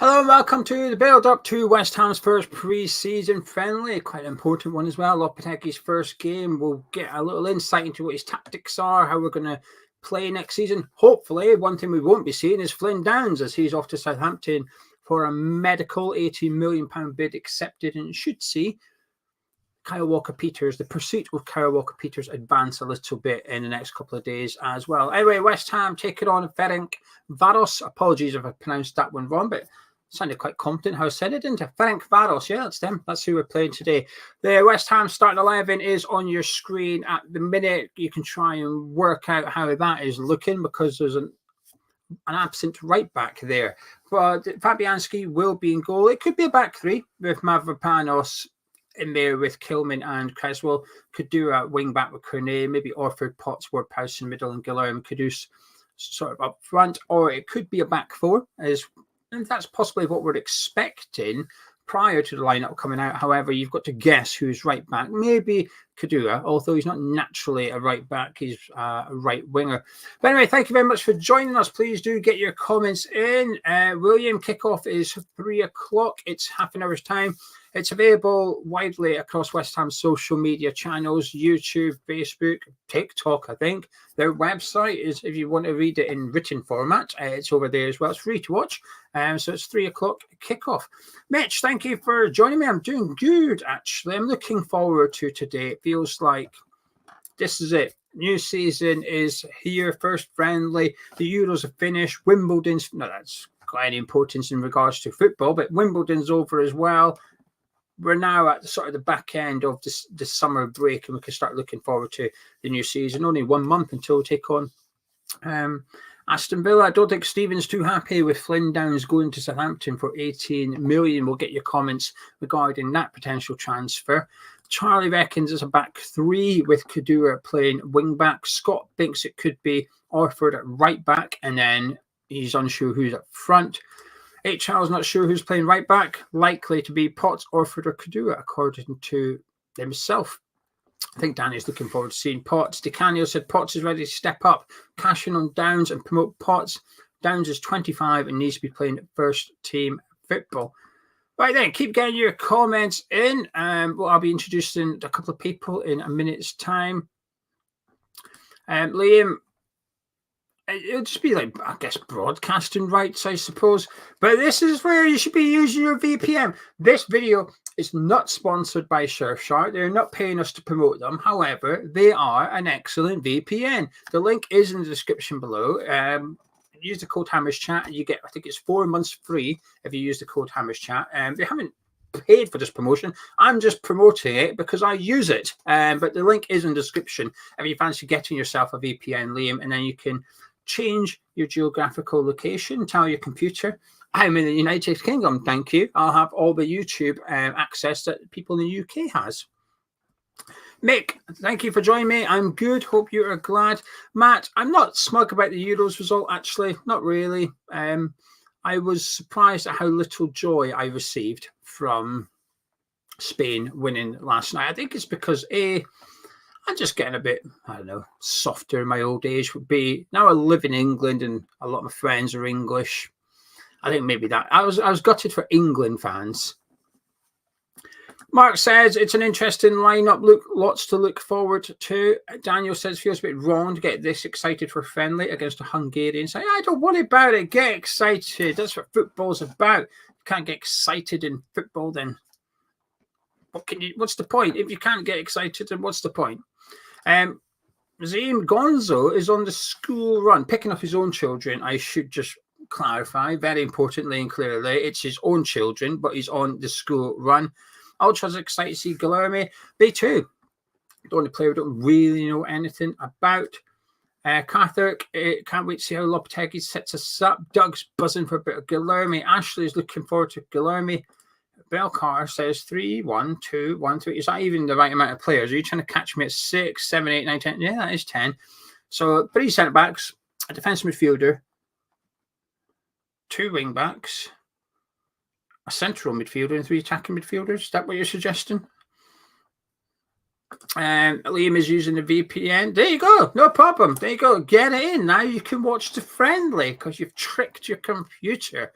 Hello and welcome to the build-up to West Ham's first pre-season friendly. Quite an important one as well. Lopetegui's first game. We'll get a little insight into what his tactics are, how we're going to play next season. Hopefully, one thing we won't be seeing is Flynn Downs as he's off to Southampton for a medical £80 million bid accepted, and should see Kyle Walker-Peters, the pursuit of Kyle Walker-Peters, advance a little bit in the next couple of days as well. Anyway, West Ham taking on Ferencváros. Apologies if I pronounced that one wrong, but sounded quite confident how I said it, didn't I? Ferencváros, yeah, that's them. That's who we're playing today. The West Ham starting 11 is on your screen at the minute. You can try and work out how that is looking because there's an absent right back there. But Fabianski will be in goal. It could be a back three with Mavropanos in there with Kilman and Creswell. Could do a wing back with Cornet, maybe Orford, Potts, Ward-Prowse in the middle, and Guilherme, Kudus sort of up front. Or it could be a back four, and that's possibly what we're expecting prior to the lineup coming out. However, you've got to guess who's right back. Maybe Kudus, although he's not naturally a right back. He's a right winger. But anyway, thank you very much for joining us. Please do get your comments in. William, kickoff is 3 o'clock. It's half an hour's time. It's available widely across West Ham's social media channels, YouTube, Facebook, TikTok, I think. Their website is, if you want to read it in written format, it's over there as well. It's free to watch. So it's 3 o'clock kickoff. Mitch, thank you for joining me. I'm doing good, actually. I'm looking forward to today. It feels like this is it. New season is here. First friendly. The Euros are finished. Wimbledon's, no, that's got any importance in regards to football, but Wimbledon's over as well. We're now at sort of the back end of the summer break, and we can start looking forward to the new season. Only 1 month until we take on Aston Villa. I don't think Stephen's too happy with Flynn Downs going to Southampton for 18 million. We'll get your comments regarding that potential transfer. Charlie reckons it's a back three with Kudus playing wing back. Scott thinks it could be Orford at right back, and then he's unsure who's up front. Charles not sure who's playing right back. Likely to be Potts, Orford, or Kudus, according to himself. I think Danny's looking forward to seeing Potts. DeCanio said Potts is ready to step up, cash in on Downs and promote Potts. Downs is 25 and needs to be playing first team football. Right then, keep getting your comments in. Well, I'll be introducing a couple of people in a minute's time. Liam, it'll just be like, I guess, broadcasting rights, I suppose. But this is where you should be using your VPN. This video is not sponsored by Surfshark. They're not paying us to promote them. However, they are an excellent VPN. The link is in the description below. Use the code HammersChat and you get, I think it's 4 months free if you use the code HammersChat. They haven't paid for this promotion. I'm just promoting it because I use it. But the link is in the description if you fancy getting yourself a VPN, Liam, and then you can change your geographical location, tell your computer, I'm in the United Kingdom, thank you. I'll have all the YouTube access that people in the UK has. Mick, thank you for joining me. I'm good. Hope you are glad. Matt, I'm not smug about the Euros result, actually. Not really. I was surprised at how little joy I received from Spain winning last night. I think it's because, I'm just getting a bit, I don't know, softer in my old age. Would be now I live in England and a lot of my friends are English. I think maybe that I was gutted for England fans. Mark says it's an interesting lineup. Lots to look forward to. Daniel says feels a bit wrong to get this excited for friendly against a Hungarian side. I don't worry about it. Get excited. That's what football's about. You can't get excited in football, then what's the point? If you can't get excited, then what's the point? Zaim Gonzo is on the school run, picking up his own children. I should just clarify, very importantly and clearly, it's his own children, but he's on the school run. Ultra's excited to see Guilherme. B2, the only player we don't really know anything about. Carthurk, can't wait to see how Lopetegui sets us up. Doug's buzzing for a bit of Guilherme. Ashley's looking forward to Guilherme. Belcar says 3, 1, 2, 1, 3. Is that even the right amount of players? Are you trying to catch me at 6, 7, 8, 9, 10? Yeah, that is 10. So 3 centre backs, a defensive midfielder, 2 wing backs, a central midfielder, and 3 attacking midfielders. Is that what you're suggesting? Liam is using the VPN. There you go. No problem. There you go. Get it in. Now you can watch the friendly because you've tricked your computer.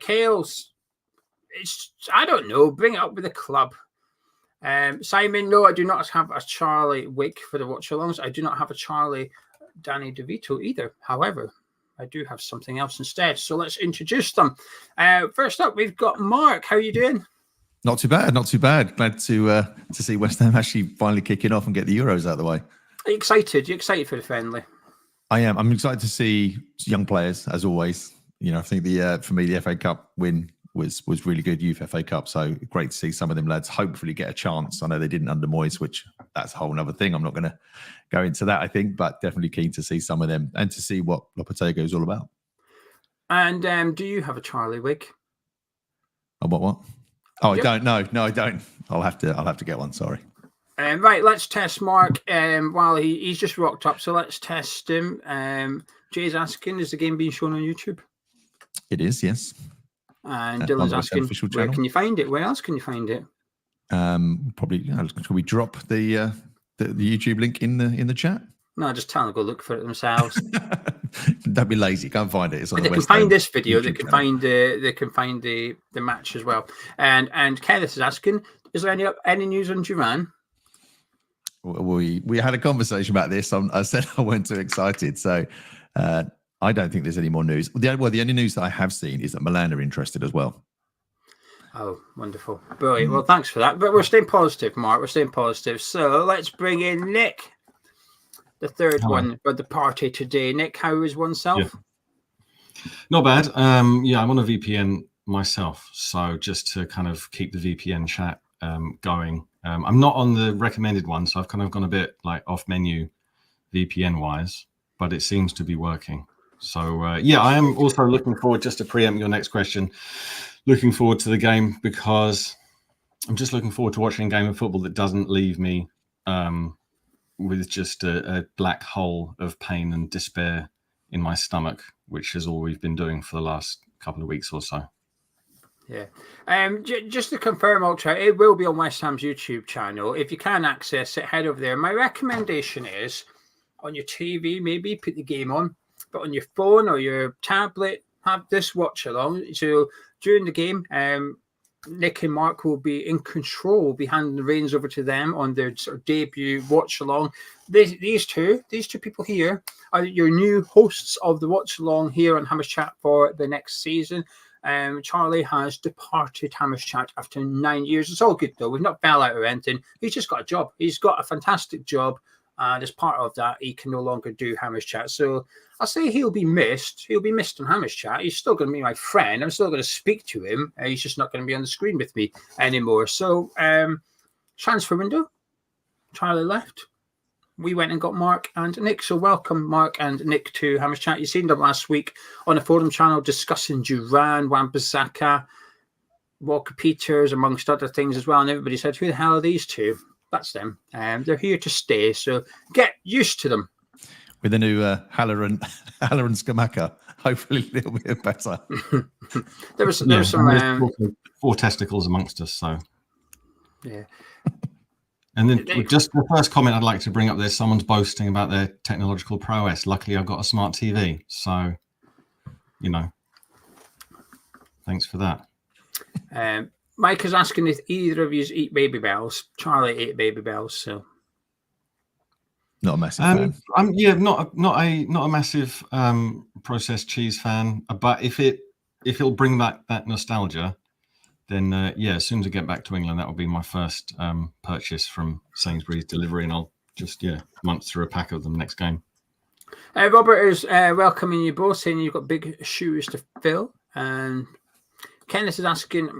Kale's, I don't know, bring it up with the club. Simon, no, I do not have a Charlie Wig for the watch-alongs. I do not have a Charlie Danny DeVito either. However, I do have something else instead. So let's introduce them. First up, we've got Mark. How are you doing? Not too bad, not too bad. Glad to see West Ham actually finally kicking off and get the Euros out of the way. Are you excited? You excited for the friendly? I am. I'm excited to see young players, as always. You know, I think for me, the FA Cup win was really good, youth FA Cup. So great to see some of them lads hopefully get a chance. I know they didn't under Moyes, which that's a whole other thing. I'm not going to go into that, I think, but definitely keen to see some of them and to see what Lopetegui is all about. And do you have a Charlie Wig? Oh, what? Oh, yep. I don't. No, I don't. I'll have to get one. Sorry. Right, let's test Mark. While he's just rocked up, so let's test him. Jay's asking, is the game being shown on YouTube? It is, yes. And Dylan's asking, where can you find it? Where else can you find it? Probably. Can we drop the YouTube link in the chat? No, just tell them to go look for it themselves. Don't be lazy. Go and find it. It's on they can find this video. They can find the match as well. And Kenneth is asking, is there any news on Duran? We had a conversation about this. I said I weren't too excited, so I don't think there's any more news. The only news that I have seen is that Milan are interested as well. Oh, wonderful. Brilliant. Well, thanks for that. But we're staying positive, Mark. We're staying positive. So let's bring in Nick, the third one for the party today. Nick, how is oneself? Yeah. Not bad. I'm on a VPN myself. So just to kind of keep the VPN chat going. I'm not on the recommended one, so I've kind of gone a bit like off menu VPN-wise, but it seems to be working. So, I am also looking forward, just to preempt your next question, looking forward to the game because I'm just looking forward to watching a game of football that doesn't leave me with just a black hole of pain and despair in my stomach, which is all we've been doing for the last couple of weeks or so. Yeah. Just to confirm, Ultra, it will be on West Ham's YouTube channel. If you can access it, head over there. My recommendation is on your TV, maybe put the game on, but on your phone or your tablet, have this watch along. So during the game, Nick and Mark will be in control, will be handing the reins over to them on their sort of debut watch along. These two people here are your new hosts of the watch along here on Hammers Chat for the next season. Charlie has departed Hammers Chat after 9 years. It's all good though. We've not fell out or anything. He's just got a job. He's got a fantastic job. And as part of that, he can no longer do Hammers Chat. So I'll say he'll be missed. He'll be missed on Hammers Chat. He's still going to be my friend. I'm still going to speak to him. He's just not going to be on the screen with me anymore. So transfer window. Charlie left. We went and got Mark and Nick. So welcome, Mark and Nick, to Hammers Chat. You've seen them last week on the forum channel discussing Duran, Wan-Bissaka, Walker Peters, amongst other things as well. And everybody said, who the hell are these two? That's them. They're here to stay, so get used to them. With the new Halloran Skamaka, hopefully a little bit better. there was some four testicles amongst us, so yeah. And then just the first comment I'd like to bring up there, someone's boasting about their technological prowess. Luckily, I've got a smart TV, so thanks for that. Mike is asking if either of you eat Baby Bells. Charlie ate Baby Bells, so not a massive fan. Not a massive processed cheese fan. But if it'll bring back that nostalgia, then as soon as I get back to England, that will be my first purchase from Sainsbury's delivery, and I'll just munch through a pack of them next game. Robert is welcoming you both, saying you've got big shoes to fill, and Kenneth is asking.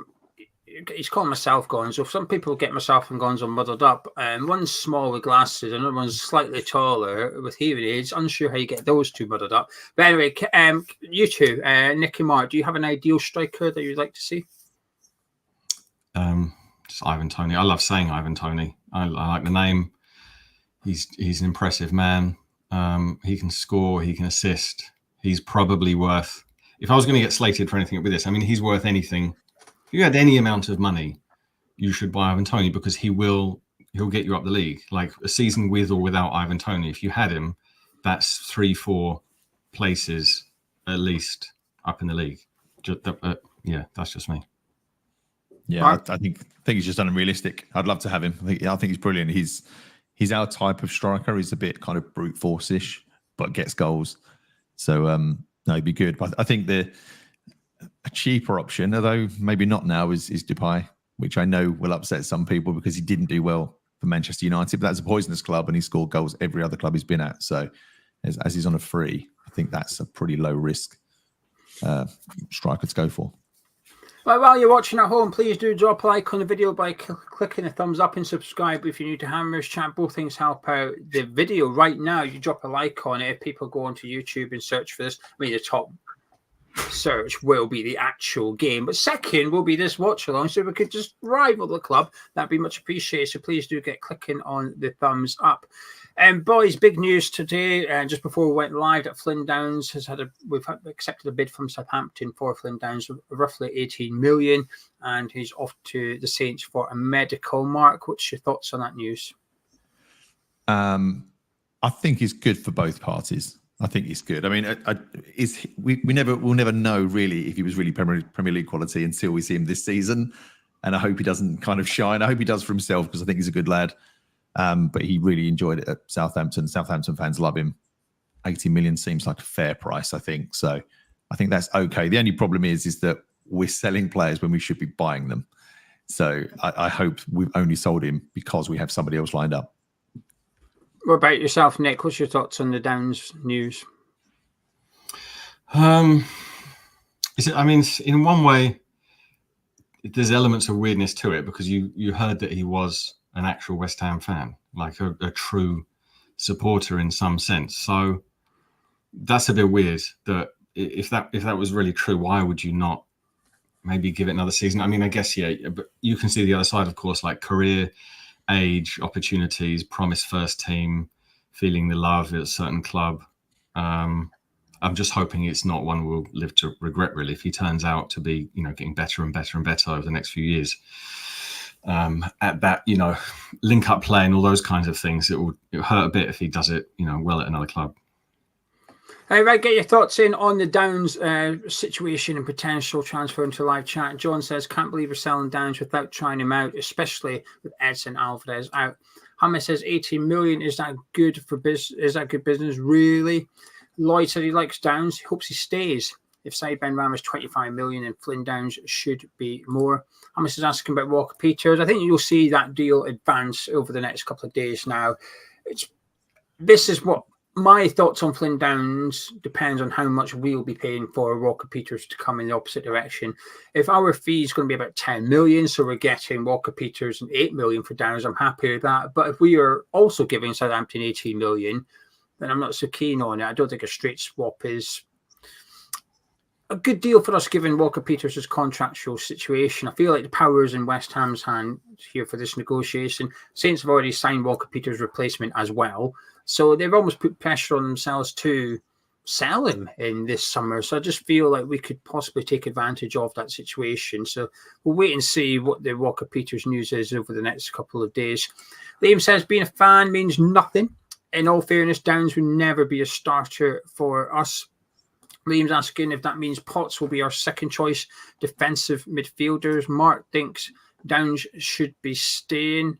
He's calling myself Gonzo. Some people get myself and Gonzo muddled up. One's small with glasses, another one's slightly taller with hearing aids. Unsure how you get those two muddled up. But anyway, you two, Nick and Mark, do you have an ideal striker that you'd like to see? Just Ivan Toney. I love saying Ivan Toney. I like the name. He's an impressive man. He can score. He can assist. He's probably worth. If I was going to get slated for anything with this, I mean, he's worth anything. If you had any amount of money, you should buy Ivan Toney because he'll get you up the league. Like a season with or without Ivan Toney, if you had him, that's 3-4 places at least up in the league. yeah, that's just me. Yeah, I think he's just unrealistic. I'd love to have him. I think he's brilliant. He's our type of striker. He's a bit kind of brute force-ish, but gets goals. So no, he'd be good. But I think a cheaper option, although maybe not now, is Depay, which I know will upset some people because he didn't do well for Manchester United. But that's a poisonous club, and he scored goals every other club he's been at. So as he's on a free, I think that's a pretty low risk striker to go for. Well, while you're watching at home, please do drop a like on the video by clicking a thumbs up and subscribe if you're new to Hammers Chat. Both things help out the video. Right now, you drop a like on it. If people go onto YouTube and search for this, I mean, the top search will be the actual game, but second will be this watch along, so we could just rival the club. That'd be much appreciated. So please do get clicking on the thumbs up. And boys, big news today. And just before we went live, that Flynn Downs we've accepted a bid from Southampton for Flynn Downs, roughly 18 million, and he's off to the Saints for a medical. Mark, what's your thoughts on that news? I think it's good for both parties. I think it's good. I mean, we'll never know really if he was really Premier League quality until we see him this season. And I hope he doesn't kind of shine. I hope he does for himself because I think he's a good lad. But he really enjoyed it at Southampton. Southampton fans love him. 80 million seems like a fair price, I think. So I think that's okay. The only problem is that we're selling players when we should be buying them. So I hope we've only sold him because we have somebody else lined up. What about yourself, Nick? What's your thoughts on the Downs news? I mean, in one way, there's elements of weirdness to it because you heard that he was an actual West Ham fan, like a true supporter in some sense. So that's a bit weird. That if that was really true, why would you not maybe give it another season? I mean, I guess but you can see the other side, of course, like career, age, opportunities, promised first team, feeling the love at a certain club. I'm just hoping it's not one we'll live to regret, really, if he turns out to be, getting better and better and better over the next few years. At that, link up play and all those kinds of things, it will hurt a bit if he does it, well at another club. Hey, right, get your thoughts in on the Downs situation and potential transfer into live chat. John says, can't believe we're selling Downs without trying him out, especially with Edson Alvarez out. Hammer says 18 million. Is that good for business? Is that good business? Really? Lloyd said he likes Downs. He hopes he stays. If Said Ben Ram is 25 million and Flynn Downs should be more. Hammer says asking about Walker Peters. I think you'll see that deal advance over the next couple of days now. This is what my thoughts on Flynn Downs depends on how much we'll be paying for Walker Peters to come in the opposite direction. If our fee is going to be about 10 million, so we're getting Walker Peters and 8 million for Downs, I'm happy with that. But if we are also giving Southampton 18 million, then I'm not so keen on it. I don't think a straight swap is a good deal for us given Walker Peters' contractual situation. I feel like the power's in West Ham's hand here for this negotiation. Saints have already signed Walker Peters' replacement as well. So they've almost put pressure on themselves to sell him in this summer. So I just feel like we could possibly take advantage of that situation. So we'll wait and see what the Walker Peters news is over the next couple of days. Liam says being a fan means nothing. In all fairness, Downs will never be a starter for us. Liam's asking if that means Potts will be our second choice defensive midfielders. Mark thinks Downs should be staying.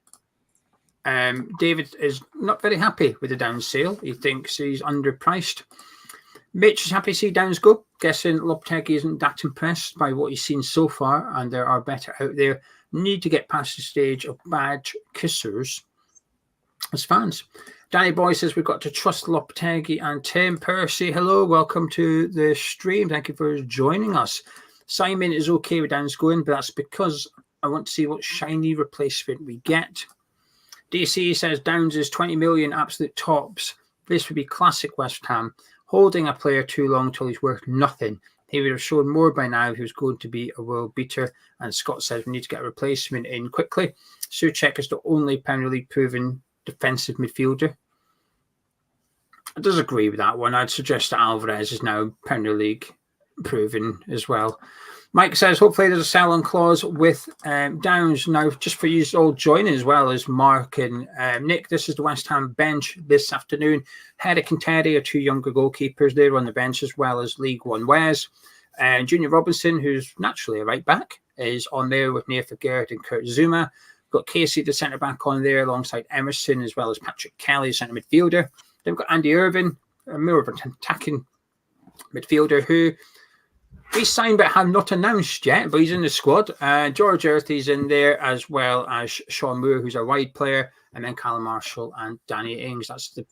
David is not very happy with the Downs sale. He thinks he's underpriced. Mitch is happy to see Downs go. Guessing Lopetegui isn't that impressed by what he's seen so far, and there are better out there. Need to get past the stage of badge kissers as fans. Danny Boy says we've got to trust Lopetegui and Tim. Percy, hello, welcome to the stream. Thank you for joining us. Simon is okay with Downs going, but that's because I want to see what shiny replacement we get. DC says Downs is 20 million absolute tops. This would be classic West Ham. Holding a player too long till he's worth nothing. He would have shown more by now if he was going to be a world beater. And Scott says we need to get a replacement in quickly. Souček is the only Premier League proven defensive midfielder. I disagree with that one. I'd suggest that Alvarez is now Premier League proven as well. Mike says, hopefully there's a sell-on clause with Downs. Now, just for you all joining as well as Mark and Nick, this is the West Ham bench this afternoon. Hedrick and Teddy are two younger goalkeepers. They're on the bench as well as League One Wes. And Junior Robinson, who's naturally a right back, is on there with Nathan Garrett and Kurt Zuma. Got Casey, the centre back, on there alongside Emerson, as well as Patrick Kelly, centre midfielder. Then we've got Andy Irvin, more of an attacking midfielder, who we signed but have not announced yet, but he's in the squad. George Earthy's in there, as well as Sean Moore, who's a wide player, and then Callum Marshall and Danny Ings. That's the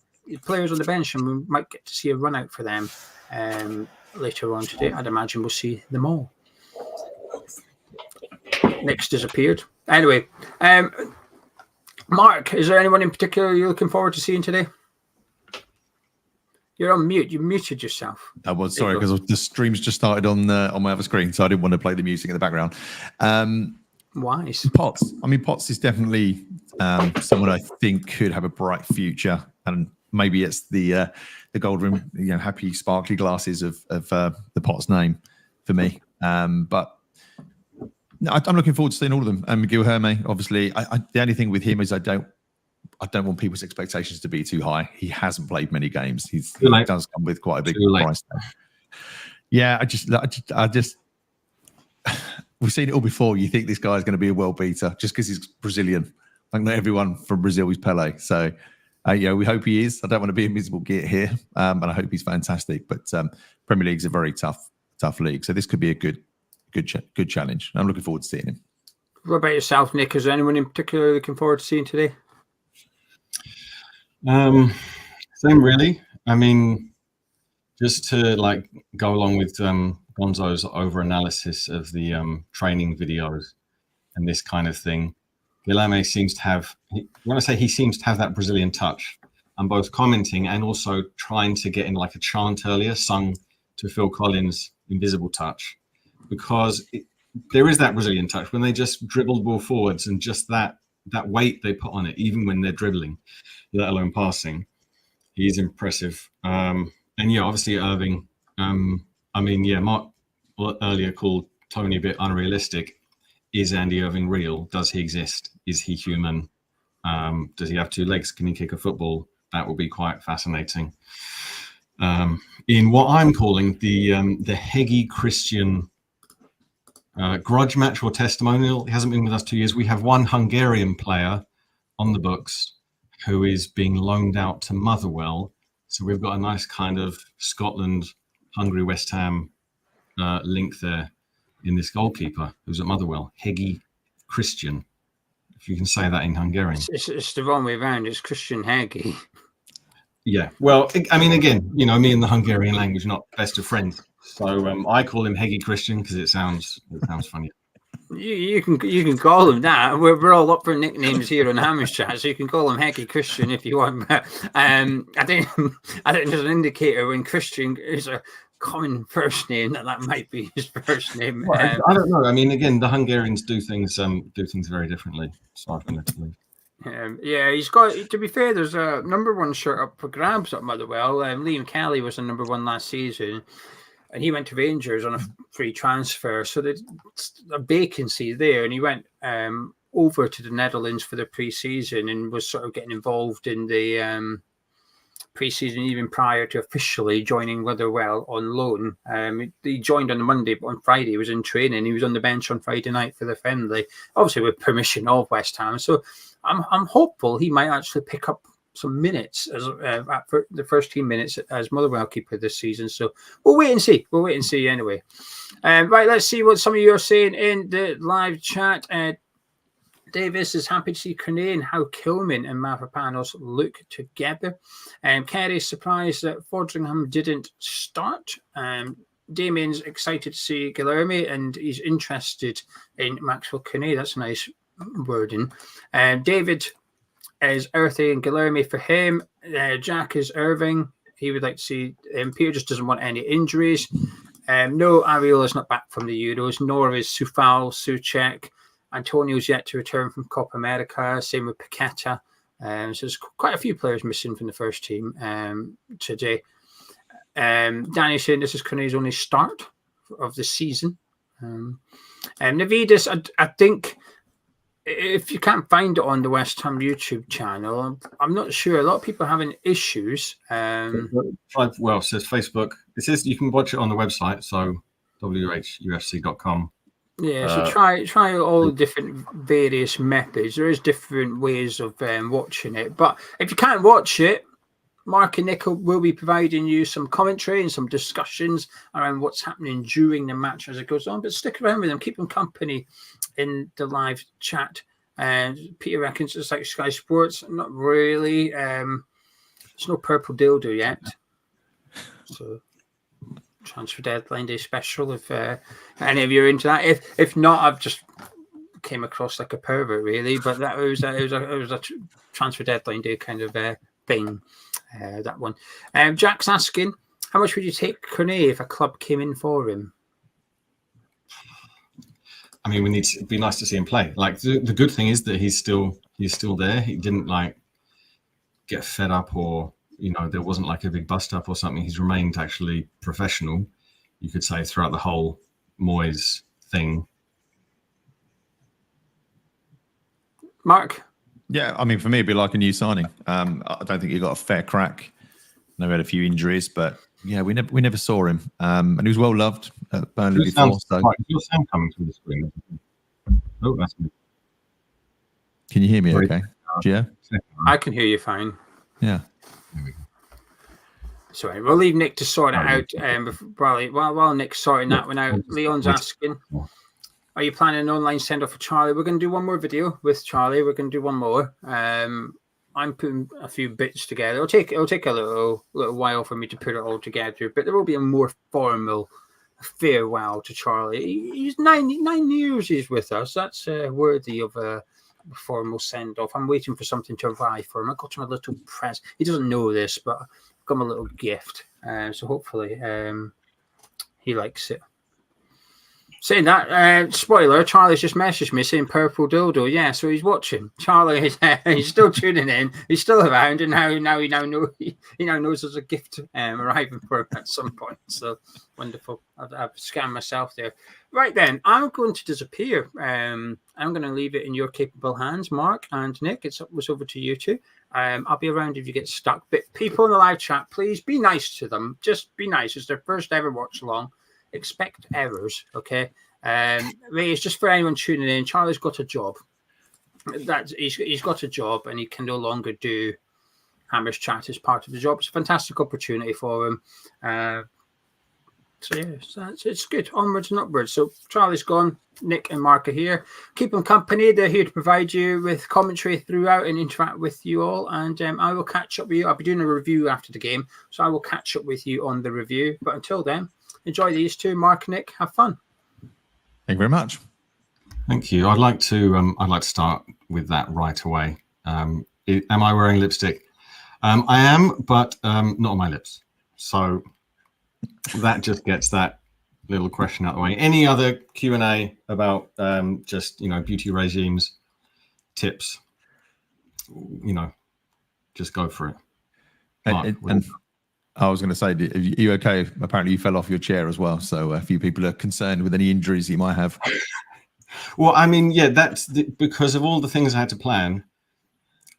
players on the bench, and we might get to see a run out for them later on today. I'd imagine we'll see them all. Nick's disappeared. Anyway, Mark, is there anyone in particular you're looking forward to seeing today? You're on mute. You muted yourself. I was sorry because the stream's just started on my other screen, so I didn't want to play the music in the background. Wise. Potts. I mean, Potts is definitely someone I think could have a bright future, and maybe it's the gold rim, happy sparkly glasses of the Potts name for me. But no, I'm looking forward to seeing all of them. Guilherme, obviously, the only thing with him is I don't want people's expectations to be too high. He hasn't played many games. He does come with quite a big price tag. Yeah, I just we've seen it all before. You think this guy's going to be a world beater just because he's Brazilian. Like not everyone from Brazil is Pele. So we hope he is. I don't want to be invisible git here, and I hope he's fantastic. But Premier League's a very tough league, so this could be a good challenge. I'm looking forward to seeing him. What about yourself, Nick? Is there anyone in particular looking forward to seeing today? Same really. I mean, just to go along with Gonzo's over analysis of the training videos and this kind of thing, Guilherme seems to have, when I say he seems to have that Brazilian touch, I'm both commenting and also trying to get in like a chant earlier sung to Phil Collins' Invisible Touch, because there is that Brazilian touch when they just dribble the ball forwards, and just that weight they put on it, even when they're dribbling, let alone passing. He's impressive. And yeah, obviously Irving. Mark earlier called Tony a bit unrealistic. Is Andy Irving real? Does he exist? Is he human? Does he have two legs? Can he kick a football? That will be quite fascinating. In what I'm calling the Heggie Christian grudge match or testimonial. He hasn't been with us 2 years. We have one Hungarian player on the books who is being loaned out to Motherwell. So we've got a nice kind of Scotland, Hungary, West Ham link there in this goalkeeper who's at Motherwell, Heggie Christian, if you can say that in Hungarian. It's the wrong way around. It's Christian Heggie. Yeah. Well, I mean, again, me and the Hungarian language not best of friends. So I call him Heggie Christian because it sounds funny. You can call him that. We're all up for nicknames here on Hammers Chat, so you can call him Heggie Christian if you want. But I think there's an indicator when Christian is a common first name that might be his first name. Well, I don't know. I mean, again, the Hungarians do things very differently. So I've been to believe. Yeah, he's got. To be fair, there's a number one shirt up for grabs at Motherwell. Liam Kelly was the number one last season, and he went to Rangers on a free transfer. So there's a vacancy there, and he went over to the Netherlands for the pre-season and was sort of getting involved in the pre-season even prior to officially joining Motherwell on loan. He joined on the Monday, but on Friday he was in training. He was on the bench on Friday night for the friendly, obviously with permission of West Ham. So I'm hopeful he might actually pick up some minutes as for the first team minutes as Motherwell keeper this season. So we'll wait and see. We'll wait and see anyway. Right, let's see what some of you are saying in the live chat. Davis is happy to see Cornet and how Kilman and Mavropanos look together. Kerry's surprised that Fodringham didn't start. Damien's excited to see Guilherme and he's interested in Maxwell Cornet. That's a nice wording. David is Earthy and Guilherme for him. Jack is Irving. He would like to see Peter just doesn't want any injuries. No, Ariola's not back from the Euros, nor is Sufal, Souček. Antonio's yet to return from Copa America. Same with Paqueta. So there's quite a few players missing from the first team today. Danny's saying this is Cornet's only start of the season. Navidis, I think if you can't find it on the West Ham YouTube channel, I'm not sure. A lot of people are having issues. Well, it says Facebook. It says you can watch it on the website. So whufc.com. Yeah, so try all the different various methods. There is different ways of watching it, but if you can't watch it, Mark and Nick will be providing you some commentary and some discussions around what's happening during the match as it goes on. But stick around with them, keep them company in the live chat. And Peter reckons it's like Sky Sports. Not really. There's no purple dildo yet. So transfer deadline day special. If any of you are into that, if not, I've just came across like a pervert really. But that was a transfer deadline day kind of thing. That one. Jack's asking, how much would you take Cornet if a club came in for him? I mean, it'd be nice to see him play. Like the good thing is that he's still there. He didn't like get fed up, or there wasn't like a big bust up or something. He's remained actually professional, you could say, throughout the whole Moyes thing. Mark? Yeah, I mean, for me, it'd be like a new signing. I don't think he got a fair crack. I know he had a few injuries, but yeah, we never saw him. And he was well loved at Burnley before. So. Your sound coming through the screen. Oh, that's me. Can you hear me? Okay. Yeah. I can hear you fine. Yeah. Sorry, we'll leave Nick to sort it out. Probably while Nick's sorting that one out, Leon's asking, are you planning an online send-off for Charlie? We're going to do one more video with Charlie. We're going to do one more. I'm putting a few bits together. It'll take a little while for me to put it all together, but there will be a more formal farewell to Charlie. He's 9 years he's with us. That's worthy of a formal send-off. I'm waiting for something to arrive for him. I got him a little present. He doesn't know this, but I got him a little gift. So hopefully he likes it. Saying that, spoiler, Charlie's just messaged me saying purple dildo. Yeah, so he's watching. Charlie, he's still tuning in. He's still around, and he now knows there's a gift arriving for him at some point. So wonderful. I've scanned myself there. Right then, I'm going to disappear. I'm going to leave it in your capable hands, Mark and Nick. It's over to you two. I'll be around if you get stuck. But people in the live chat, please be nice to them. Just be nice. It's their first ever watch along. Expect errors, okay? It's just for anyone tuning in. Charlie's got a job. He's got a job, and he can no longer do Hammers Chat as part of the job. It's a fantastic opportunity for him. So yeah, it's good. Onwards and upwards. So Charlie's gone. Nick and Mark are here. Keep them company. They're here to provide you with commentary throughout and interact with you all. And I will catch up with you. I'll be doing a review after the game, so I will catch up with you on the review. But until then, enjoy these two. Mark and Nick, have fun. Thank you very much. Thank you. I'd like to start with that right away. Am I wearing lipstick? I am, but not on my lips. So that just gets that little question out of the way. Any other Q&A about just beauty regimes, tips? Just go for it. Mark, and I was going to say, are you okay? Apparently you fell off your chair as well. So a few people are concerned with any injuries you might have. Well, I mean, yeah, that's because of all the things I had to plan.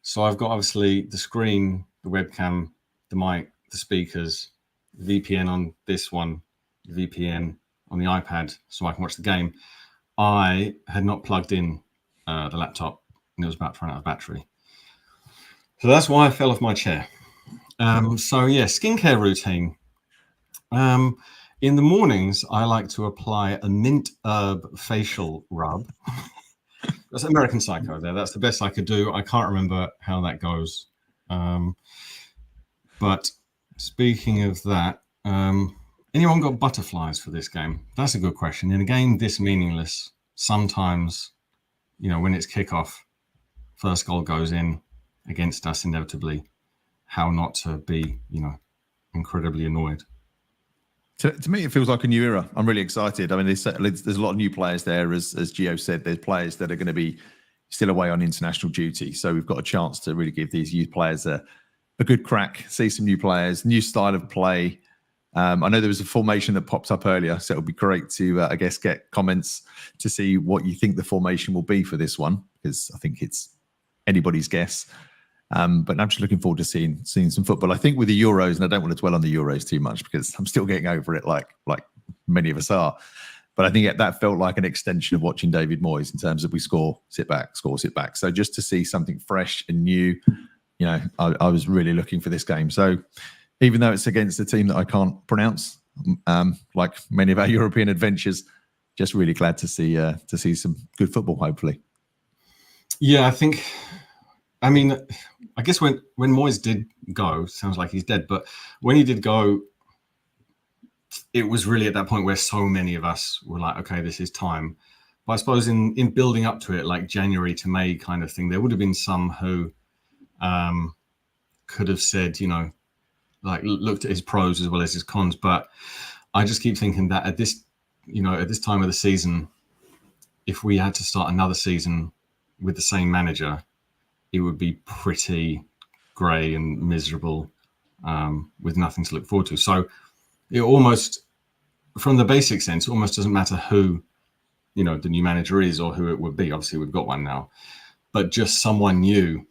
So I've got obviously the screen, the webcam, the mic, the speakers, VPN on this one, VPN on the iPad so I can watch the game. I had not plugged in the laptop, and it was about to run out of battery. So that's why I fell off my chair. So yeah, skincare routine. In the mornings, I like to apply a mint herb facial rub. That's American Psycho there. That's the best I could do. I can't remember how that goes. But speaking of that, anyone got butterflies for this game? That's a good question. And again, this meaningless. Sometimes, when it's kickoff, first goal goes in against us inevitably. How not to be, incredibly annoyed. To me, it feels like a new era. I'm really excited. I mean, there's a lot of new players there. As Gio said, there's players that are going to be still away on international duty. So we've got a chance to really give these youth players a good crack, see some new players, new style of play. I know there was a formation that popped up earlier, so it'll be great to, I guess, get comments to see what you think the formation will be for this one, because I think it's anybody's guess. But I'm just looking forward to seeing some football. I think with the Euros, and I don't want to dwell on the Euros too much because I'm still getting over it like many of us are. But I think that felt like an extension of watching David Moyes in terms of we score, sit back, score, sit back. So just to see something fresh and new, you know, I was really looking for this game. So even though it's against a team that I can't pronounce, like many of our European adventures, just really glad to see some good football, hopefully. Yeah, I guess when Moyes did go, sounds like he's dead, but when he did go, it was really at that point where so many of us were like, okay, this is time. But I suppose in building up to it, like January to May kind of thing, there would have been some who could have said, you know, like looked at his pros as well as his cons. But I just keep thinking that at this time of the season, if we had to start another season with the same manager, it would be pretty grey and miserable with nothing to look forward to. So it almost, from the basic sense, it almost doesn't matter who, you know, the new manager is or who it would be. Obviously, we've got one now, but just someone new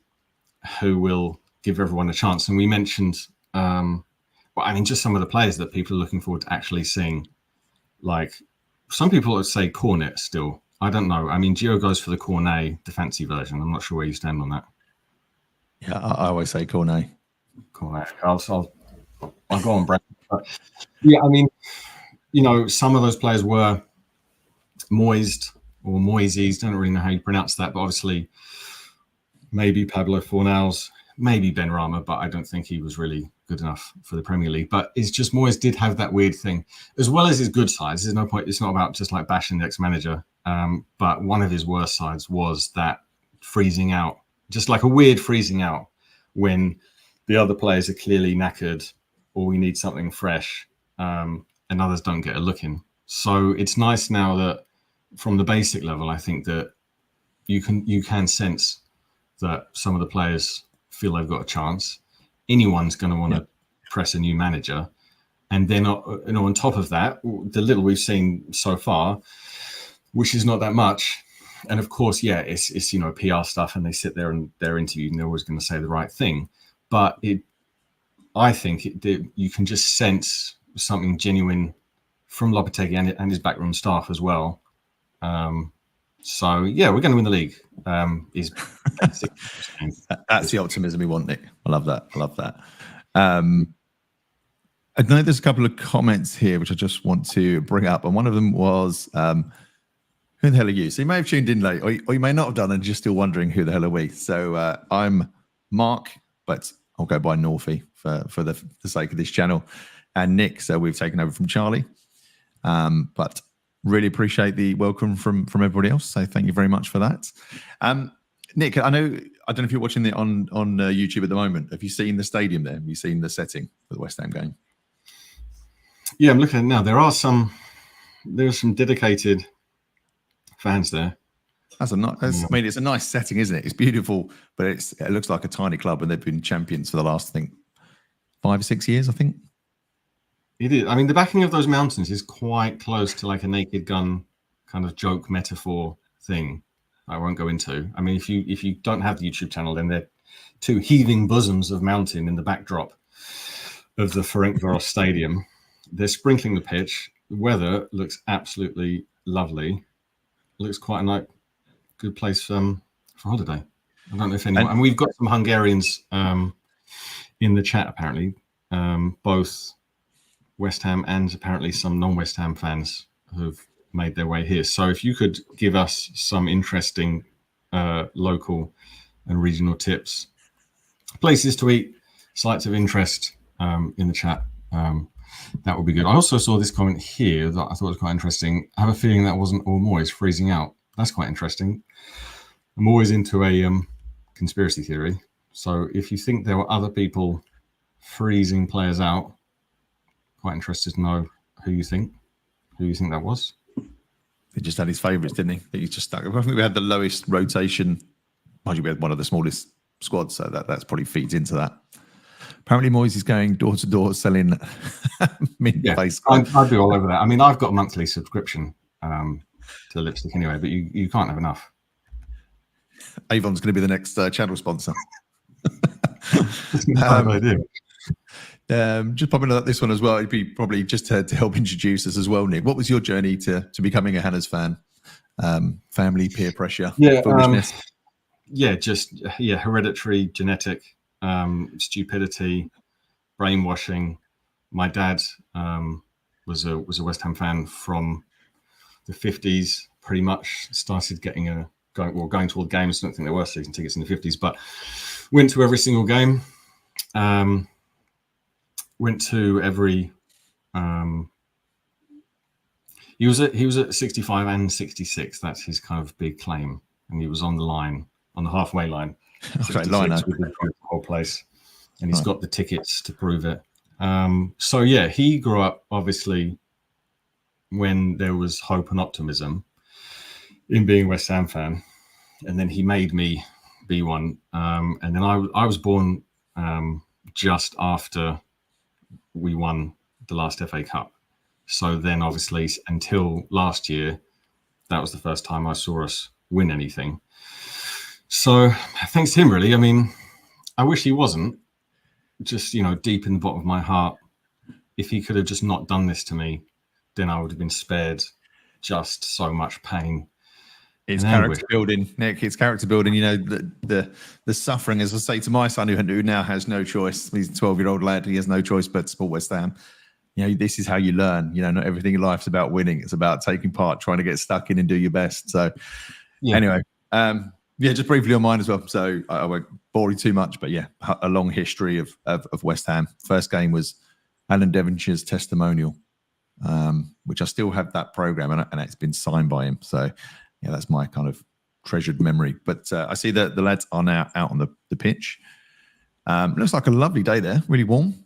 who will give everyone a chance. And we mentioned, just some of the players that people are looking forward to actually seeing. Like some people would say Cornet still. I don't know. I mean, Gio goes for the Cornet, the fancy version. I'm not sure where you stand on that. Yeah, I always say Cornet. Cornet. I'll go on, Brad. But yeah, I mean, you know, some of those players were Moised or Moises. Don't really know how you pronounce that, but obviously maybe Pablo Fornals, maybe Ben Rama, but I don't think he was really good enough for the Premier League. But it's just Moyes did have that weird thing, as well as his good sides. There's no point. It's not about just like bashing the ex-manager. But one of his worst sides was that freezing out, just like a weird freezing out when the other players are clearly knackered or we need something fresh, and others don't get a look in. So it's nice now that from the basic level, I think that you can sense that some of the players feel they've got a chance. Anyone's going to want to press a new manager. And then, you know, on top of that, the little we've seen so far, which is not that much. And of course, yeah, it's you know, PR stuff, and they sit there and they're interviewed and they're always going to say the right thing. But I think you can just sense something genuine from Lopetegui and his backroom staff as well. So yeah, we're going to win the league. That's the optimism we want, Nick. I love that. I know there's a couple of comments here which I just want to bring up, and one of them was, who the hell are you? So you may have tuned in late, or you may not have done, and just still wondering who the hell are we. So I'm Mark, but I'll go by Northie for the sake of this channel, and Nick. So we've taken over from Charlie, but really appreciate the welcome from everybody else. So thank you very much for that. Nick, I don't know if you're watching it on YouTube at the moment. Have you seen the stadium there? Have you seen the setting for the West Ham game? Yeah, I'm looking at it now. There's some dedicated fans there. I mean, it's a nice setting, isn't it? It's beautiful, but it looks like a tiny club, and they've been champions for the last, I think, 5 or 6 years, I think. It is. I mean, the backing of those mountains is quite close to like a Naked Gun kind of joke metaphor thing I won't go into. I mean, if you don't have the YouTube channel, then they're two heaving bosoms of mountain in the backdrop of the Ferencváros stadium. They're sprinkling the pitch. The weather looks absolutely lovely. Looks quite a good place for holiday. I don't know if anyone... And we've got some Hungarians in the chat, apparently. Both West Ham and apparently some non-West Ham fans who've made their way here. So if you could give us some interesting local and regional tips, places to eat, sites of interest in the chat, that would be good. I also saw this comment here that I thought was quite interesting. I have a feeling that wasn't all Moyes freezing out. That's quite interesting. I'm always into a conspiracy theory. So if you think there were other people freezing players out, quite interested to know who you think that was. He just had his favourites, didn't he? That he just stuck. I think we had the lowest rotation. Mind you, we had one of the smallest squads, so that's probably feeds into that. Apparently, Moyes is going door to door selling mint face. I'd be all over that. I mean, I've got a monthly subscription to lipstick anyway, but you can't have enough. Avon's going to be the next channel sponsor. That's a bad idea. Just popping up this one as well. It'd be probably just to help introduce us as well, Nick. What was your journey to becoming a Hannah's fan? Family, peer pressure, foolishness? Hereditary, genetic, stupidity, brainwashing. My dad was a West Ham fan from the 50s, pretty much. Started going to all the games. I don't think there were season tickets in the 50s, but went to every single game. Went to every. He was at 65 and 66. That's his kind of big claim, and he was on the halfway line. Okay, line with the whole place, and he's got the tickets to prove it. So yeah, he grew up obviously when there was hope and optimism in being a West Ham fan, and then he made me be one. And then I was born just after we won the last FA Cup. So then obviously until last year, that was the first time I saw us win anything. So thanks to him, really. I mean, I wish he wasn't. Just, deep in the bottom of my heart, if he could have just not done this to me, then I would have been spared just so much pain. It's character building, Nick. It's character building. The suffering, as I say to my son, who now has no choice. He's a 12-year-old lad. He has no choice but to support West Ham. This is how you learn. Not everything in life's about winning. It's about taking part, trying to get stuck in and do your best. So, Anyway, just briefly on mine as well. So I won't bore you too much, but a long history of West Ham. First game was Alan Devonshire's testimonial, which I still have that program, and it's been signed by him. So, that's my kind of treasured memory. But I see that the lads are now out on the pitch. Looks like a lovely day there, really warm.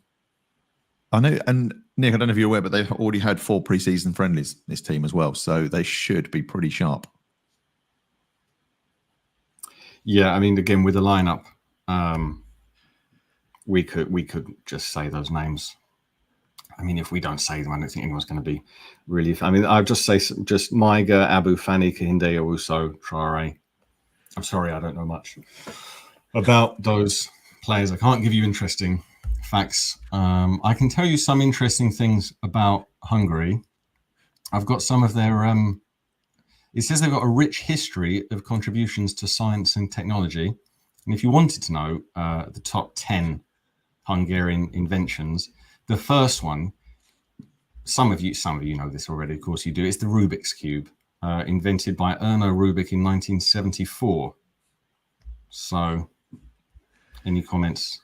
I know, and Nick, I don't know if you're aware, but they've already had 4 pre-season friendlies, this team as well. So they should be pretty sharp. Yeah, I mean, again, with the lineup, we could just say those names. I mean, if we don't say them, I don't think anyone's going to be really. I mean, I'll just say just Maiga, Abu Fani, Kahinde, Owusu, Traore. I'm sorry, I don't know much about those players. I can't give you interesting facts. I can tell you some interesting things about Hungary. I've got some of their. It says they've got a rich history of contributions to science and technology. And if you wanted to know the top 10 Hungarian inventions, the first one, some of you know this already, of course you do, it's the Rubik's Cube, invented by Erno Rubik in 1974. So, any comments?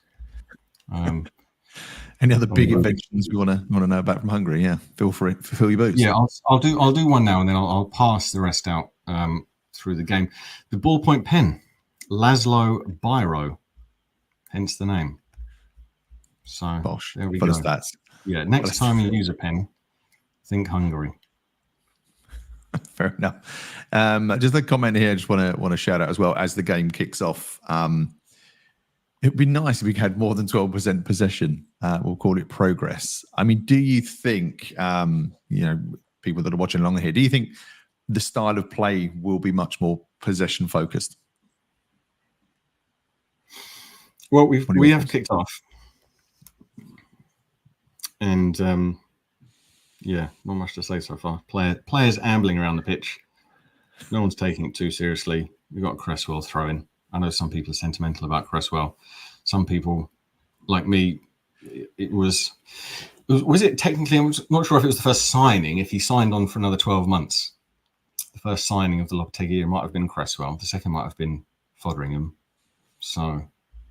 Any other big inventions we want to know about from Hungary? Yeah, feel free, fill your boots. Yeah, I'll do one now, and then I'll pass the rest out through the game. The ballpoint pen, Laszlo Biro, hence the name. So Bosh, there we go. Stats. Yeah, next time you use a pen, think Hungary. Fair enough. Just a comment here. I just want to shout out as well as the game kicks off. It'd be nice if we had more than 12% possession. We'll call it progress. I mean, do you think, people that are watching along here, do you think the style of play will be much more possession focused? Well, we have kicked off. And, not much to say so far. Players ambling around the pitch. No one's taking it too seriously. We've got Cresswell throwing. I know some people are sentimental about Cresswell. Some people, like me, was it technically, I'm not sure if it was the first signing, if he signed on for another 12 months. The first signing of the Lopetegui might have been Cresswell. The second might have been Fotheringham. So,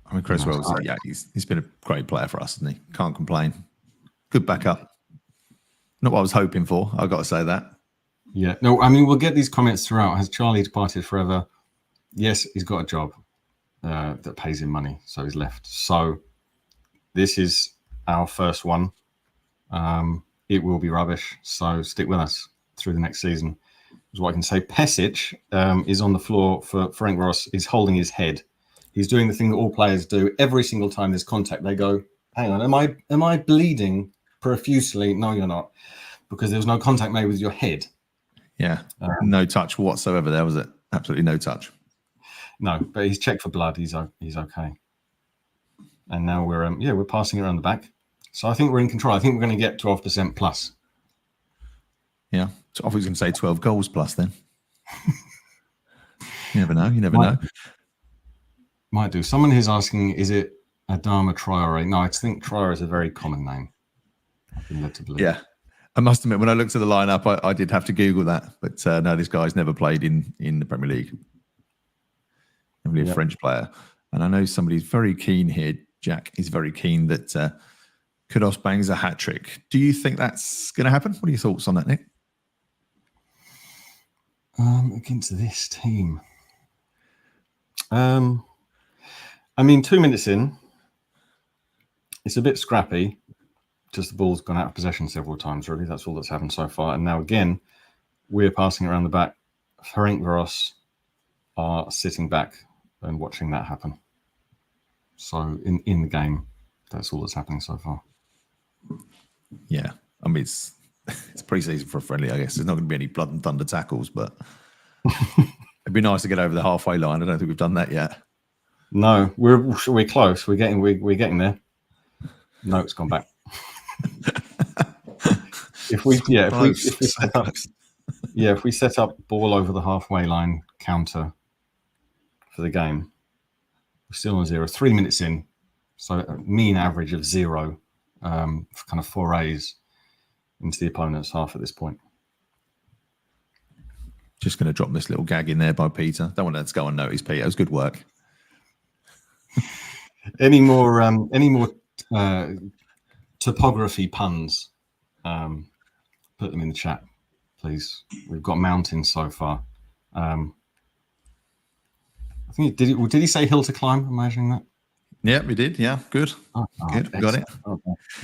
I mean, Cresswell, he's been a great player for us, hasn't he? Can't complain. Good backup. Not what I was hoping for, I've got to say that. Yeah. No, I mean, we'll get these comments throughout. Has Charlie departed forever? Yes, he's got a job that pays him money, so he's left. So this is our first one. It will be rubbish, so stick with us through the next season. Is what I can say. Pesic is on the floor for Ferencváros, is holding his head. He's doing the thing that all players do. Every single time there's contact, they go, hang on, am I bleeding profusely? No, you're not, because there was no contact made with your head. Yeah, no touch whatsoever there, was it? Absolutely no touch. No, but he's checked for blood. He's okay. And now we're passing it around the back. So I think we're in control. I think we're going to get 12% plus. Yeah. So I was going to say 12 goals plus then. You never know. Might do. Someone who's asking, is it Adama Traore? No, I think Traore is a very common name. I've been led to believe. Yeah. I must admit, when I looked at the lineup, I did have to Google that. But no, this guy's never played in the Premier League. Definitely a French player. And I know somebody's very keen here. Jack is very keen that Kudus bangs a hat-trick. Do you think that's going to happen? What are your thoughts on that, Nick? Against this team. I mean, 2 minutes in, it's a bit scrappy. Just the ball's gone out of possession several times, really. That's all that's happened so far. And now, again, we're passing around the back. Ferencváros are sitting back and watching that happen. So in the game, that's all that's happening so far. Yeah. I mean, it's pre-season for a friendly, I guess. There's not going to be any blood and thunder tackles, but it'd be nice to get over the halfway line. I don't think we've done that yet. No, we're close. We're getting there. No, it's gone back. if we set up ball over the halfway line counter for the game, we're still on 0. 3 minutes in, so a mean average of 0, kind of forays into the opponent's half at this point. Just going to drop this little gag in there by Peter. Don't want that to go unnoticed, Peter. It was good work. Any more topography puns? Put them in the chat, please. We've got mountains so far. I think did he say hill to climb? Imagining that. Yeah, we did. Yeah, good. Good. Got it.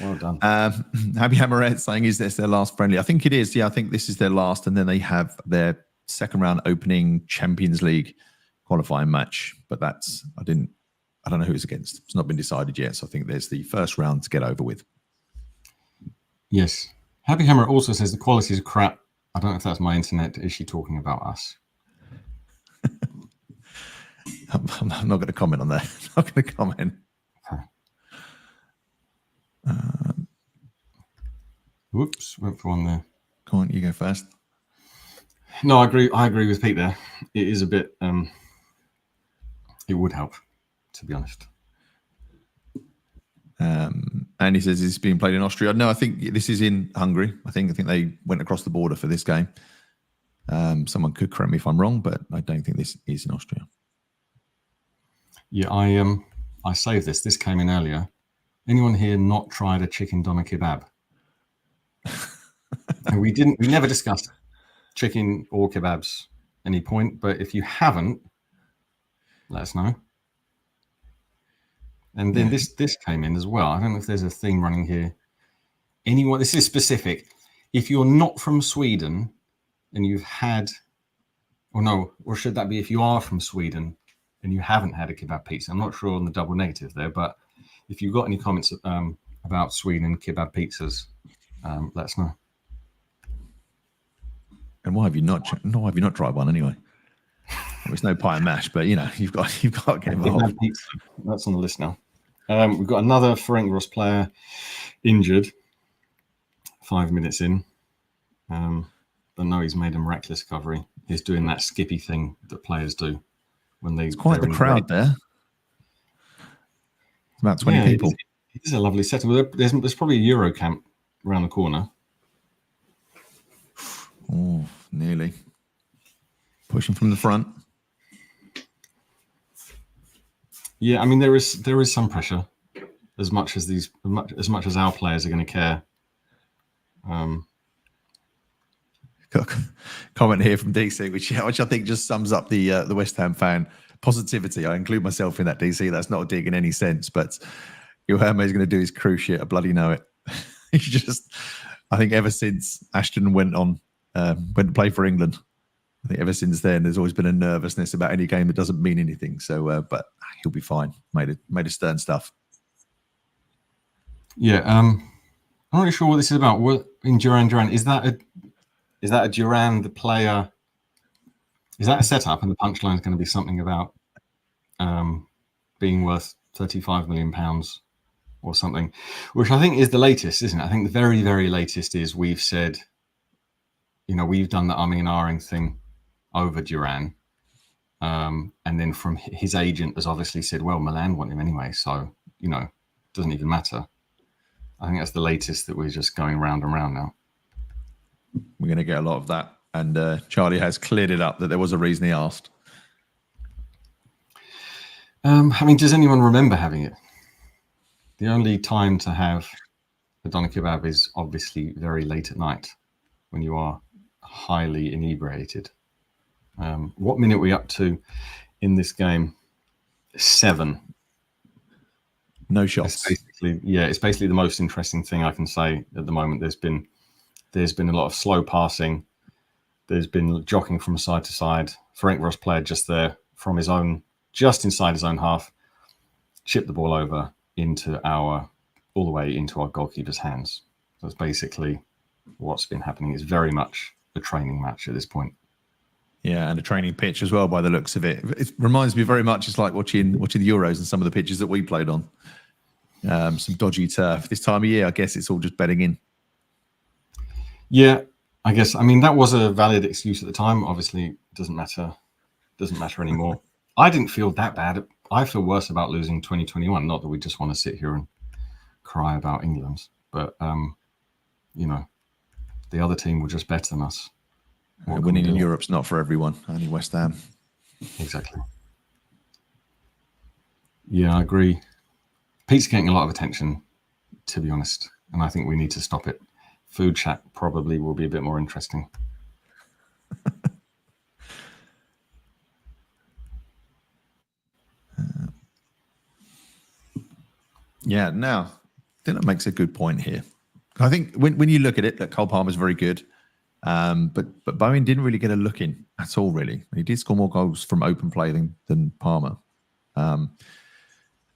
Well done. Happy Hammerhead saying, is this their last friendly? I think it is. Yeah, I think this is their last, and then they have their second round opening Champions League qualifying match. But I don't know who it's against. It's not been decided yet. So I think there's the first round to get over with. Yes. Happy Hammer also says the quality is crap. I don't know if that's my internet. Is she talking about us? I'm not going to comment on that. I'm not going to comment. Okay. Whoops, went for one there. Come on, you go first. No, I agree with Pete there. It is a bit. It would help, to be honest. And he says it's being played in Austria. No, I think this is in Hungary. I think they went across the border for this game. Someone could correct me if I'm wrong, but I don't think this is in Austria. Yeah, I saved this. This came in earlier. Anyone here not tried a chicken doner kebab? And we never discussed chicken or kebabs at any point, but if you haven't, let us know. And then this came in as well. I don't know if there's a theme running here. Anyone, this is specific. If you're not from Sweden and you've had, or should that be if you are from Sweden and you haven't had a kebab pizza? I'm not sure on the double negative there, but if you've got any comments about Sweden kebab pizzas, let us know. And why have you not tried one anyway? There's no pie and mash, but you've got to get involved. That's on the list now. We've got another Ferencváros player injured 5 minutes in. But no, he's made a miraculous recovery. He's doing that skippy thing that players do when they. It's quite the crowd there. It's about 20 people. It is a lovely setting. There's probably a Euro camp around the corner. Oh, nearly. Pushing from the front. Yeah, I mean there is some pressure, as much as our players are going to care. Got a comment here from DC, which I think just sums up the West Ham fan positivity. I include myself in that, DC. That's not a dig in any sense, but Guilherme is going to do his cruise shit. I bloody know it. I think ever since Ashton went to play for England, I think ever since then, there's always been a nervousness about any game that doesn't mean anything. So, but he'll be fine. Made a stern stuff. Yeah, I'm not really sure what this is about. What in Duran? Is that a Duran the player? Is that a setup? And the punchline is going to be something about being worth £35 million or something, which I think is the latest, isn't it? I think the very, very latest is we've said, we've done the umming and ahhing thing over Duran. And then from his agent has obviously said, well, Milan want him anyway. So, doesn't even matter. I think that's the latest that we're just going round and round now. We're going to get a lot of that. And Charlie has cleared it up that there was a reason he asked. Does anyone remember having it? The only time to have a doner kebab is obviously very late at night when you are highly inebriated. What minute are we up to in this game? 7. No shots. It's basically the most interesting thing I can say at the moment. There's been a lot of slow passing. There's been jockeying from side to side. Ferencváros player just there from just inside his own half, chipped the ball over all the way into our goalkeeper's hands. So it's basically what's been happening. It's very much a training match at this point. Yeah, and a training pitch as well, by the looks of it. It reminds me very much. It's like watching the Euros and some of the pitches that we played on. Some dodgy turf. This time of year, I guess it's all just bedding in. Yeah, I guess. That was a valid excuse at the time. Obviously, it doesn't matter anymore. I didn't feel that bad. I feel worse about losing 2021. Not that we just want to sit here and cry about England, but the other team were just better than us. Winning in Europe's not for everyone. Only West Ham. Exactly. Yeah, I agree. Pete's getting a lot of attention, to be honest, and I think we need to stop it. Food chat probably will be a bit more interesting. Yeah, now, I think that makes a good point here. I think when you look at it, that Cole Palmer's very good. But Bowen didn't really get a look in at all, really. He did score more goals from open play than Palmer.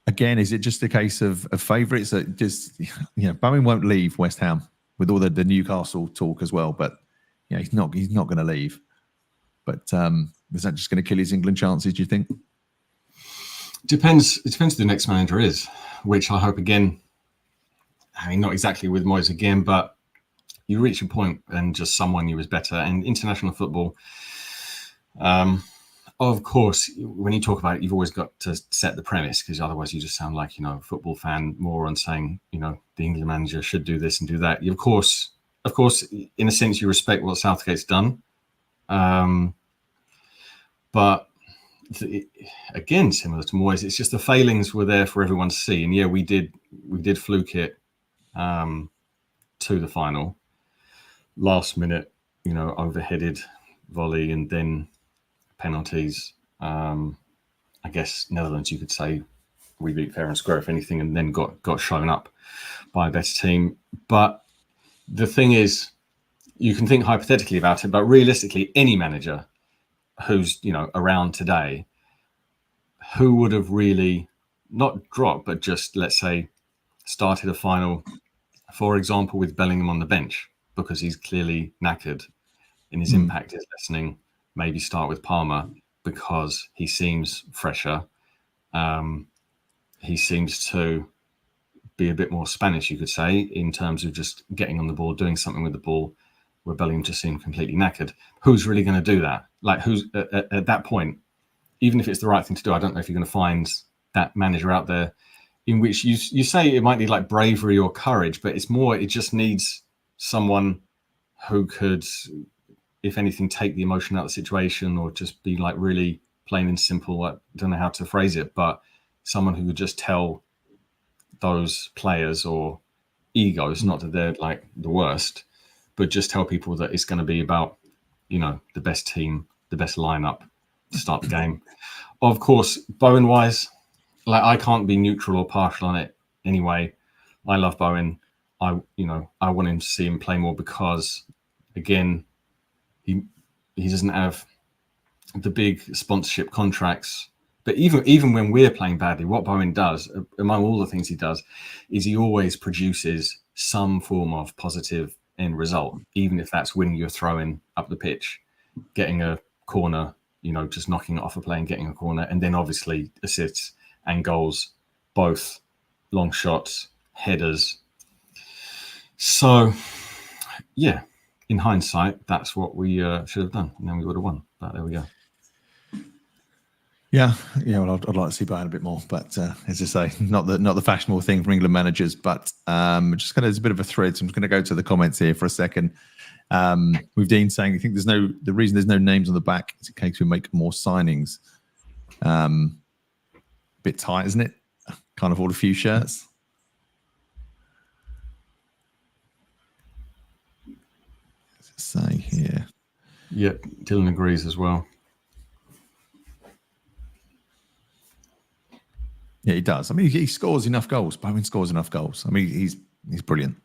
Again, is it just a case of favourites? Bowen won't leave West Ham with all the Newcastle talk as well. But he's not going to leave. But is that just going to kill his England chances, do you think? It depends who the next manager is, which I hope again. Not exactly with Moyes again, but you reach a point and just someone knew was better. And international football, of course, when you talk about it, you've always got to set the premise, because otherwise you just sound like, a football fan moron saying, the England manager should do this and do that. Of course, in a sense, you respect what Southgate's done. But again, similar to Moyes, it's just the failings were there for everyone to see. And yeah, we did fluke it to the final. Last minute, overheaded volley and then penalties. I guess Netherlands, you could say we beat fair and square, if anything, and then got shown up by a better team. But the thing is, you can think hypothetically about it, but realistically, any manager who's around today, who would have really not dropped, but just, let's say, started a final, for example, with Bellingham on the bench, because he's clearly knackered and his impact is lessening. Maybe start with Palmer because he seems fresher. He seems to be a bit more Spanish, you could say, in terms of just getting on the ball, doing something with the ball, where Bellingham just seemed completely knackered. Who's really going to do that? Like, who's at that point, even if it's the right thing to do, I don't know if you're going to find that manager out there in which you say it might need like bravery or courage, but it's more, it just needs someone who could, if anything, take the emotion out of the situation, or just be like really plain and simple. I don't know how to phrase it, but someone who would just tell those players or egos, not that they're like the worst, but just tell people that it's going to be about, the best team, the best lineup to start the game. Of course, Bowen wise, like, I can't be neutral or partial on it anyway. I love Bowen. I want him to see him play more because, again, he doesn't have the big sponsorship contracts. But even when we're playing badly, what Bowen does, among all the things he does, is he always produces some form of positive end result, even if that's winning your throw-in up the pitch, getting a corner, just knocking it off a play and getting a corner, and then obviously assists. and goals, both long shots, headers. So, yeah, in hindsight, that's what we should have done, and then we would have won. But there we go. Yeah. Well, I'd like to see Bayern a bit more, but as I say, not the fashionable thing for England managers. But just kind of, it's a bit of a thread. So I'm just going to go to the comments here for a second. With Dean saying, I think the reason there's no names on the back is in case we make more signings. Bit tight, isn't it? Can't afford a few shirts. Say here. Yeah, Dylan agrees as well. Yeah, he does. I mean, he scores enough goals. Bowen scores enough goals. I mean, he's brilliant,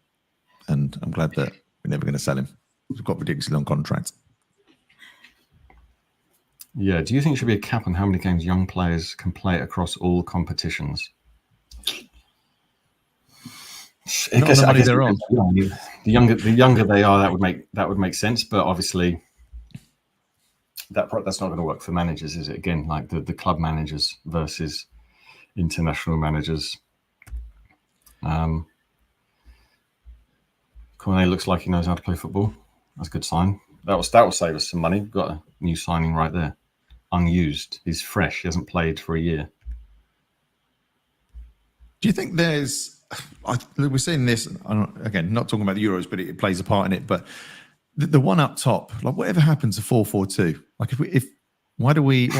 and I'm glad that we're never going to sell him. We've got ridiculously long contracts. Yeah. Do you think there should be a cap on how many games young players can play across all competitions? I guess they're on. The younger they are, that would make sense. But obviously, that's not going to work for managers, is it? Again, like the club managers versus international managers. Cornet looks like he knows how to play football. That's a good sign. That will save us some money. We've got a new signing right there, unused. He's fresh. He hasn't played for a year. Do you think we're seeing this again? Not talking about the Euros, but it plays a part in it. But the one up top, like whatever happens to 4-4-2, like why do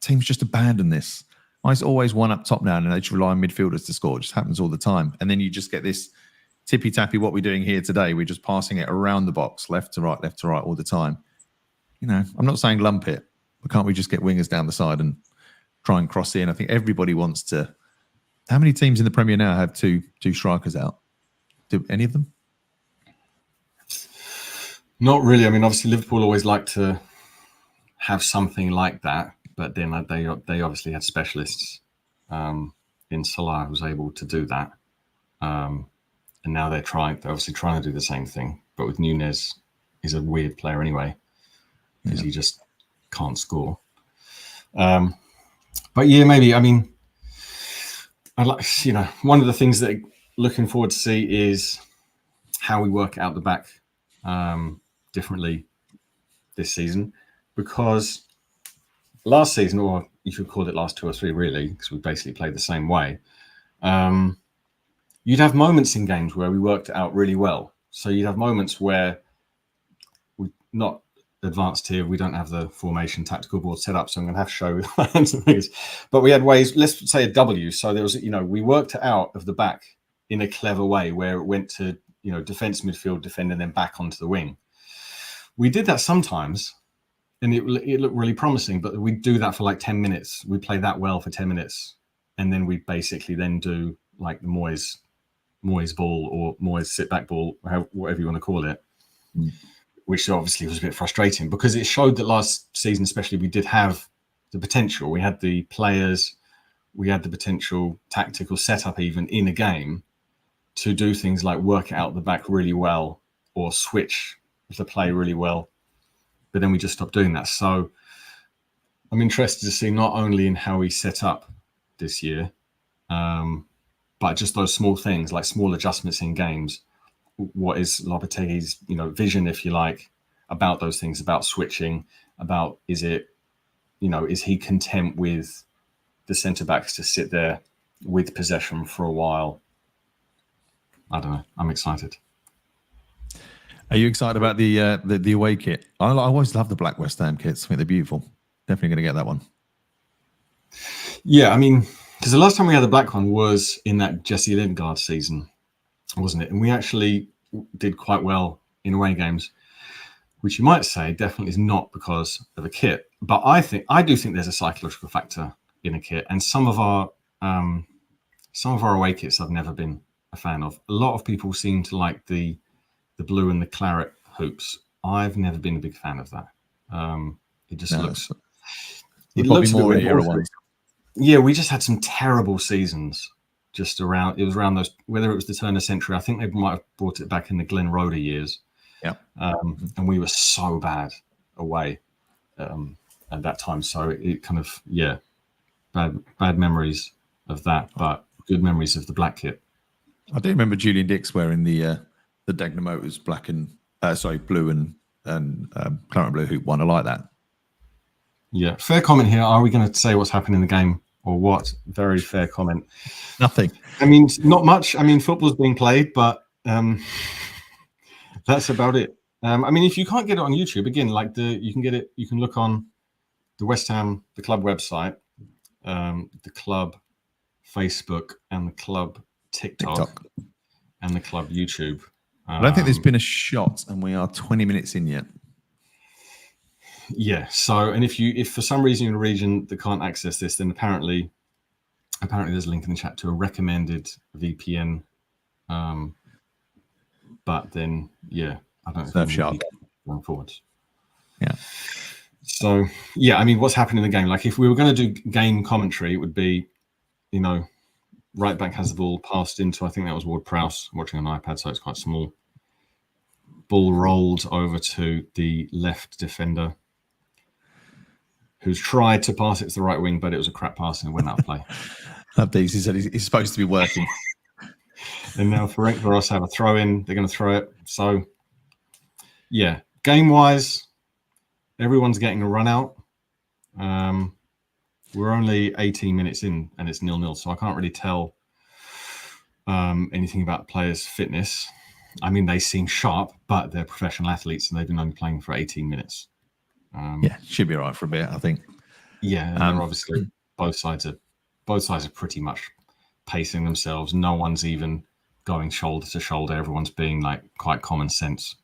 teams just abandon this? Why is always one up top now, and they just rely on midfielders to score? It just happens all the time, and then you just get this tippy tappy. What we're doing here today, we're just passing it around the box, left to right all the time. I'm not saying lump it, but can't we just get wingers down the side and try and cross in? I think everybody wants to. How many teams in the Premier now have two strikers out? Do any of them? Not really. I mean, obviously Liverpool always like to have something like that, but then they obviously had specialists in Salah who was able to do that, and now they're obviously trying to do the same thing, but with Nunez, he's a weird player anyway because he just can't score. But yeah, maybe. I mean, I like, one of the things that looking forward to see is how we work out the back differently this season, because last season, or you should call it last 2 or 3 really, because we basically played the same way. You'd have moments in games where we worked it out really well. So you'd have moments where we're not advanced here. We don't have the formation tactical board set up, so I'm going to have to show lines and things. But we had ways, let's say a W. So there was, we worked it out of the back in a clever way where it went to, defense, midfield, defend, and then back onto the wing. We did that sometimes, and it looked really promising, but we'd do that for like 10 minutes. We'd play that well for 10 minutes. And then we basically then do like the Moyes ball or Moyes sit back ball, whatever you want to call it, which obviously was a bit frustrating because it showed that last season, especially, we did have the potential. We had the players, we had the potential tactical setup even in a game to do things like work it out the back really well or switch the play really well. But then we just stopped doing that. So I'm interested to see not only in how we set up this year, but just those small things, like small adjustments in games. What is Lopetegui's, vision, if you like, about those things, about switching, about is he content with the centre backs to sit there with possession for a while? I don't know. I'm excited. Are you excited about the away kit? I always love the black West Ham kits. I think they're beautiful. Definitely going to get that one. Yeah, I mean, because the last time we had the black one was in that Jesse Lingard season, wasn't it? And we actually did quite well in away games, which you might say definitely is not because of a kit. But I do think there's a psychological factor in a kit, and some of our away kits I've never been a fan of. A lot of people seem to like the blue and the claret hoops. I've never been a big fan of that. It just looks. It looks more era ones. Yeah, we just had some terrible seasons. Just around, it was around those, whether it was the turn of century, I think they might have brought it back in the Glenn Roeder years. Yeah. And we were so bad away at that time. So it kind of, yeah. bad memories of that, but good memories of the black kit. I do remember Julian Dix wearing the Degner Motors blue and Clarent Blue hoop one. I like that. Yeah, fair comment here. Are we going to say what's happened in the game or what? Very fair comment. Nothing. I mean, not much. I mean, football's being played, but that's about it. I mean, if you can't get it on YouTube, again, you can get it. You can look on the West Ham, the club website, the club Facebook, and the club TikTok. And the club YouTube. I don't think there's been a shot, and we are 20 minutes in yet. Yeah. So, and if for some reason you're in a region that can't access this, then apparently there's a link in the chat to a recommended VPN. But then, yeah, I don't know. Surfshark going forwards. Yeah. So, yeah, I mean, what's happening in the game? Like, if we were going to do game commentary, it would be, right back has the ball passed into, I think that was Ward-Prowse. I'm watching on an iPad, so it's quite small. Ball rolled over to the left defender, who's tried to pass it to the right wing, but it was a crap pass and it went out of play. Updates. He said he's supposed to be working. And now Ferencváros have a throw in. They're going to throw it. So, yeah, game-wise, everyone's getting a run out. We're only 18 minutes in and it's 0-0, so I can't really tell anything about the players' fitness. I mean, they seem sharp, but they're professional athletes and they've been only playing for 18 minutes. Should be all right for a bit, I think. Yeah, and they're obviously both sides are pretty much pacing themselves. No one's even going shoulder to shoulder. Everyone's being like quite common sense.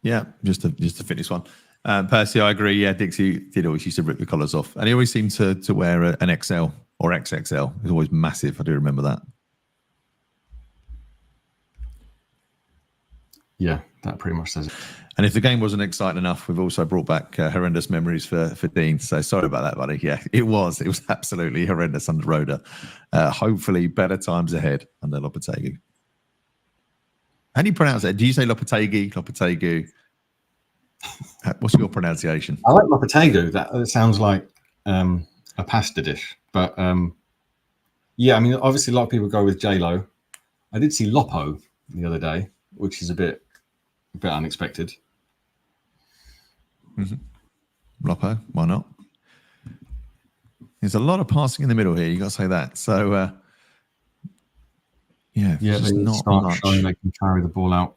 Yeah, just a fitness one. Percy, I agree. Yeah, Dixie did always used to rip the collars off, and he always seemed to wear an XL or XXL. It was always massive. I do remember that. Yeah, that pretty much says it. And if the game wasn't exciting enough, we've also brought back horrendous memories for Dean. So sorry about that, buddy. Yeah, it was absolutely horrendous under Roda. Hopefully better times ahead under Lopetegui. How do you pronounce it? Do you say Lopetegui? What's your pronunciation? I like Lopetegui. That sounds like a pasta dish. But yeah, I mean, obviously a lot of people go with J-Lo. I did see Lopo the other day, which is a bit unexpected. Mm-hmm. Lopo, why not? There's a lot of passing in the middle here. You got to say that. So, yeah, they not start much. showing they can carry the ball out.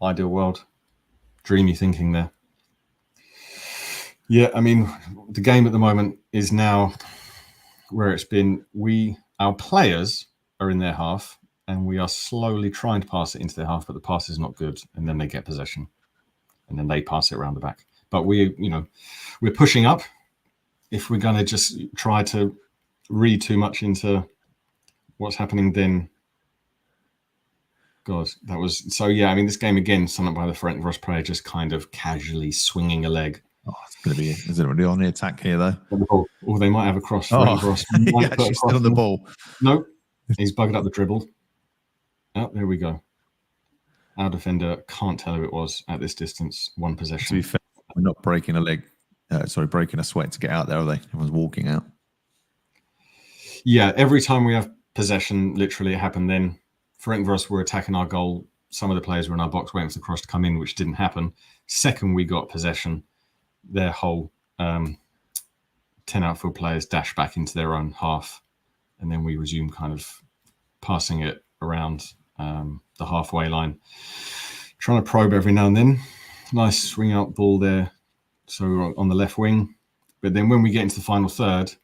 Ideal world. Dreamy thinking there. Yeah, I mean, the game at the moment is now where it's been. Our players are in their half, and we are slowly trying to pass it into their half, but the pass is not good, and then they get possession, and then they pass it around the back. But we're pushing up. If we're going to just try to read too much into what's happening, then God, that was so. Yeah, I mean, this game again, summed up by the Ferencváros player just kind of casually swinging a leg. Oh, it's going to be. Is it already on the attack here though? Or they might have a cross. Yeah, she's still on the ball. No, he's bugged up the dribble. Oh, there we go. Our defender can't tell who it was at this distance. One possession. To be fair, we're not breaking a leg. Breaking a sweat to get out there, are they? Everyone's walking out. Yeah, every time we have possession, literally it happened then. Ferencváros were attacking our goal. Some of the players were in our box waiting for the cross to come in, which didn't happen. Second we got possession, their whole 10 outfield players dash back into their own half. And then we resume kind of passing it around the halfway line. Trying to probe every now and then. Nice swing out ball there. So we're on the left wing. But then when we get into the final third,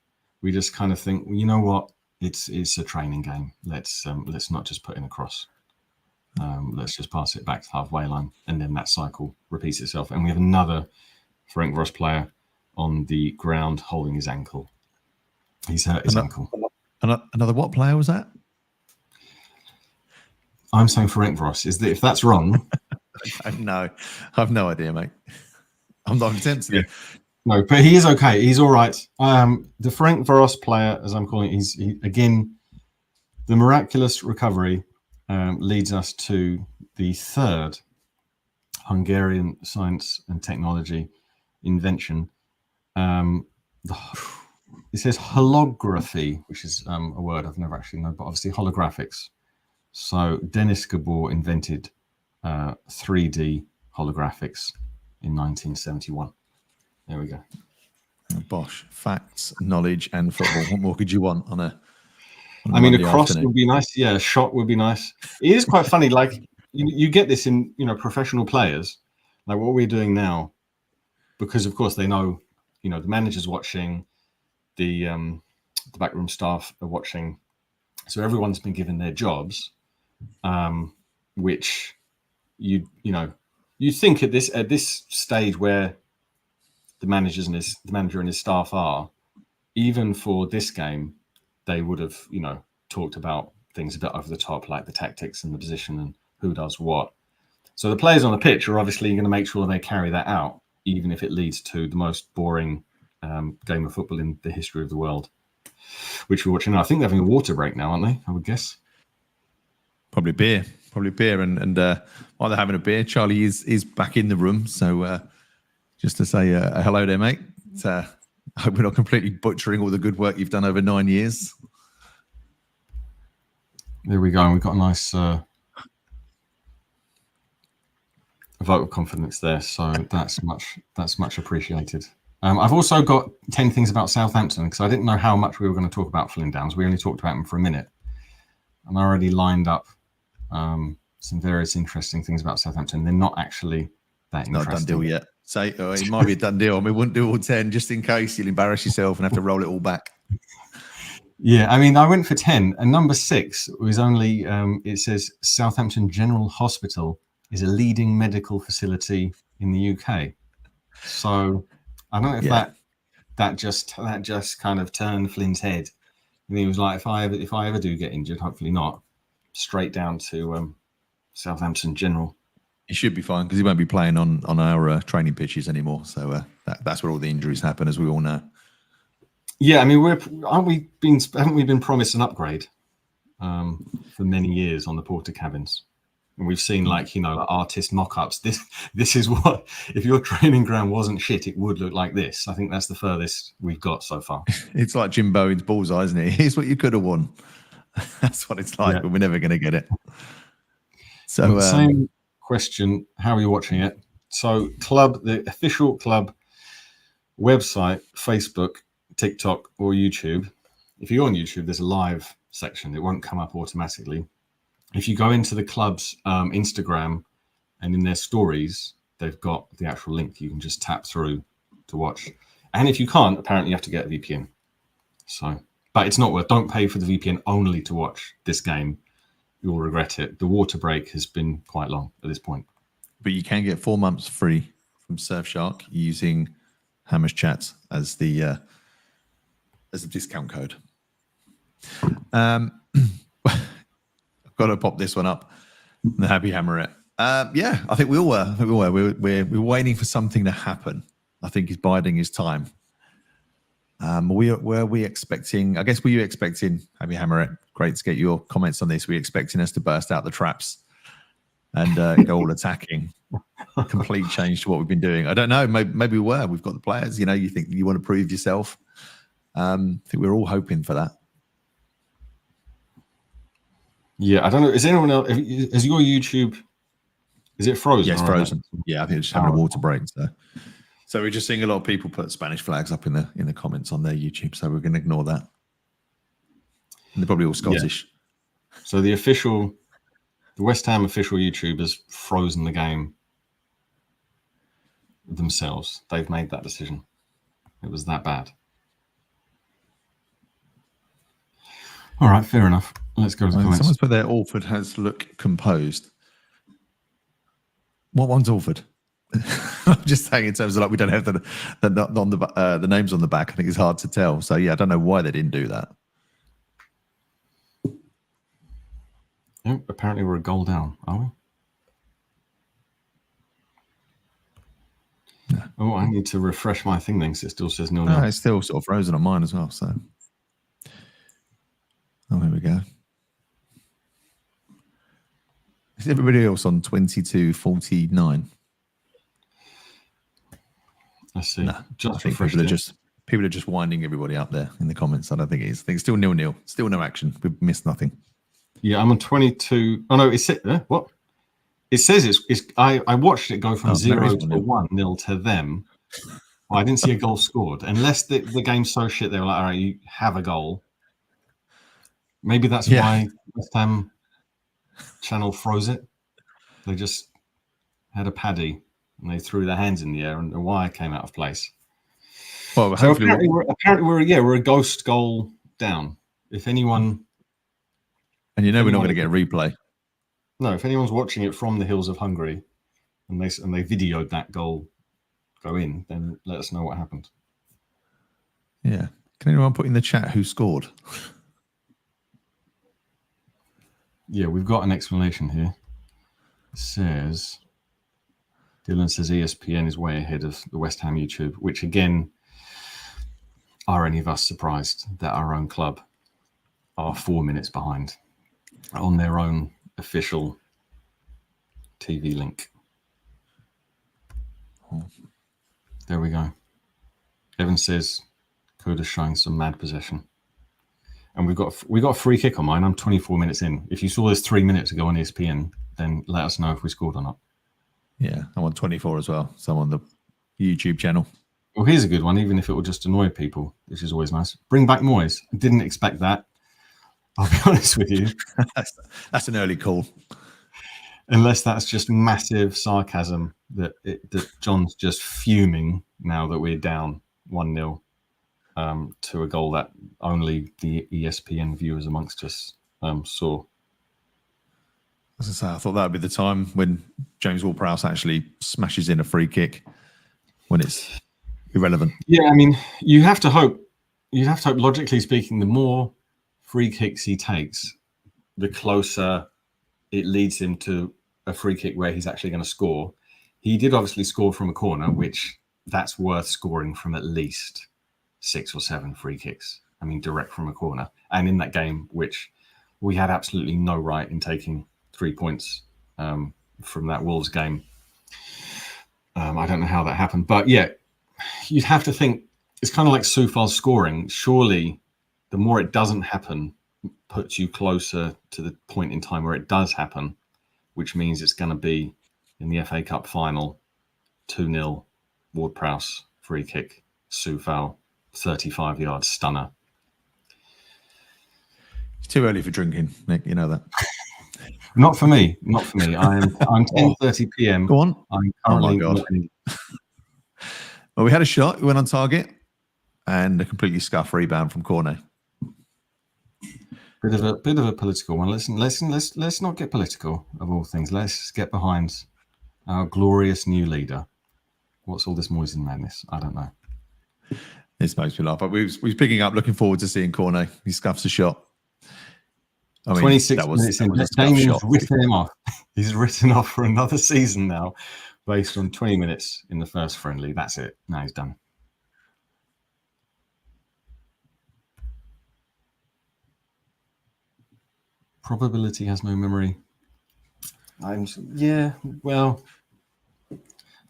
we just kind of think, well, you know what? It's a training game. Let's not just put in a cross. Let's just pass it back to the halfway line, and then that cycle repeats itself. And we have another Ferencváros player on the ground holding his ankle. He's hurt his ankle. Another what player was that? I'm saying Ferencváros. Is that if that's wrong? No, I've no idea, mate. I'm not sensitive. Yeah. No, but he is okay. He's all right. The Ferencváros player, as I'm calling it, he again, the miraculous recovery leads us to the third Hungarian science and technology invention. It says holography, which is a word I've never actually known, but obviously holographics. So Dennis Gabor invented 3D holographics in 1971. There we go. Bosh, facts, knowledge, and football. What more could you want on a I mean, a Monday cross afternoon? would be nice. Yeah, a shot would be nice. It is quite funny. Like you get this in, professional players, like what we're doing now, because of course they know, the manager's watching, the backroom staff are watching, so everyone's been given their jobs, which you think at this stage where the manager and his staff are, even for this game, they would have, talked about things a bit over the top, like the tactics and the position and who does what. So the players on the pitch are obviously going to make sure they carry that out, even if it leads to the most boring game of football in the history of the world, which we're watching now. I think they're having a water break now, aren't they? I would guess. Probably beer. And while they're having a beer, Charlie is back in the room. So just to say hello there, mate. I hope we're not completely butchering all the good work you've done over 9 years. There we go. And we've got a nice vote of confidence there. So that's much appreciated. I've also got 10 things about Southampton, because I didn't know how much we were going to talk about Flindowns. We only talked about them for a minute. And I already lined up some various interesting things about Southampton. They're not actually that interesting. Not a done deal yet. Say it might be a done deal. I mean, we wouldn't do all 10 just in case you'll embarrass yourself and have to roll it all back. Yeah, I mean, I went for 10, and number 6 was only, it says Southampton General Hospital is a leading medical facility in the UK. So I don't know if that just kind of turned Flynn's head. And he was like, if I ever do get injured, hopefully not, straight down to Southampton General. He should be fine because he won't be playing on our training pitches anymore. So that's where all the injuries happen, as we all know. Yeah, I mean, haven't we been promised an upgrade for many years on the porter cabins? And we've seen artist mock-ups. This is what, if your training ground wasn't shit, it would look like this. I think that's the furthest we've got so far. It's like Jim Bowen's bullseye, isn't it? Here's what you could have won. That's what it's like, but we're never going to get it. So same question, how are you watching it? So the official club website, Facebook, TikTok or YouTube. If you're on YouTube, there's a live section. It won't come up automatically. If you go into the club's Instagram and in their stories, they've got the actual link. You can just tap through to watch. And if you can't, apparently you have to get a VPN. So, but it's not worth. Don't pay for the VPN only to watch this game. You'll regret it. The water break has been quite long at this point. But you can get 4 months free from Surfshark using Hammer's Chats as the discount code. I've got to pop this one up. The Happy Hammer it. Yeah, I think we all were. We're waiting for something to happen. I think he's biding his time. Were we expecting? I guess were you expecting? Happy Hammer it. Great to get your comments on this. Were you expecting us to burst out the traps and go all attacking? Complete change to what we've been doing. I don't know. Maybe we were. We've got the players. You think you want to prove yourself. I think we're all hoping for that. Yeah, I don't know. Is anyone else? Is your YouTube? Is it frozen? Yes, frozen. Yeah, I think it's just having a water break. So we're just seeing a lot of people put Spanish flags up in the comments on their YouTube. So we're going to ignore that. And they're probably all Scottish. Yeah. So the West Ham official YouTube has frozen the game themselves. They've made that decision. It was that bad. All right, fair enough. Let's go to the comments. Someone's put there, Alford has looked composed. What one's Alford? I'm just saying in terms of we don't have the names on the back. I think it's hard to tell. So yeah, I don't know why they didn't do that. Oh, apparently we're a goal down, are we? Yeah. Oh, I need to refresh my thing then because it still says 0-0. No, it's still sort of frozen on mine as well. So, here we go. Is everybody else on 22:49? I see. No, just I think people are just People are just winding everybody up there in the comments. I don't think it is. I think it's still 0-0. Still no action. We've missed nothing. Yeah, I'm on 22. Oh no, it's what? It says it's. I watched it go from 0 to 1-0 to them. Well, I didn't see a goal scored. Unless the game's so shit, they were like, all right, you have a goal. Maybe that's why West Ham channel froze it. They just had a paddy and they threw their hands in the air and the wire came out of place. Well, so apparently we're a ghost goal down. If anyone, and we're not going to get a replay. No, if anyone's watching it from the hills of Hungary, and they videoed that goal go in, then let us know what happened. Yeah, can anyone put in the chat who scored? Yeah, we've got an explanation here. It says Dylan says ESPN is way ahead of the West Ham YouTube, which again, are any of us surprised that our own club are 4 minutes behind on their own official TV link? There we go. Evan says Kudus showing some mad possession. And we got a free kick on mine. I'm 24 minutes in. If you saw this 3 minutes ago on ESPN, then let us know if we scored or not. Yeah, I'm on 24 as well. So I'm on the YouTube channel. Well, here's a good one, even if it will just annoy people, which is always nice. Bring back Moyes. Didn't expect that. I'll be honest with you. That's an early call. Unless that's just massive sarcasm that John's just fuming now that we're down 1-0 to a goal that only the ESPN viewers amongst us saw. As I say, I thought that would be the time when James Ward-Prowse actually smashes in a free kick when it's irrelevant. Yeah, I mean, you have to hope, logically speaking, the more free kicks he takes, the closer it leads him to a free kick where he's actually going to score. He did obviously score from a corner, which that's worth scoring from at least 6 or 7 free kicks. I mean, direct from a corner. And in that game, which we had absolutely no right in taking 3 points from that Wolves game. I don't know how that happened. But yeah, you'd have to think it's kind of like Soufal scoring. Surely the more it doesn't happen puts you closer to the point in time where it does happen, which means it's going to be in the FA Cup final, 2-0, Ward-Prowse, free kick, Soufal, 35-yard stunner. It's too early for drinking, Nick. You know that. Not for me. I'm 10:30 p.m. Go on. I'm currently Well, we had a shot. We went on target, and a completely scuffed rebound from corner. Bit of a political one. Let's not get political of all things. Let's get behind our glorious new leader. What's all this Moyes madness? I don't know. This makes me laugh. But we was picking up, looking forward to seeing Cornet. He scuffs a shot. I mean, 26 minutes in. Damien's written him off. He's written off for another season now, based on 20 minutes in the first friendly. That's it. Now he's done. Probability has no memory. Well,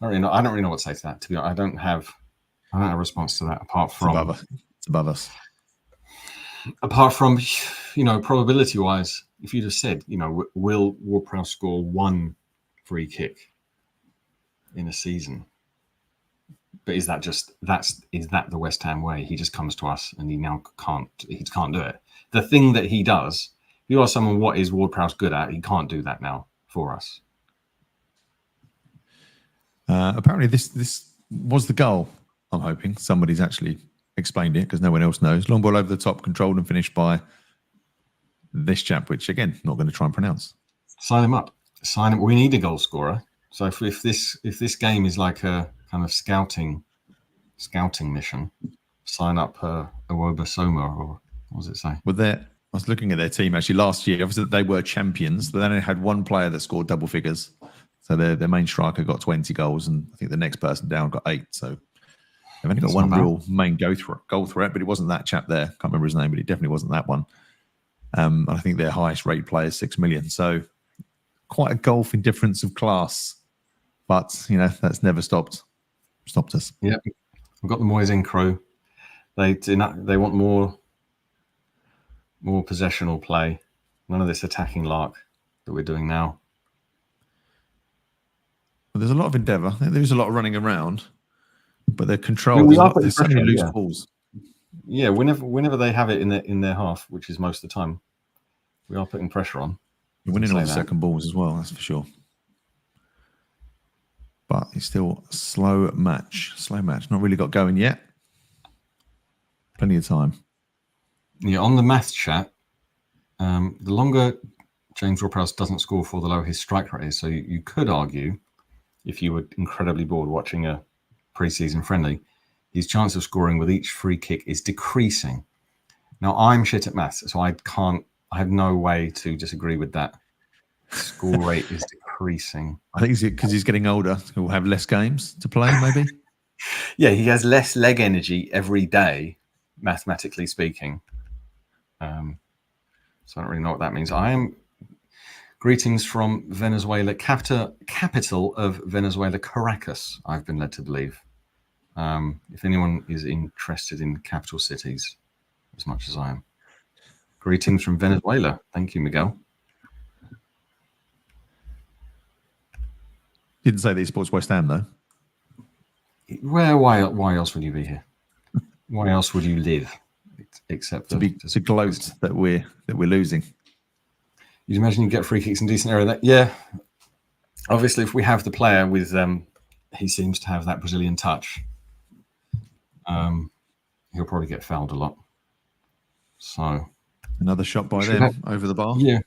I don't really know what to say to that. To be honest, I don't have a response to that apart from it's above us. Apart from, probability-wise, if you'd have said, will Ward-Prowse score 1 free kick in a season? But is that the West Ham way? He just comes to us and he can't do it. The thing that he does, if you ask someone what is Ward-Prowse good at, he can't do that now for us. Apparently this was the goal. I'm hoping somebody's actually explained it because no one else knows. Long ball over the top, controlled and finished by this chap, which again, not going to try and pronounce. Sign him up. Sign him. We need a goal scorer. So if this game is like a kind of scouting mission, sign up Awoba Soma, or what does it say? Well, I was looking at their team actually last year. Obviously, they were champions, but then they had one player that scored double figures. So their main striker got 20 goals, and I think the next person down got 8. So they've only got one real main goal threat, but it wasn't that chap there. Can't remember his name, but it definitely wasn't that one. And I think their highest rate player is 6 million. So quite a gulf in difference of class, but that's never stopped us. Yeah, we've got the Moyes in crew. They do not. They want more possessional play. None of this attacking lark that we're doing now. Well, there's a lot of endeavour. There's a lot of running around, but they're I controlled. mean, we are putting There's so many pressure, loose yeah. balls. Yeah, whenever they have it in their half, which is most of the time, we are putting pressure on. You're winning Say all the that. second balls as well, that's for sure. But it's still a slow match. Not really got going yet. Plenty of time. Yeah, on the math chat, the longer James Ward-Prowse doesn't score for, the lower his strike rate is. So you could argue, if you were incredibly bored watching a preseason friendly, his chance of scoring with each free kick is decreasing. Now, I'm shit at maths, so I have no way to disagree with that. Score rate is decreasing. I think it's because he's getting older. He'll have less games to play, maybe. Yeah, he has less leg energy every day, mathematically speaking. So I don't really know what that means. I am greetings from Venezuela, capital of Venezuela, Caracas, I've been led to believe. If anyone is interested in capital cities as much as I am. Greetings from Venezuela. Thank you, Miguel. Didn't say that he supports West Ham, though. Why else would you be here? Why else would you live except to gloat that we're losing? You'd imagine you get free kicks in decent area. Yeah, obviously, if we have the player with he seems to have that Brazilian touch. He'll probably get fouled a lot. So another shot by them over the bar. Yeah,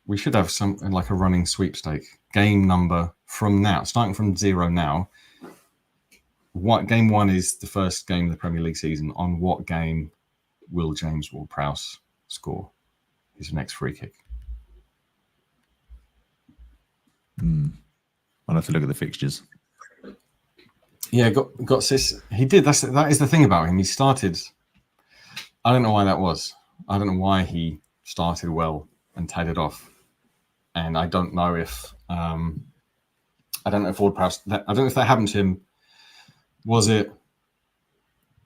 we should have something like a running sweepstake. Game number from now, starting from 0 now. What game 1 is the first game of the Premier League season? On what game will James Ward-Prowse score his next free kick? I'll have to look at the fixtures. Yeah, got Sis. He did. That is the thing about him. He started. I don't know why that was. I don't know why he started well and tailed off. And I don't know if Ward-Prowse. I don't know if that happened to him. Was it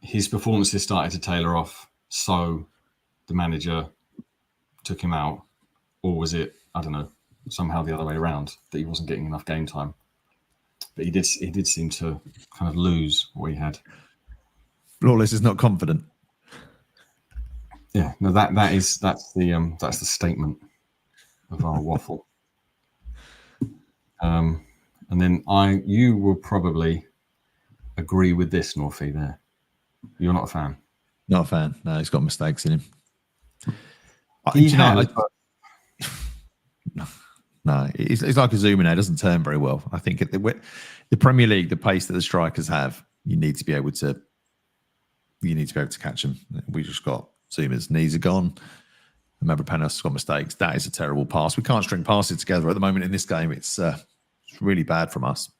his performances started to tailor off, so the manager took him out, or was it, I don't know, somehow the other way around, that he wasn't getting enough game time? But he did seem to kind of lose what he had. Flawless is not confident. Yeah, no, that's the statement of our waffle. And then you will probably agree with this, Norfie. There, you're not a fan. Not a fan. No, he's got mistakes in him. No, it's like a zoom in. It doesn't turn very well. I think at the Premier League, the pace that the strikers have, you need to be able to catch them. We just got Zuma's knees are gone. Mavropanos has got mistakes. That is a terrible pass. We can't string passes together at the moment in this game. It's really bad from us.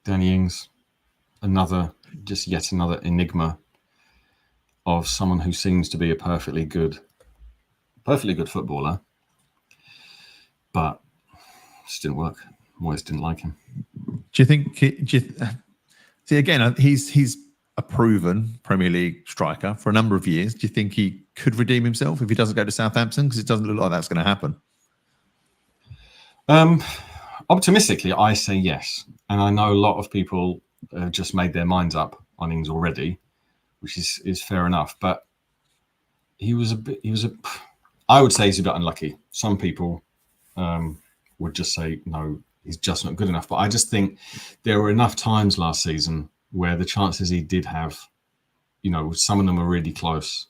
Danny Ings, yet another enigma of someone who seems to be a perfectly good footballer, but just didn't work. Moyes didn't like him. Do you think? See, again, he's a proven Premier League striker for a number of years. Do you think he could redeem himself if he doesn't go to Southampton? Because it doesn't look like that's going to happen. Optimistically, I say yes, and I know a lot of people have just made their minds up on Ings already, which is fair enough. But I would say he's a bit unlucky. Some people would just say, no, he's just not good enough. But I just think there were enough times last season where the chances he did have, some of them were really close,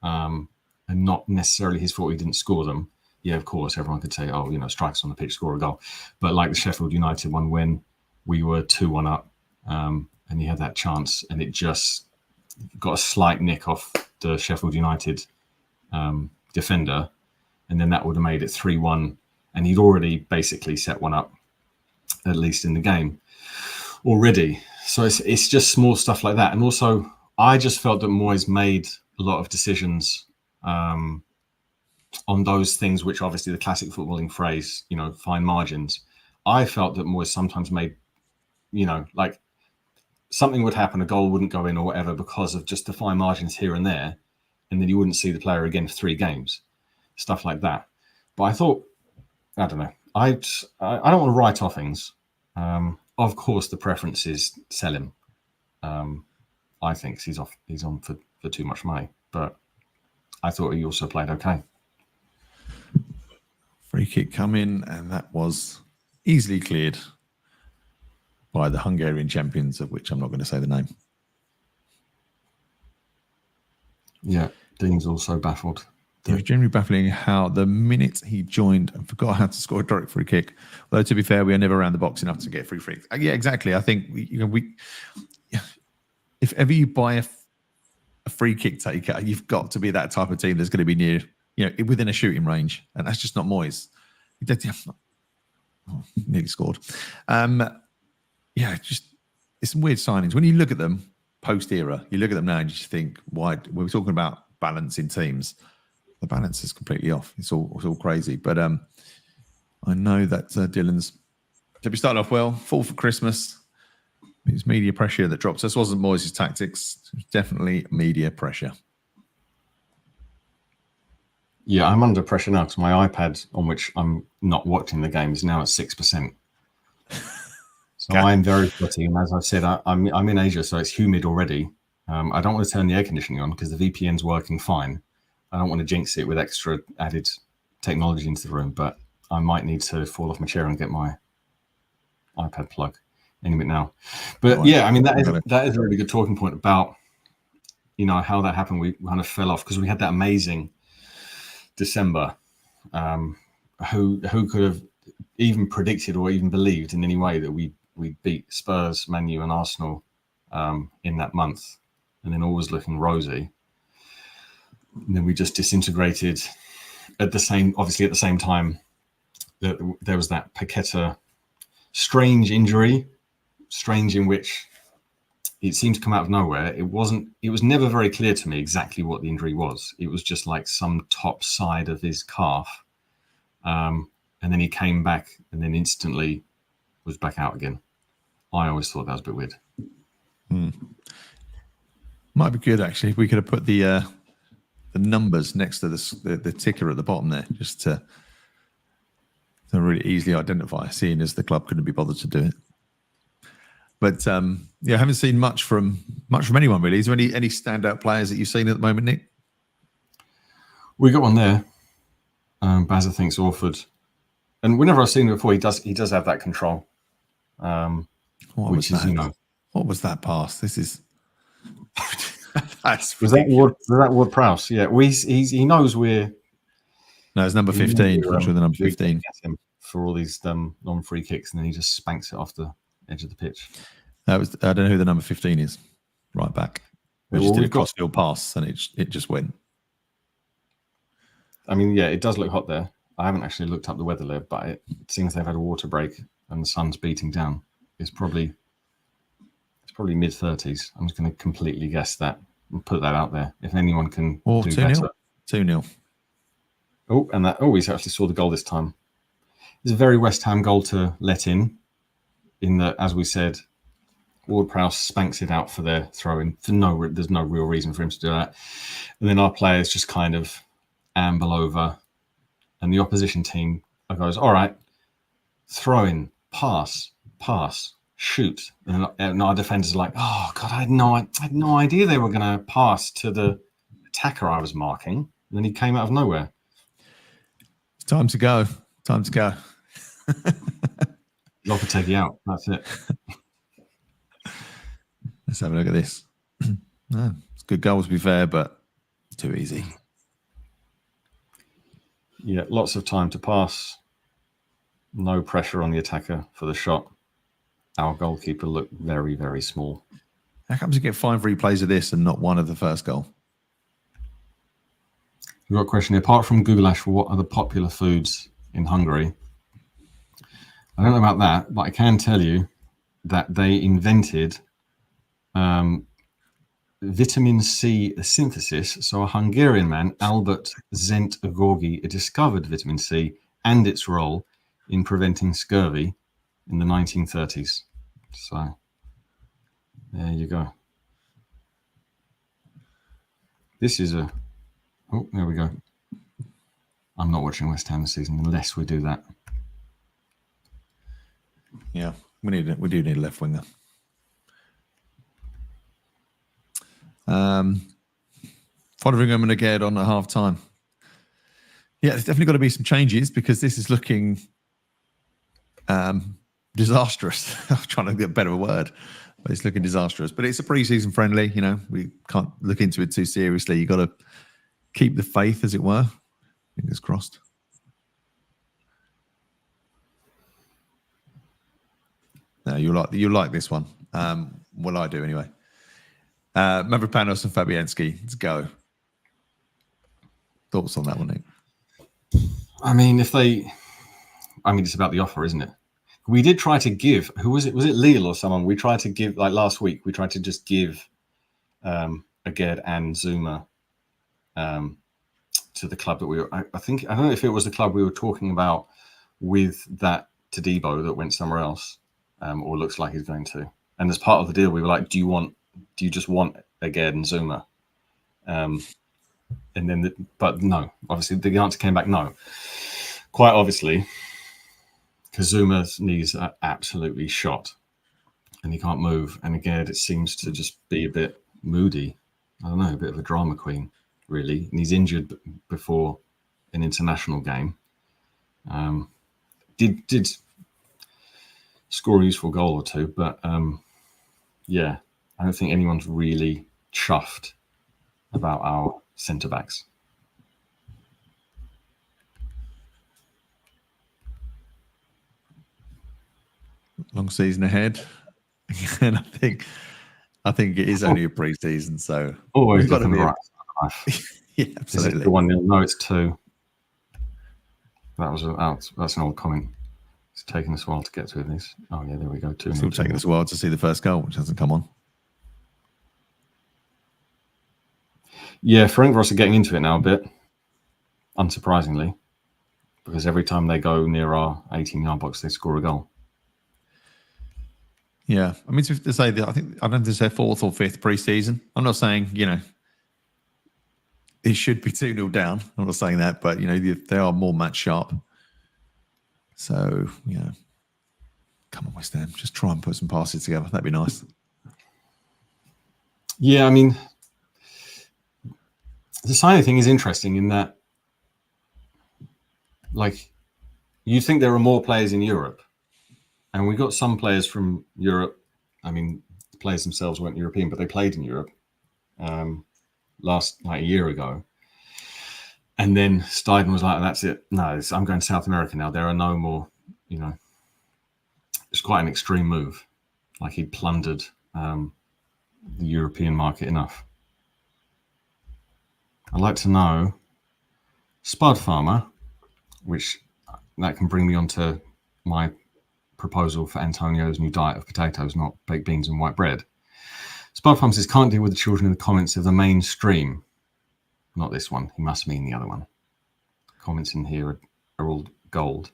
and not necessarily his fault he didn't score them. Yeah, of course, everyone could say, strikers on the pitch, score a goal. But like the Sheffield United one, when we were 2-1 up, and he had that chance, and it just got a slight nick off the Sheffield United defender, and then that would have made it 3-1, and he'd already basically set one up, at least in the game already. So it's just small stuff like that. And also, I just felt that Moyes made a lot of decisions on those things, which obviously the classic footballing phrase, fine margins. I felt that Moyes sometimes made, something would happen, a goal wouldn't go in or whatever because of just the fine margins here and there, and then you wouldn't see the player again for 3 games, stuff like that. But I thought, I don't know, I don't want to write off things. Of course, the preference is sell him. I think he's on for too much money, but I thought he also played okay. Free kick come in, and that was easily cleared by the Hungarian champions, of which I'm not going to say the name. Yeah, Dean's also baffled. It was generally baffling how the minute he joined and forgot how to score a direct free kick. Although, to be fair, we are never around the box enough to get free kicks. Yeah, exactly. I think if ever you buy a free kick taker, you've got to be that type of team that's going to be near, within a shooting range, and that's just not Moyes. Nearly scored. Just it's some weird signings. When you look at them post era, you look at them now and you just think, why? We were talking about balance in teams. The balance is completely off. It's all crazy. But I know that Dylan's. So we started off well. Fall for Christmas. It was media pressure that dropped us. It wasn't Moyes' tactics. It was definitely media pressure. Yeah, I'm under pressure now because my iPad, on which I'm not watching the game, is now at 6%. So I'm very sweaty, and as I've said, I'm in Asia, so it's humid already. I don't want to turn the air conditioning on because the VPN's working fine. I don't want to jinx it with extra added technology into the room, but I might need to fall off my chair and get my iPad plug any minute now. But yeah, I mean, that is a really good talking point about, how that happened. We kind of fell off because we had that amazing December. Who could have even predicted or even believed in any way that we beat Spurs, Man U and Arsenal in that month, and then all was looking rosy. And then we just disintegrated at the same time that there was that Paqueta strange injury, in which it seemed to come out of nowhere. It was never very clear to me exactly what the injury was. It was just like some top side of his calf. And then he came back and then instantly was back out again. I always thought that was a bit weird. Might be good, actually, if we could have put the numbers next to the ticker at the bottom there, just to really easily identify, seeing as the club couldn't be bothered to do it. But I haven't seen much from anyone really. Is there any standout players that you've seen at the moment, Nick? We got one there. Bazza thinks Orford, and whenever I've seen him before, he does have that control. What was that pass? This is. Was that Ward Prowse? Yeah, he knows we're. No, it's number 15. I'm sure the number 15 for all these long free kicks, and then he just spanks it off the edge of the pitch. I don't know who the number 15 is. Right back. We just did a crossfield pass, and it just went. I mean, yeah, it does look hot there. I haven't actually looked up the weather there, but it seems they've had a water break and the sun's beating down. It's probably mid-30s. I'm just going to completely guess that and put that out there. If anyone can do 2-0. better. 2-0. He's actually saw the goal this time. It's a very West Ham goal to let in that, as we said, Ward-Prowse spanks it out for their throw-in. There's no real reason for him to do that. And then our players just kind of amble over, and the opposition team goes, all right, throw-in, pass, shoot. And our defenders are like, oh, God, I had no idea they were going to pass to the attacker I was marking. And then he came out of nowhere. Time to go. Lopetegui out. That's it. Let's have a look at this. No, it's a good goal, to be fair, but too easy. Yeah, lots of time to pass. No pressure on the attacker for the shot. Our goalkeeper looked very, very small. How comes you get 5 replays of this and not one of the first goal? We've got a question here. Apart from goulash, what are the popular foods in Hungary? I don't know about that, but I can tell you that they invented vitamin C synthesis. So a Hungarian man, Albert Zent Gorgi, discovered vitamin C and its role in preventing scurvy in the 1930s. So There you go. This is a... Oh, there we go. I'm not watching West Ham this season unless we do that. Yeah, we do need a left winger. Foderingham and Aged on at half time. Yeah, there's definitely got to be some changes because this is looking disastrous. I'm trying to get a better word, but it's looking disastrous. But it's a pre-season friendly. You know, we can't look into it too seriously. You got to keep the faith, as it were. Fingers crossed. No, you like this one. Well, I do anyway. Mavropanos and Fabianski. Let's go. Thoughts on that one, Nick? I mean, it's about the offer, isn't it? We did try to give. Who was it? Was it Lille or someone? We tried to give, like last week. We tried to just give Aged and Zuma to the club that we were. I don't know if it was the club we were talking about with that Todibo that went somewhere else, or looks like he's going to. And as part of the deal, we were like, do you just want Aged and Zuma? And then, but no, obviously the answer came back no. Quite obviously, because Zuma's knees are absolutely shot and he can't move. And again, it seems to just be a bit moody. I don't know, a bit of a drama queen, really. And he's injured before an international game. Did score a useful goal or two, but yeah, I don't think anyone's really chuffed about our centre backs. Long season ahead, and I think it is only a pre-season, so always we've got to be yeah, absolutely. Is it the 1-0? No, it's 2. That's an old comment. It's taken us a while to get through these. Oh yeah, there we go. 2. Still taking us a while to see the first goal, which hasn't come on. Yeah, Ferencváros are getting into it now a bit, unsurprisingly, because every time they go near our 18-yard box, they score a goal. Yeah, I mean, to say that I don't know if it's their 4th or 5th pre-season. I'm not saying, you know, it should be 2-0 down. I'm not saying that, but, you know, they are more match sharp. So, you know, come on, West Ham, just try and put some passes together. That'd be nice. Yeah, I mean, the signing thing is interesting in that, like, you think there are more players in Europe, and we got some players from Europe. I mean, the players themselves weren't European, but they played in Europe a year ago. And then Steiden was like, that's it. No, I'm going to South America now. There are no more, you know. It's quite an extreme move. Like he'd plundered the European market enough. I'd like to know, Spud Farmer, which that can bring me on to my proposal for Antonio's new diet of potatoes, not baked beans and white bread. Spud Farmer says, can't deal with the children in the comments of the mainstream. Not this one. He must mean the other one. Comments in here are all gold.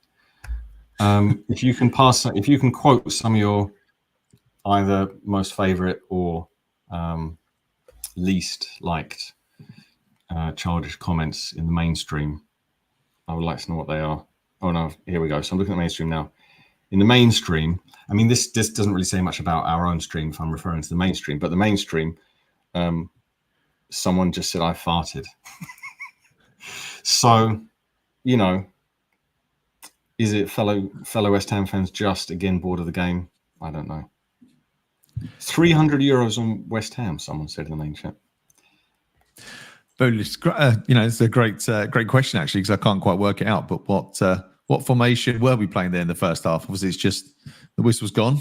If you can quote some of your either most favourite or least liked childish comments in the mainstream, I would like to know what they are. Oh no, here we go. So I'm looking at the mainstream now. In the mainstream, I mean, this doesn't really say much about our own stream if I'm referring to the mainstream, but the mainstream, someone just said I farted. So, you know, is it fellow West Ham fans just again bored of the game? I don't know. 300 euros on West Ham, someone said in the main chat. You know, it's a great question actually, because I can't quite work it out. But what formation were we playing there in the first half? Obviously, it's just the whistle's gone,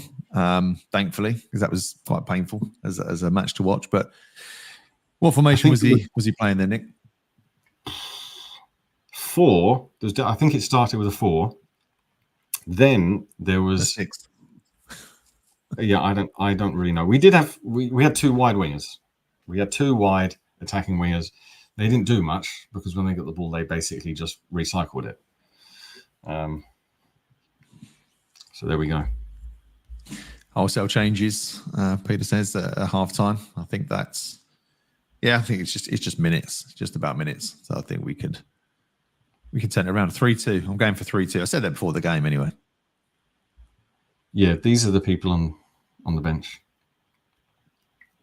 thankfully, because that was quite painful as a match to watch. But what formation was he playing there, Nick? 4. I think it started with a 4. Then there was 6. Yeah, I don't really know. We had 2 wide wingers. We had 2 wide attacking wingers. They didn't do much because when they got the ball, they basically just recycled it. So there we go. wholesale changes. Peter says at half time. I think it's just minutes. It's just about minutes. So I think we could turn it around. 3-2. I'm going for 3-2. I said that before the game anyway. Yeah, these are the people on the bench.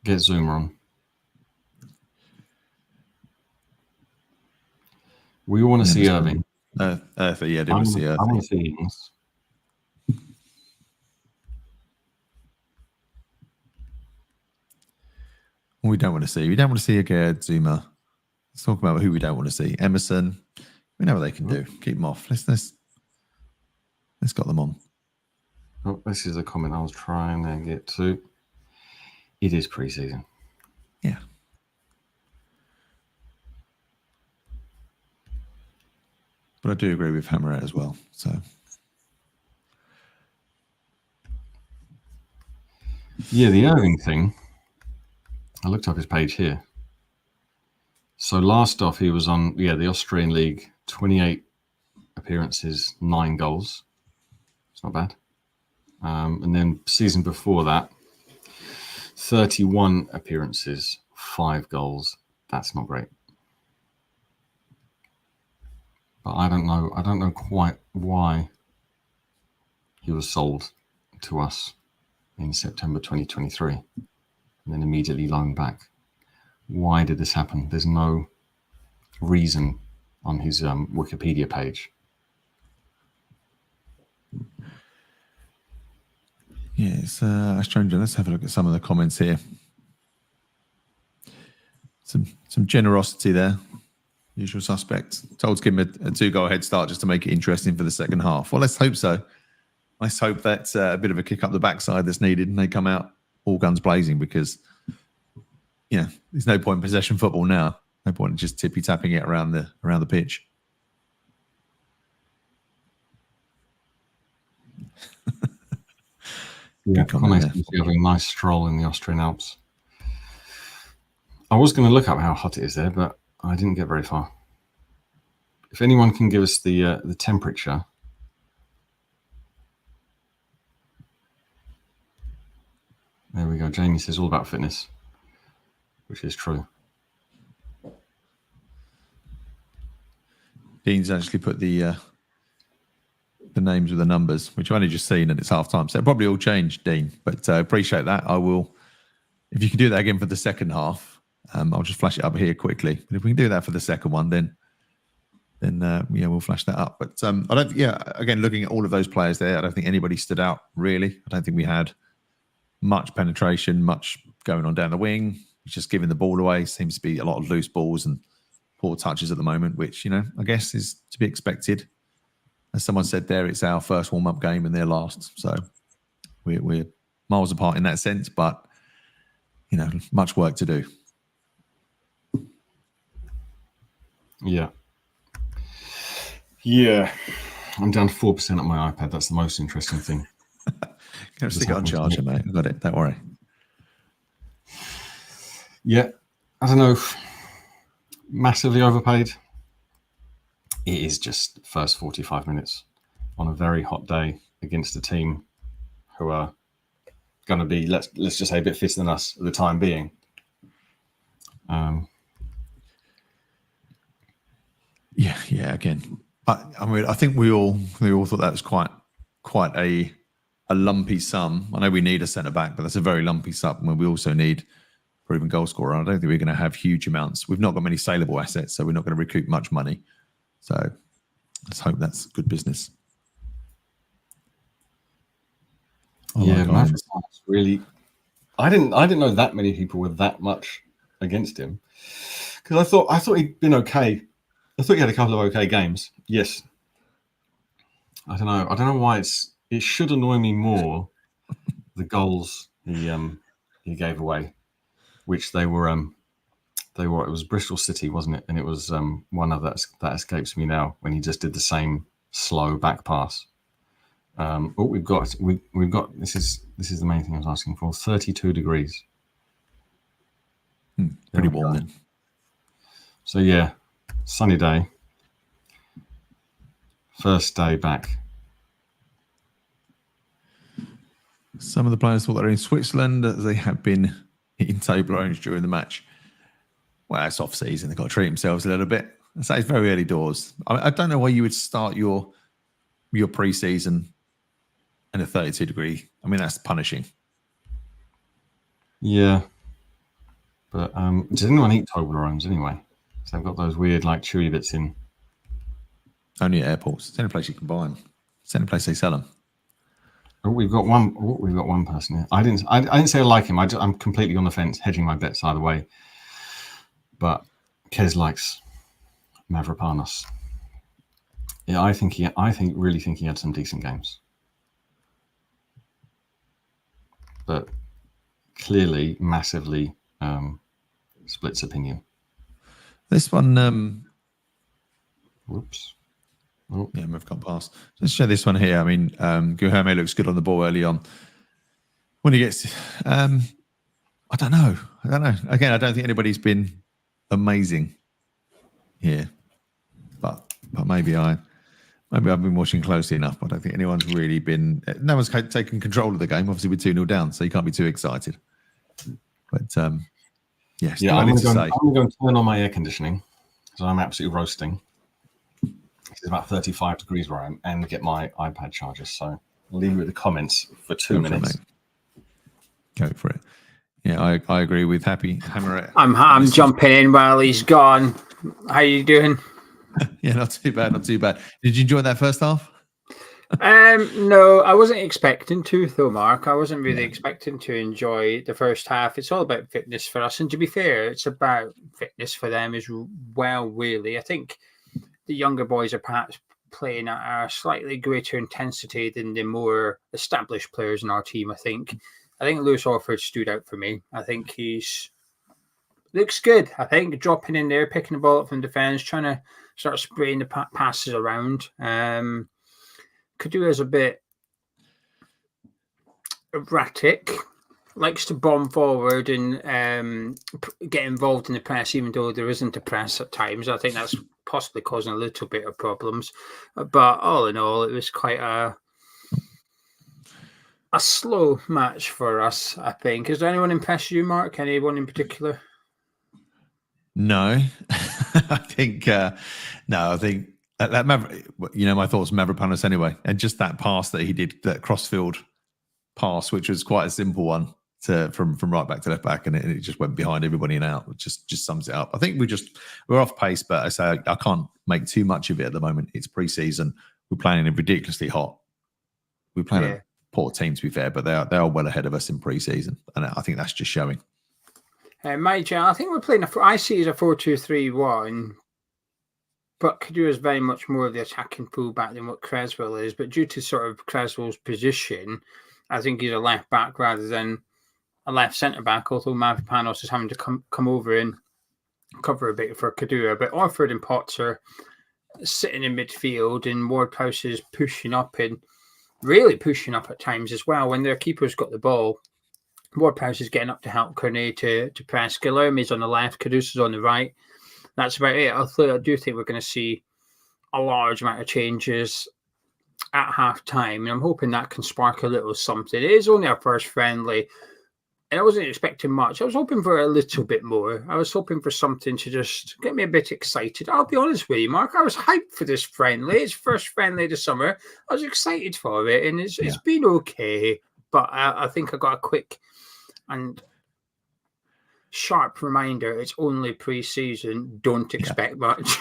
Get Zuma on. We want to see Irving. Yeah, I do want to see Irving. I want to see Ings. We don't want to see again Zuma. Let's talk about who we don't want to see. Emerson. We know what they can do. Keep them off. Let's got them on. Oh, this is a comment I was trying to get to. It is pre-season. Yeah. But I do agree with Hammerat as well. So yeah, the Irving thing. I looked up his page here. So last off, he was on the Austrian League, 28 appearances, 9 goals. It's not bad. And then season before that, 31 appearances, 5 goals. That's not great. But I don't know quite why he was sold to us in September 2023 and then immediately loaned back. Why did this happen? There's no reason on his Wikipedia page. yeah, it's strange. Let's have a look at some of the comments here. Some generosity there. Usual suspect. Told to give him a 2-goal head start just to make it interesting for the second half. Well, let's hope so. Let's hope that's a bit of a kick up the backside that's needed and they come out all guns blazing because, there's no point in possession football now. No point in just tippy-tapping it around the pitch. Yeah, nice having a nice stroll in the Austrian Alps. I was going to look up how hot it is there, but I didn't get very far. If anyone can give us the temperature. There we go. Jamie says all about fitness, which is true. Dean's actually put the names with the numbers, which I've only just seen, and it's half time. So it'll probably all change, Dean. But appreciate that. I will, if you can do that again for the second half, I'll just flash it up here quickly. But if we can do that for the second one, then we'll flash that up. But I don't. Again, looking at all of those players there, I don't think anybody stood out really. I don't think we had much penetration, much going on down the wing. Just giving the ball away. Seems to be a lot of loose balls and poor touches at the moment, which I guess is to be expected. As someone said there, it's our first warm-up game and their last. So we're miles apart in that sense, but much work to do. Yeah. Yeah. I'm down 4% on my iPad. That's the most interesting thing. Go stick it on charger, mate. I've got it. Don't worry. Yeah. I don't know. Massively overpaid. It is just first 45 minutes on a very hot day against a team who are going to be, let's just say, a bit fitter than us at the time being. Yeah. Again, I think we all thought that was quite a lumpy sum. I know we need a centre back, but that's a very lumpy sum. When we also need proven goal scorer. I don't think we're going to have huge amounts. We've not got many saleable assets, so we're not going to recoup much money. So let's hope that's good business. Really, I didn't know that many people were that much against him because I thought he'd been okay. I thought he had a couple of okay games. Yes, I don't know why it should annoy me more the goals he gave away, which they were. It was Bristol City, wasn't it? And it was one other that escapes me now when he just did the same slow back pass. We've got this is the main thing I was asking for. 32 degrees. Pretty warm then. So yeah, sunny day. First day back. Some of the players thought they were in Switzerland as they had been in table orange during the match. Well, it's off season. They've got to treat themselves a little bit. So it's very early doors. I don't know why you would start your pre-season in a 32 degree. I mean, that's punishing. Yeah. But does anyone eat Toblerones anyway? So they've got those weird, like, chewy bits in. Only at airports. It's the only place you can buy them. It's the only place they sell them. Oh, we've got one person here. I didn't say I like him. I'm completely on the fence, hedging my bets either way. But Kez likes Mavropanos. Yeah, I really think he had some decent games. But clearly, massively splits opinion. This one. Whoops. Oh. Yeah, we've gone past. Let's show this one here. I mean, Guilherme looks good on the ball early on. When he gets, I don't know. Again, I don't think anybody's been amazing here, but maybe I've been watching closely enough. But I don't think anyone's really been. No one's taken control of the game. Obviously, we're 2-0 down, so you can't be too excited. But yes, yeah, I'm going to go and turn on my air conditioning because I'm absolutely roasting. It's about 35 degrees where I am, and get my iPad charger. So I'll leave you with the comments for 2 minutes. Go for it. Yeah, I agree with Happy Hammer. I'm jumping in while he's gone. How you doing? Yeah, not too bad. Did you enjoy that first half? No, I wasn't expecting to, though, Mark. I wasn't really expecting to enjoy the first half. It's all about fitness for us, and to be fair, it's about fitness for them as well. Really, I think the younger boys are perhaps playing at a slightly greater intensity than the more established players in our team. I think Lewis Orford stood out for me. I think looks good. I think dropping in there, picking the ball up from defence, trying to start spraying the passes around. Kudus is a bit erratic, likes to bomb forward and get involved in the press, even though there isn't a press at times. I think that's possibly causing a little bit of problems. But all in all, it was quite a slow match for us, I think. Has anyone impressed you, Mark? Anyone in particular? No. I think that my thoughts on Mavropanos anyway. And just that pass that he did, that crossfield pass, which was quite a simple one from right back to left back, and it just went behind everybody and out. It just sums it up. I think we're off pace, but I say I can't make too much of it at the moment. It's pre-season. We're playing in ridiculously hot. We're playing a poor team, to be fair, but they are well ahead of us in pre-season, and I think that's just showing. I think we're playing I see it as a 4-2-3-1, but Kudus is very much more of the attacking fullback than what Creswell is. But due to sort of Creswell's position, I think he's a left back rather than a left centre back. Although Mavropanos is having to come over and cover a bit for Kudus. But Orford and Potts are sitting in midfield, and Ward-Prowse is pushing up and really pushing up at times as well when their keeper's got the ball. Ward-Prowse is getting up to help Kearney to press. Guilherme's on the left, Kudus is on the right. That's about it. I do think we're going to see a large amount of changes at half time, and I'm hoping that can spark a little something. It is only our first friendly, and I wasn't expecting much. I was hoping for a little bit more. I was hoping for something to just get me a bit excited. I'll be honest with you, Mark. I was hyped for this friendly. It's first friendly of the summer. I was excited for it, and it's been okay. But I think I got a quick and sharp reminder. It's only pre-season. Don't expect much.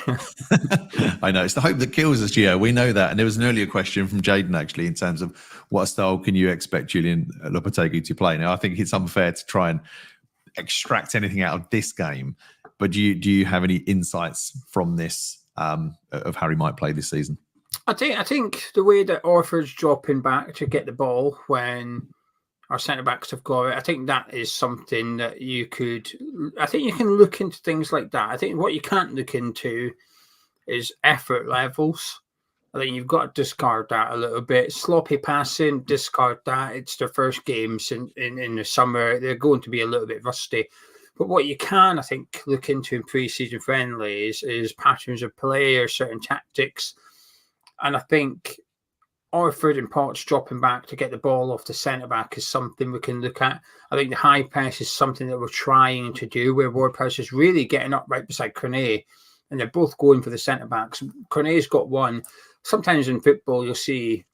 I know. It's the hope that kills us, Gio. We know that. And there was an earlier question from Jaden, actually, in terms of what style can you expect Julian Lopetegui to play? Now, I think it's unfair to try and extract anything out of this game. But do you have any insights from this of how he might play this season? I think the way that Orford's dropping back to get the ball when our centre-backs have got it, I think that is something that I think you can look into things like that. I think what you can't look into is effort levels. I think you've got to discard that a little bit. Sloppy passing, discard that. It's their first games in the summer. They're going to be a little bit rusty. But what you can, I think, look into in pre-season friendlies is patterns of play or certain tactics. And I think Orford and Potts dropping back to get the ball off the centre-back is something we can look at. I think the high press is something that we're trying to do, where Ward-Prowse is really getting up right beside Cornet, and they're both going for the centre-backs. Cornet's got one. Sometimes in football, you'll see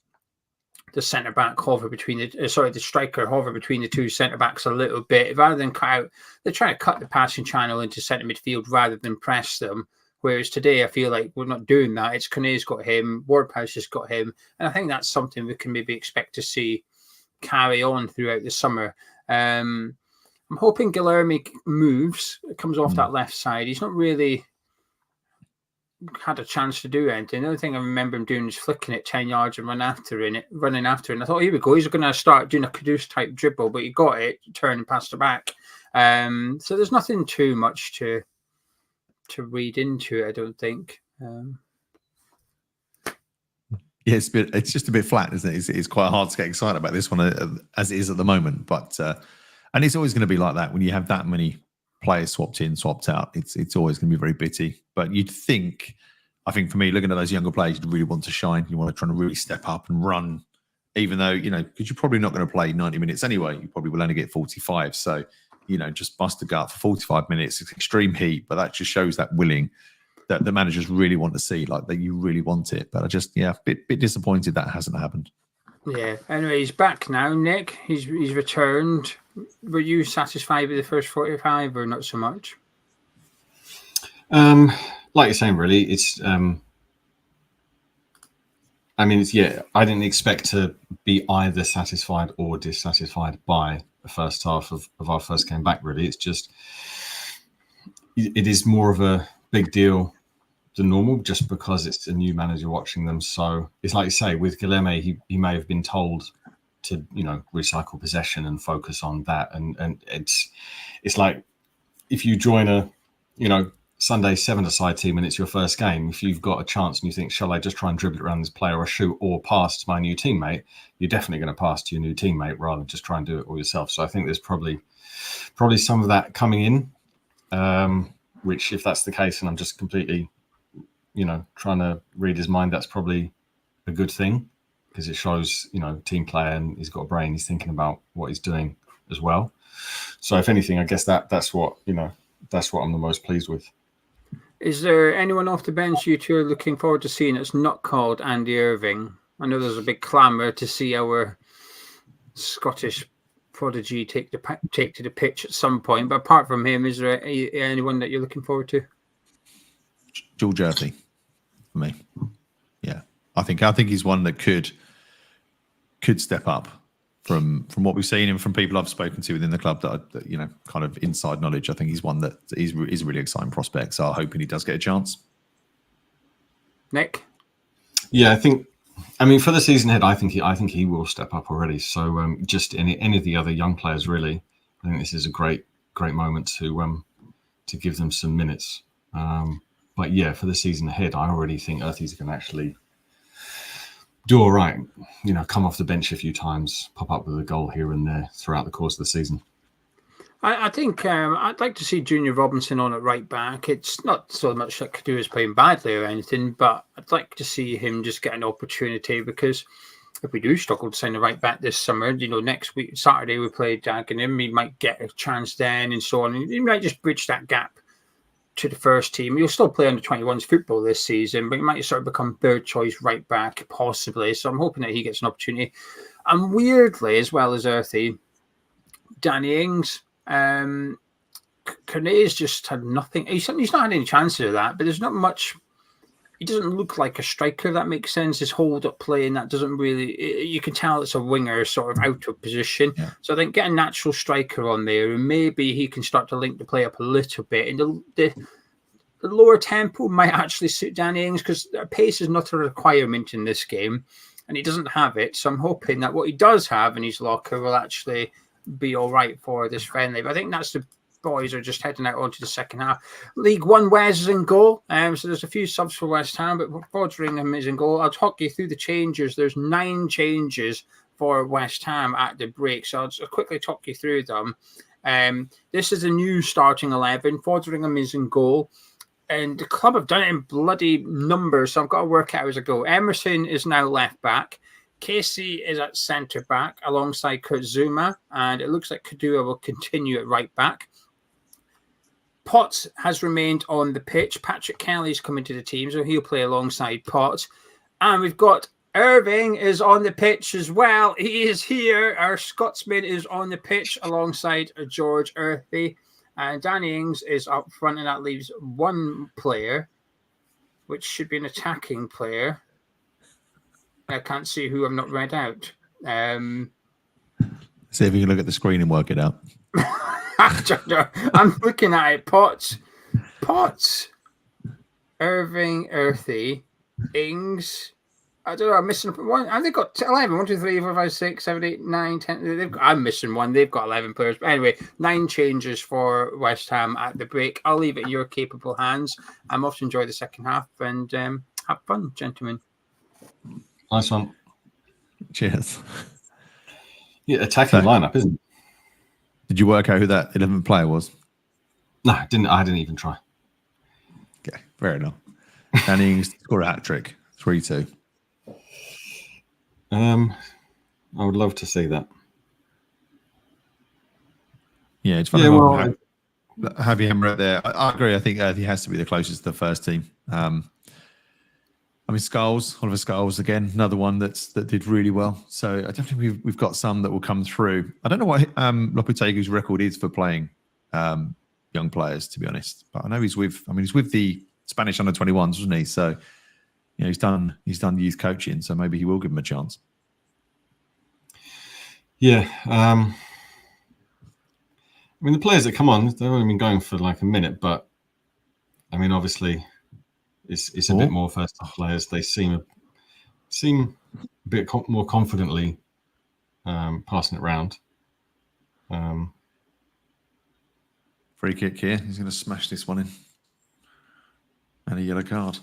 the centre-back hover between the striker hover between the two centre-backs a little bit. Rather than cut out, they're trying to cut the passing channel into centre midfield rather than press them. Whereas today, I feel like we're not doing that. It's Cornet's got him, Ward-Prowse has got him. And I think that's something we can maybe expect to see carry on throughout the summer. I'm hoping Guilherme moves, comes off that left side. He's not really had a chance to do anything. The only thing I remember him doing is flicking it 10 yards and running after it. And I thought, here we go, he's going to start doing a Kudus type dribble, but he got it, turning past the back. So there's nothing too much to read into it, I don't think. Yeah, it's just a bit flat, isn't it? It's quite hard to get excited about this one as it is at the moment. But and it's always going to be like that when you have that many players swapped in, swapped out. It's always going to be very bitty. But I think for me, looking at those younger players, you really want to shine. You want to try to really step up and run, even though, because you're probably not going to play 90 minutes anyway. You probably will only get 45. So, just bust a gut for 45 minutes. It's extreme heat, but that just shows that willing that the managers really want to see, like that you really want it. But I just, bit disappointed that hasn't happened. Yeah. Anyway, he's back now, Nick. He's returned. Were you satisfied with the first 45 or not so much? Like you're saying, really, it's. I didn't expect to be either satisfied or dissatisfied by the first half of our first game back. Really, it's just it is more of a big deal than normal, just because it's a new manager watching them. So it's like you say, with Guilherme, he may have been told to recycle possession and focus on that, and it's like if you join a Sunday 7-a-side team and it's your first game, if you've got a chance and you think, shall I just try and dribble it around this player or shoot or pass to my new teammate, you're definitely going to pass to your new teammate rather than just try and do it all yourself. So I think there's probably some of that coming in, which if that's the case and I'm just completely trying to read his mind, that's probably a good thing, because it shows team player and he's got a brain, he's thinking about what he's doing as well. So if anything, I guess that's what I'm the most pleased with. Is there anyone off the bench you two are looking forward to seeing that's not called Andy Irving? I know there's a big clamour to see our Scottish prodigy take to the pitch at some point, but apart from him, is there anyone that you're looking forward to? George Earthy, for me. Yeah, I think he's one that could step up from what we've seen and from people I've spoken to within the club that kind of inside knowledge. I think he's one that is a really exciting prospect. So I'm hoping he does get a chance. Nick? Yeah, for the season ahead, I think he will step up already. So just any of the other young players, really, I think this is a great moment to give them some minutes. But yeah, for the season ahead, I already think Earthy's going to actually do all right. Come off the bench a few times, pop up with a goal here and there throughout the course of the season. I think I'd like to see Junior Robinson on at right back. It's not so much that Kudus is playing badly or anything, but I'd like to see him just get an opportunity, because if we do struggle to sign a right back this summer, next week, Saturday, we play Dagenham, he might get a chance then and so on. He might just bridge that gap to the first team. He'll still play under 21s football this season, but he might sort of become third choice right back, possibly. So I'm hoping that he gets an opportunity. And weirdly, as well as Earthy, Danny Ings, Cornet's just had nothing. He's not had any chances of that, but there's not much. He doesn't look like a striker, if that makes sense. His hold-up play, and that doesn't really... You can tell it's a winger sort of out of position. Yeah. So I think get a natural striker on there, and maybe he can start to link the play up a little bit. And the lower tempo might actually suit Danny Ings, because pace is not a requirement in this game, and he doesn't have it. So I'm hoping that what he does have in his locker will actually be all right for this friendly. But I think that's the... boys are just heading out onto the second half. League One, Wes is in goal. So there's a few subs for West Ham, but Foderingham is in goal. I'll talk you through the changes. There's 9 changes for West Ham at the break. So I'll just quickly talk you through them. This is a new starting 11. Foderingham is in goal. And the club have done it in bloody numbers, so I've got to work out as I go. Emerson is now left back. Casey is at centre back alongside Kurt Zuma, and it looks like Kudus will continue at right back. Potts has remained on the pitch. Patrick Kelly's coming to the team, so he'll play alongside Potts. And we've got Irving is on the pitch as well. He is here. Our Scotsman is on the pitch alongside George Earthy. And Danny Ings is up front, and that leaves one player, which should be an attacking player. I can't see who I've not read out. See if you can look at the screen and work it out. I'm looking at it. Potts, Irving, Earthy, Ings. I don't know. I'm missing one. Have they got 11? 1, 2, 3, 4, 5, 6, 7, 8, 9, 10. I'm missing one. They've got 11 players. But anyway, 9 changes for West Ham at the break. I'll leave it in your capable hands. I'm off to enjoy the second half and have fun, gentlemen. Nice one. Cheers. Yeah, attacking lineup, isn't it? Did you work out who that 11th player was? No, I didn't. I didn't even try. Okay, fair enough. Danny Ings scored a hat trick, 3-2. I would love to see that. Yeah, it's funny. Yeah, well, Javi Emre there. I agree. I think he has to be the closest to the first team. I mean, Oliver Scholes again, another one that did really well. So I definitely we've got some that will come through. I don't know what Lopetegui's record is for playing young players, to be honest. But I know he's with the Spanish under-21s, wasn't he? So he's done youth coaching. So maybe he will give him a chance. Yeah. I mean, the players that come on, they've only been going for like a minute, but I mean, obviously, it's a bit more first-time players. They seem a bit more confidently passing it around. Free kick here. He's going to smash this one in. And a yellow card.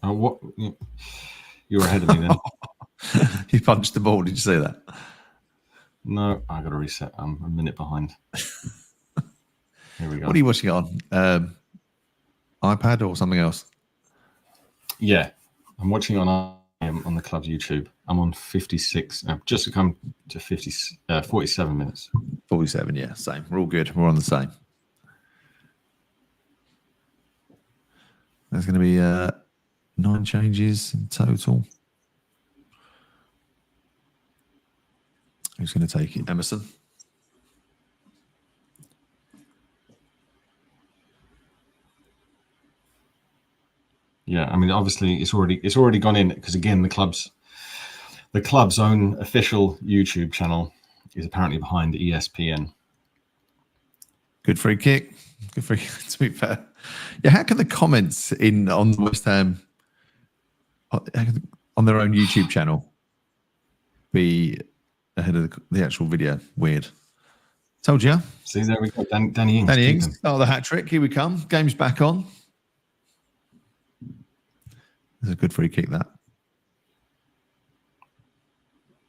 What? You were ahead of me then. He punched the ball. Did you see that? No, I got to reset. I'm a minute behind. Here we go. What are you watching on? iPad or something else? Yeah, I'm watching on the club's YouTube. I'm on 56. I've just come to 47 minutes. 47, yeah, same. We're all good. We're on the same. There's going to be 9 changes in total. Who's going to take it? Emerson. Yeah, I mean, obviously, it's already gone in because again, the club's own official YouTube channel is apparently behind ESPN. Good free kick. Good free kick, to be fair. Yeah, how can the comments on West Ham on their own YouTube channel be ahead of the actual video? Weird. Told you. See, there we go. Danny Ings. Danny Ings. Oh, the hat trick. Here we come. Game's back on. There's a good free kick, that.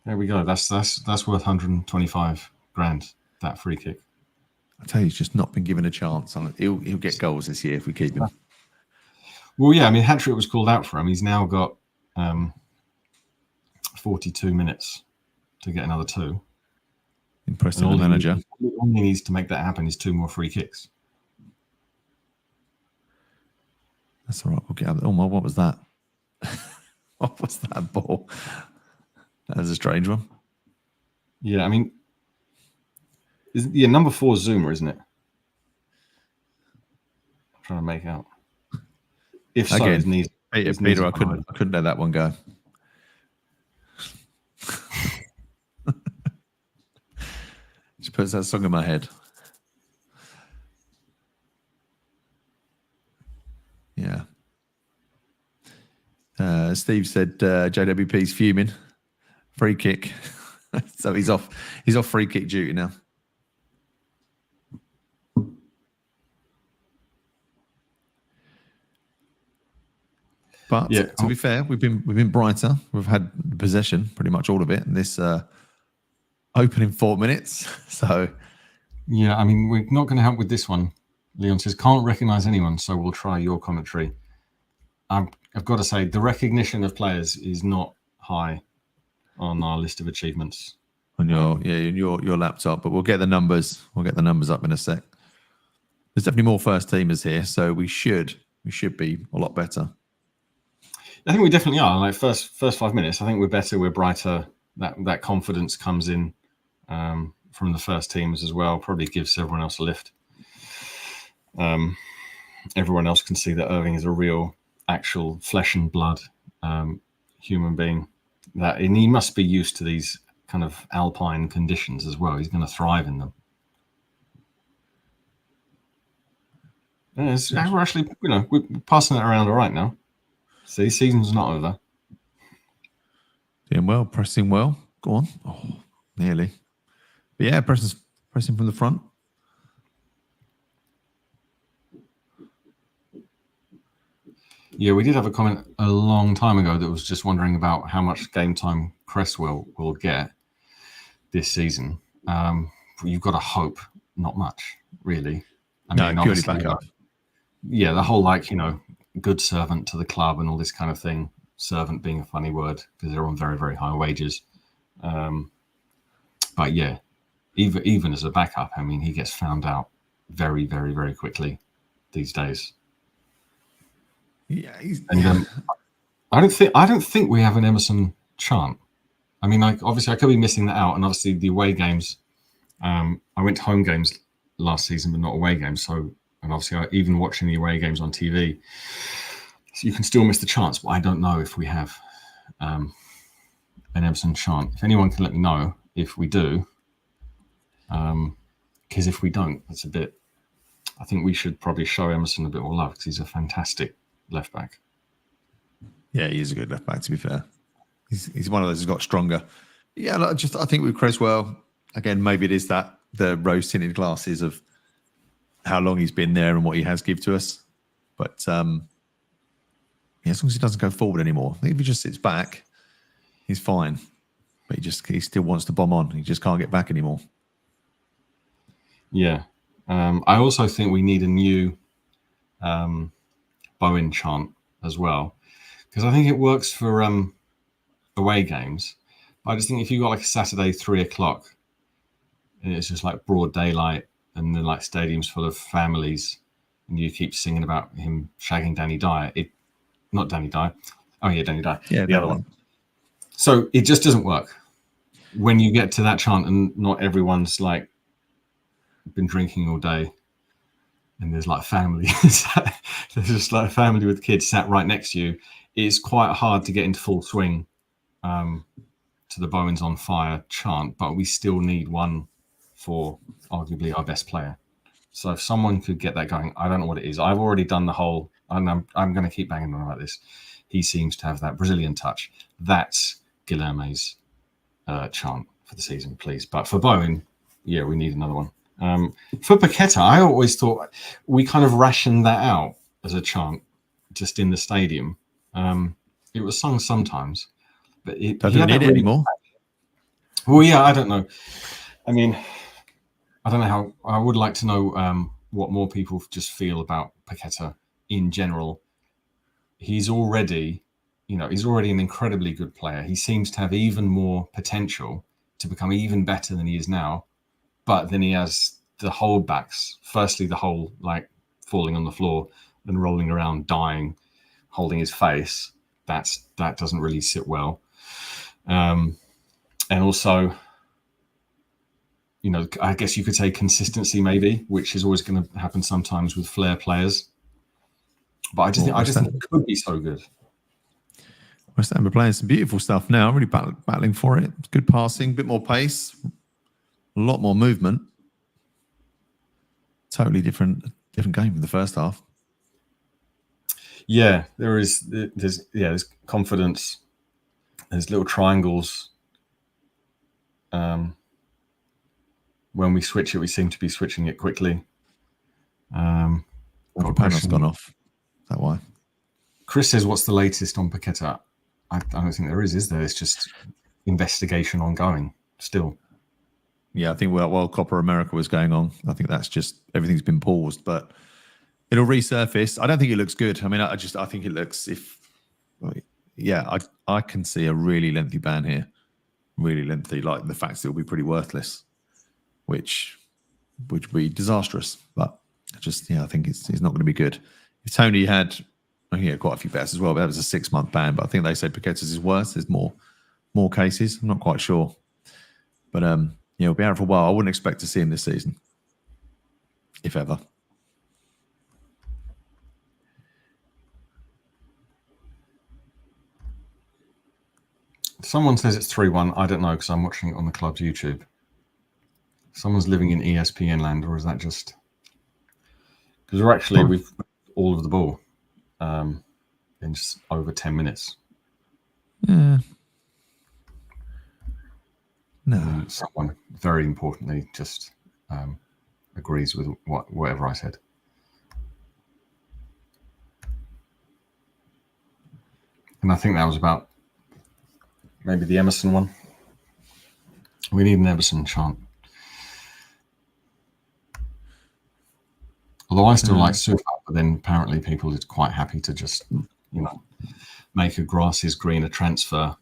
There we go. That's worth 125 grand, that free kick. I tell you, he's just not been given a chance. He'll get goals this year if we keep him. Well, yeah, I mean, hat trick was called out for him. He's now got 42 minutes to get another 2. Impressive the manager. All he needs to make that happen is 2 more free kicks. That's all right. We'll get out. Oh, what was that? What was that ball? That was a strange one. Yeah, I mean, number 4 is Zuma, isn't it? I'm trying to make out. If so, again, his knees. Peter, I couldn't let that one go. Just puts that song in my head. Yeah. Steve said JWP's fuming. Free kick. So he's off free kick duty now. But yeah, to be fair, we've been brighter. We've had possession, pretty much all of it, in this opening 4 minutes. So yeah, I mean, we're not going to help with this one. Leon says, can't recognise anyone, so we'll try your commentary. I've got to say, the recognition of players is not high on our list of achievements. On your laptop, but we'll get the numbers. We'll get the numbers up in a sec. There's definitely more first teamers here, so we should be a lot better. I think we definitely are. Like first 5 minutes, I think we're better. We're brighter. That confidence comes in from the first teamers as well. Probably gives everyone else a lift. Everyone else can see that Irving is a real, actual flesh and blood human being. And he must be used to these kind of alpine conditions as well. He's going to thrive in them. Yeah, we're actually, we're passing it around all right now. See, season's not over. Doing well, pressing well. Go on. Oh, nearly. But yeah, pressing from the front. Yeah, we did have a comment a long time ago that was just wondering about how much game time Cresswell will get this season. You've got to hope not much, really. Purely backup. Yeah, the whole good servant to the club and all this kind of thing. Servant being a funny word because they're on very, very high wages. But yeah, even as a backup, he gets found out very, very, very quickly these days. Yeah, and I don't think we have an Emerson chant. Obviously I could be missing that out, and obviously the away games. I went to home games last season, but not away games. So, and obviously even watching the away games on TV, so you can still miss the chants. But I don't know if we have an Emerson chant. If anyone can let me know if we do, because if we don't, it's a bit. I think we should probably show Emerson a bit more love because he's a fantastic left back. Yeah, he is a good left back, to be fair. He's one of those who's got stronger. Yeah, I think with Cresswell, again, maybe it is that the rose tinted glasses of how long he's been there and what he has give to us. But as long as he doesn't go forward anymore, I think if he just sits back, he's fine. But he still wants to bomb on. He just can't get back anymore. Yeah. I also think we need a new Bowen chant as well, because I think it works for away games. But I just think if you got like a Saturday 3:00 and it's just like broad daylight and then like stadiums full of families and you keep singing about him shagging Danny Dyer, not Danny Dyer. Oh yeah, Danny Dyer. Yeah, the other one. So it just doesn't work when you get to that chant and not everyone's like been drinking all day. And there's like family, there's just like a family with kids sat right next to you. It's quite hard to get into full swing to the Bowens on Fire chant, but we still need one for arguably our best player. So if someone could get that going, I don't know what it is. I've already done the whole, and I'm going to keep banging on about this. He seems to have that Brazilian touch. That's Guilherme's chant for the season, please. But for Bowen, yeah, we need another one. For Paqueta, I always thought we kind of rationed that out as a chant just in the stadium. It was sung sometimes, but he doesn't need it anymore. Well, yeah, I don't know. I don't know how. I would like to know what more people just feel about Paqueta in general. He's already an incredibly good player. He seems to have even more potential to become even better than he is now. But then he has the holdbacks. Firstly, the whole like falling on the floor and rolling around, dying, holding his face. That doesn't really sit well. And also, I guess you could say consistency maybe, which is always going to happen sometimes with flair players. But I just think it could be so good. West Ham are playing some beautiful stuff now. Really battling for it. Good passing, a bit more pace. A lot more movement. Totally different game from the first half. Yeah, there's confidence. There's little triangles. When we switch it, we seem to be switching it quickly. Panel's gone off. Is that why? Chris says, "What's the latest on Paqueta?" I don't think there is there? It's just investigation ongoing still. Yeah, I think while Copa America was going on, I think that's just everything's been paused, but it'll resurface. I don't think it looks good. I think it looks yeah, I can see a really lengthy ban here. Really lengthy, like the fact that it'll be pretty worthless, which would be disastrous. But I think it's not going to be good. If Tony had, quite a few bets as well, but that was a 6-month ban. But I think they said Paqueta's is worse. There's more cases. I'm not quite sure, but he'll be out for a while. I wouldn't expect to see him this season, if ever. Someone says it's 3-1. I don't know because I'm watching it on the club's YouTube. Someone's living in ESPN land, or is that just because we've all of the ball in just over 10 minutes? Yeah. No. Someone very importantly just agrees with whatever I said. And I think that was about maybe the Emerson one. We need an Emerson chant. Although I still like Sufal, but then apparently people are quite happy to just, make a grass is greener transfer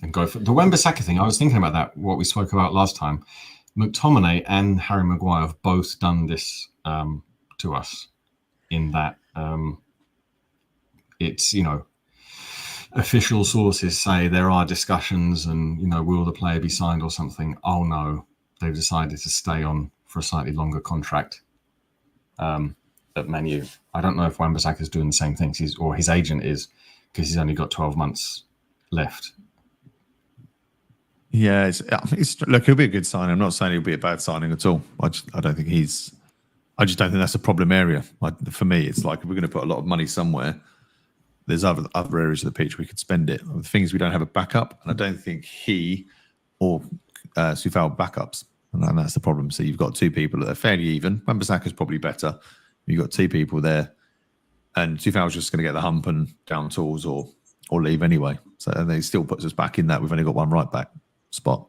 and go for the Wan-Bissaka thing. I was thinking about that, what we spoke about last time. McTominay and Harry Maguire have both done this to us in that it's, official sources say there are discussions and, will the player be signed or something? Oh, no, they've decided to stay on for a slightly longer contract at Man U. I don't know if Wan-Bissaka is doing the same thing, or his agent is, because he's only got 12 months left. Yeah, look, he'll be a good signing. I'm not saying he'll be a bad signing at all. I just don't think that's a problem area. For me, it's like if we're going to put a lot of money somewhere, there's other areas of the pitch we could spend it. The thing is, we don't have a backup, and I don't think he or Sufal backups, and that's the problem. So you've got two people that are fairly even. Wan-Bissaka's probably better. You've got two people there, and Sufal's just going to get the hump and down tools or leave anyway. So they still puts us back in that we've only got one right back spot.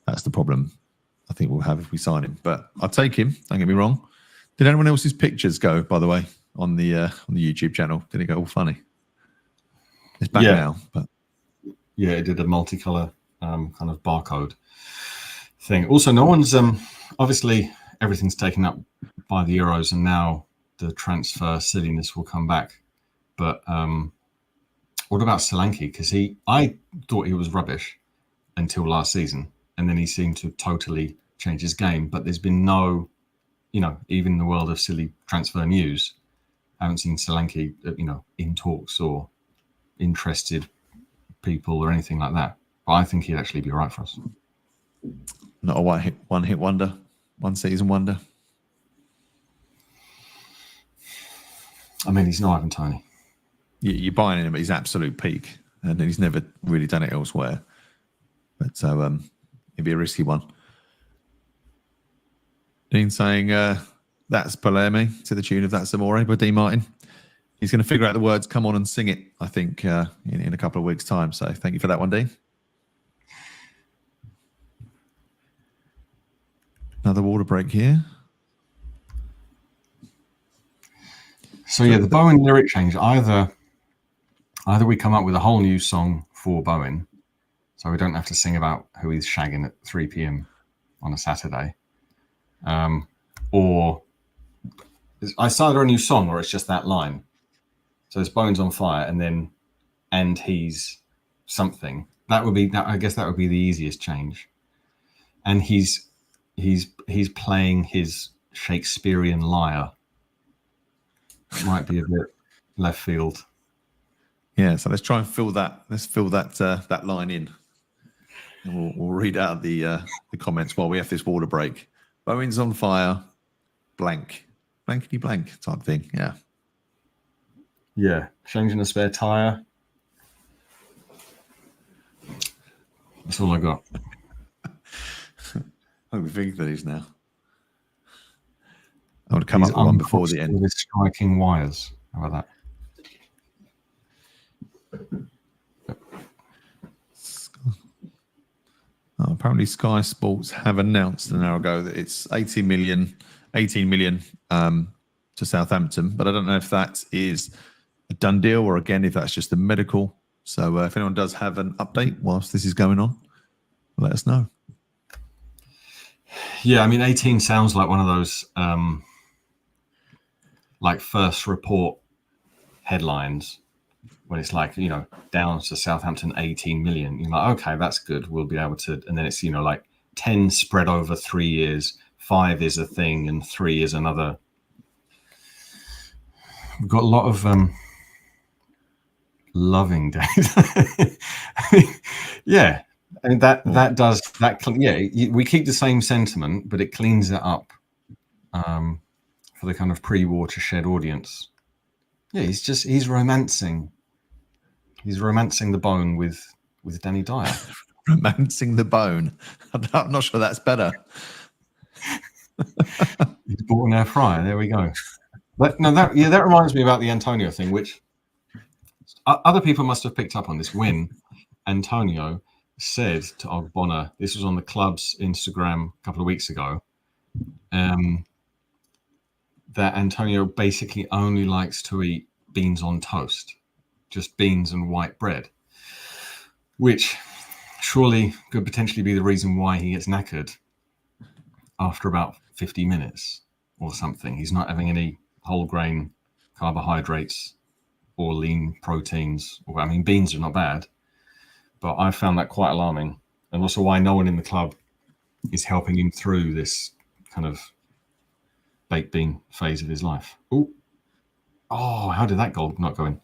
That's the problem I think we'll have if we sign him. But I'll take him. Don't get me wrong. Did anyone else's pictures go, by the way, on the YouTube channel? Did it go all funny? It's back now, but yeah, it did a multicolor kind of barcode thing. Also, no one's obviously everything's taken up by the Euros, and now the transfer silliness will come back. But what about Solanke? Because I thought he was rubbish until last season, and then he seemed to totally change his game. But there's been no, even in the world of silly transfer news, I haven't seen Solanke, in talks or interested people or anything like that. But I think he'd actually be right for us. Not a one hit wonder, one season wonder. I mean, he's not Ivan Toney. You're buying him at his absolute peak, and he's never really done it elsewhere. But so it'd be a risky one. Dean saying that's Palermo to the tune of That's Amore by Dean Martin. He's going to figure out the words, come on and sing it, I think, in a couple of weeks' time. So thank you for that one, Dean. Another water break here. So yeah, the Bowen lyric change. Either we come up with a whole new song for Bowen, so we don't have to sing about who he's shagging at 3 p.m. on a Saturday, or it's either a new song or it's just that line. So it's Bowen's on fire, and he's something. That would be that. I guess that would be the easiest change. And he's playing his Shakespearean lyre. It might be a bit left field. Yeah, so let's try and fill that. Let's fill that line in, and we'll read out the comments while we have this water break. Bowen's on fire, blankety blank type thing. Yeah. Yeah, changing a spare tire. That's all I got. I'm thinking that he's now. I would come up with one before the end. With striking wires. How about that? Oh, apparently Sky Sports have announced an hour ago that it's 18 million to Southampton, but I don't know if that is a done deal or again if that's just the medical So if anyone does have an update whilst this is going on, let us know. Yeah, I mean, 18 sounds like one of those like first report headlines when it's like, down to Southampton 18 million. You're like, okay, that's good. We'll be able to. And then it's, like 10 spread over 3 years, 5 is a thing, and 3 is another. We've got a lot of loving days. Yeah. I mean, that does that. Yeah, we keep the same sentiment, but it cleans it up for the kind of pre-Watershed audience. Yeah, he's romancing. He's romancing the bone with Danny Dyer. Romancing the bone. I'm not sure that's better. He's bought an air fryer. There we go. But no, that reminds me about the Antonio thing, which other people must have picked up on this. When Antonio said to Ogbonna, this was on the club's Instagram a couple of weeks ago, that Antonio basically only likes to eat beans on toast, just beans and white bread, which surely could potentially be the reason why he gets knackered after about 50 minutes or something. He's not having any whole grain carbohydrates or lean proteins. I mean, beans are not bad, but I found that quite alarming. And also why no one in the club is helping him through this kind of baked bean phase of his life. Oh, how did that goal not go in?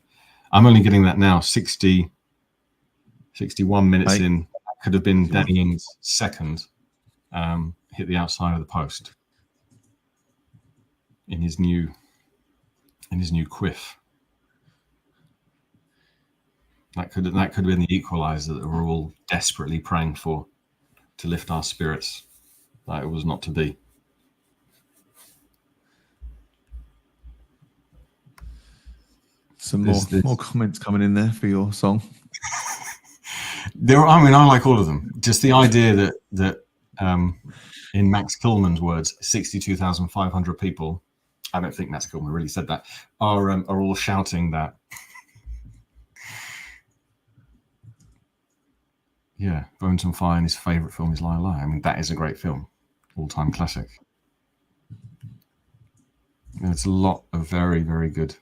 I'm only getting that now, 61 minutes in. Could have been Danny Ings' second. Hit the outside of the post in his new quiff. That could have been the equaliser that we're all desperately praying for to lift our spirits. But it was not to be. Some more comments coming in there for your song. I like all of them. Just the idea that in Max Kilman's words, 62,500 people, I don't think Max Kilman really said that, are all shouting that. Yeah, Bones on Fire, and his favourite film is Lie Lie. I mean, that is a great film, all-time classic. There's a lot of very, very good.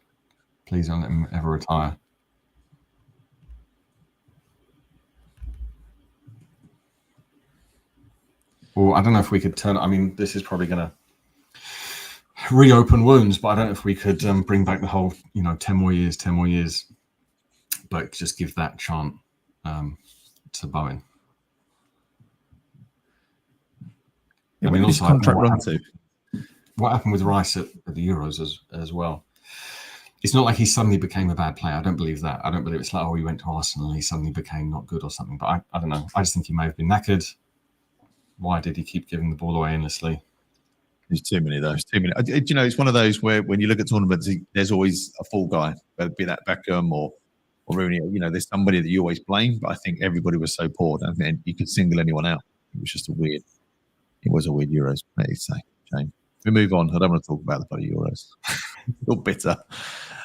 Please don't let him ever retire. Or I don't know if we could turn. I mean, this is probably going to reopen wounds, but I don't know if we could bring back the whole, 10 more years, but just give that chant to Bowen. Yeah, I mean, also contract run to. What happened with Rice at the Euros as well? It's not like he suddenly became a bad player. I don't believe that. I don't believe it's like, he went to Arsenal and he suddenly became not good or something. But I don't know. I just think he may have been knackered. Why did he keep giving the ball away endlessly? There's too many of those. Too many. It's one of those where when you look at tournaments, there's always a fall guy, whether it be that Beckham or Rooney. There's somebody that you always blame. But I think everybody was so poor. I don't think you could single anyone out. It was just It was a weird Euros. Let's say, Shane. We move on. I don't want to talk about the bloody Euros. Still bitter.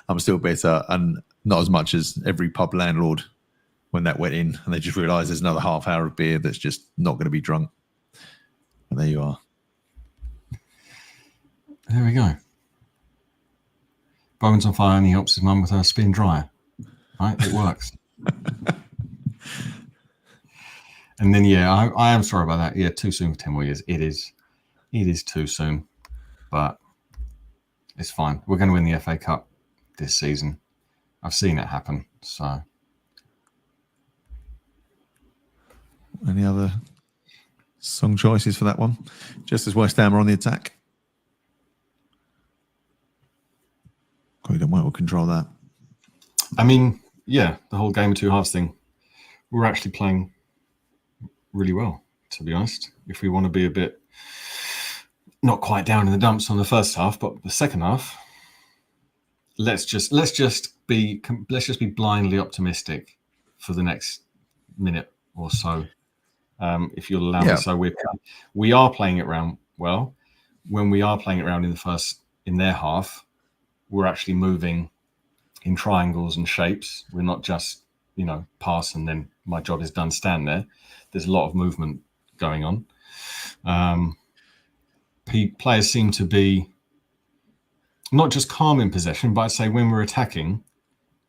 I'm still bitter, and not as much as every pub landlord when that went in, and they just realised there's another half hour of beer that's just not going to be drunk. And there you are. There we go. Bowen's on fire, and he helps his mum with her spin dryer. Right, it works. And then, I am sorry about that. Yeah, too soon for 10 more years. It is too soon, but it's fine. We're going to win the FA Cup this season. I've seen it happen. So, any other song choices for that one? Just as West Ham are on the attack. We don't want to control that. I mean, the whole game of two halves thing. We're actually playing really well, to be honest. If we want to be a bit not quite down in the dumps on the first half, but the second half, let's just be blindly optimistic for the next minute or so, if you'll allow me. So we are playing it round well. When we are playing it round in their half, we're actually moving in triangles and shapes. We're not just pass and then my job is done, stand there. There's a lot of movement going on. Players seem to be not just calm in possession, but I'd say when we're attacking,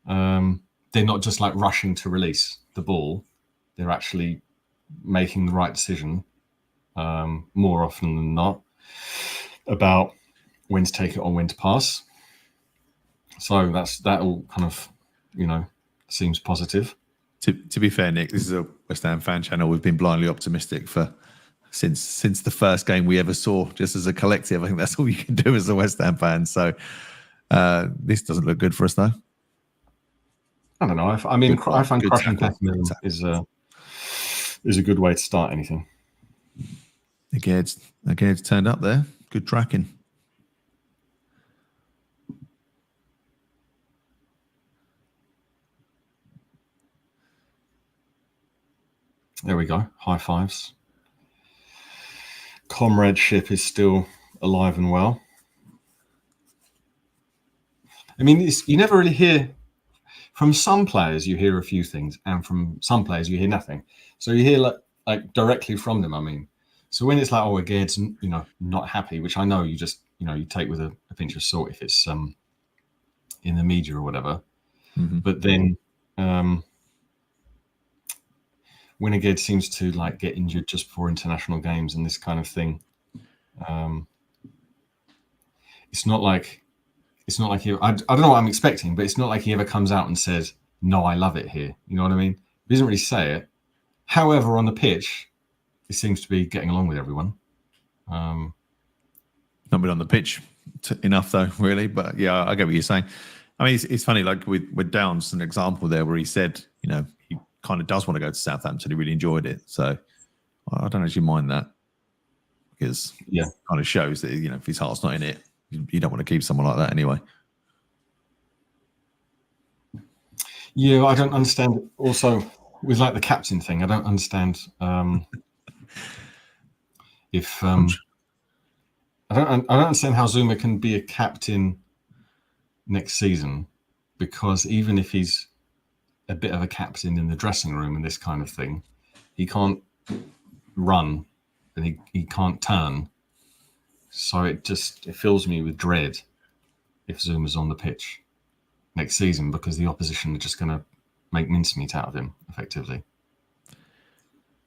they're not just like rushing to release the ball. They're actually making the right decision more often than not about when to take it or when to pass. So that all kind of, seems positive. To be fair, Nick, this is a West Ham fan channel. We've been blindly optimistic since the first game we ever saw, just as a collective. I think that's all you can do as a West Ham fan. So this doesn't look good for us, though. I don't know. I find crushing pessimism is a good way to start anything. Again's turned up there. Good tracking. There we go. High fives. Comradeship is still alive and well. I mean, you never really hear from some players. You hear a few things, and from some players you hear nothing. So you hear like directly from them. I mean, so when it's like, oh, Agaird's not happy, which I know you just you take with a pinch of salt if it's in the media or whatever. Mm-hmm. But then when Aguerd seems to like get injured just before international games and this kind of thing, it's not like he. I don't know what I'm expecting, but it's not like he ever comes out and says, "No, I love it here." You know what I mean? He doesn't really say it. However, on the pitch, he seems to be getting along with everyone. Not been on the pitch enough, though, really. But yeah, I get what you're saying. I mean, it's funny, like with Downs, an example there where he said, he kind of does want to go to Southampton. He really enjoyed it. So I don't actually mind that, because it kind of shows that, if his heart's not in it, you don't want to keep someone like that anyway. Yeah, I don't understand. Also, with like the captain thing, I don't understand if I don't understand how Zuma can be a captain next season, because even if he's a bit of a captain in the dressing room and this kind of thing, he can't run and he can't turn. So it fills me with dread if Zuma's on the pitch next season, because the opposition are just going to make mincemeat out of him, effectively.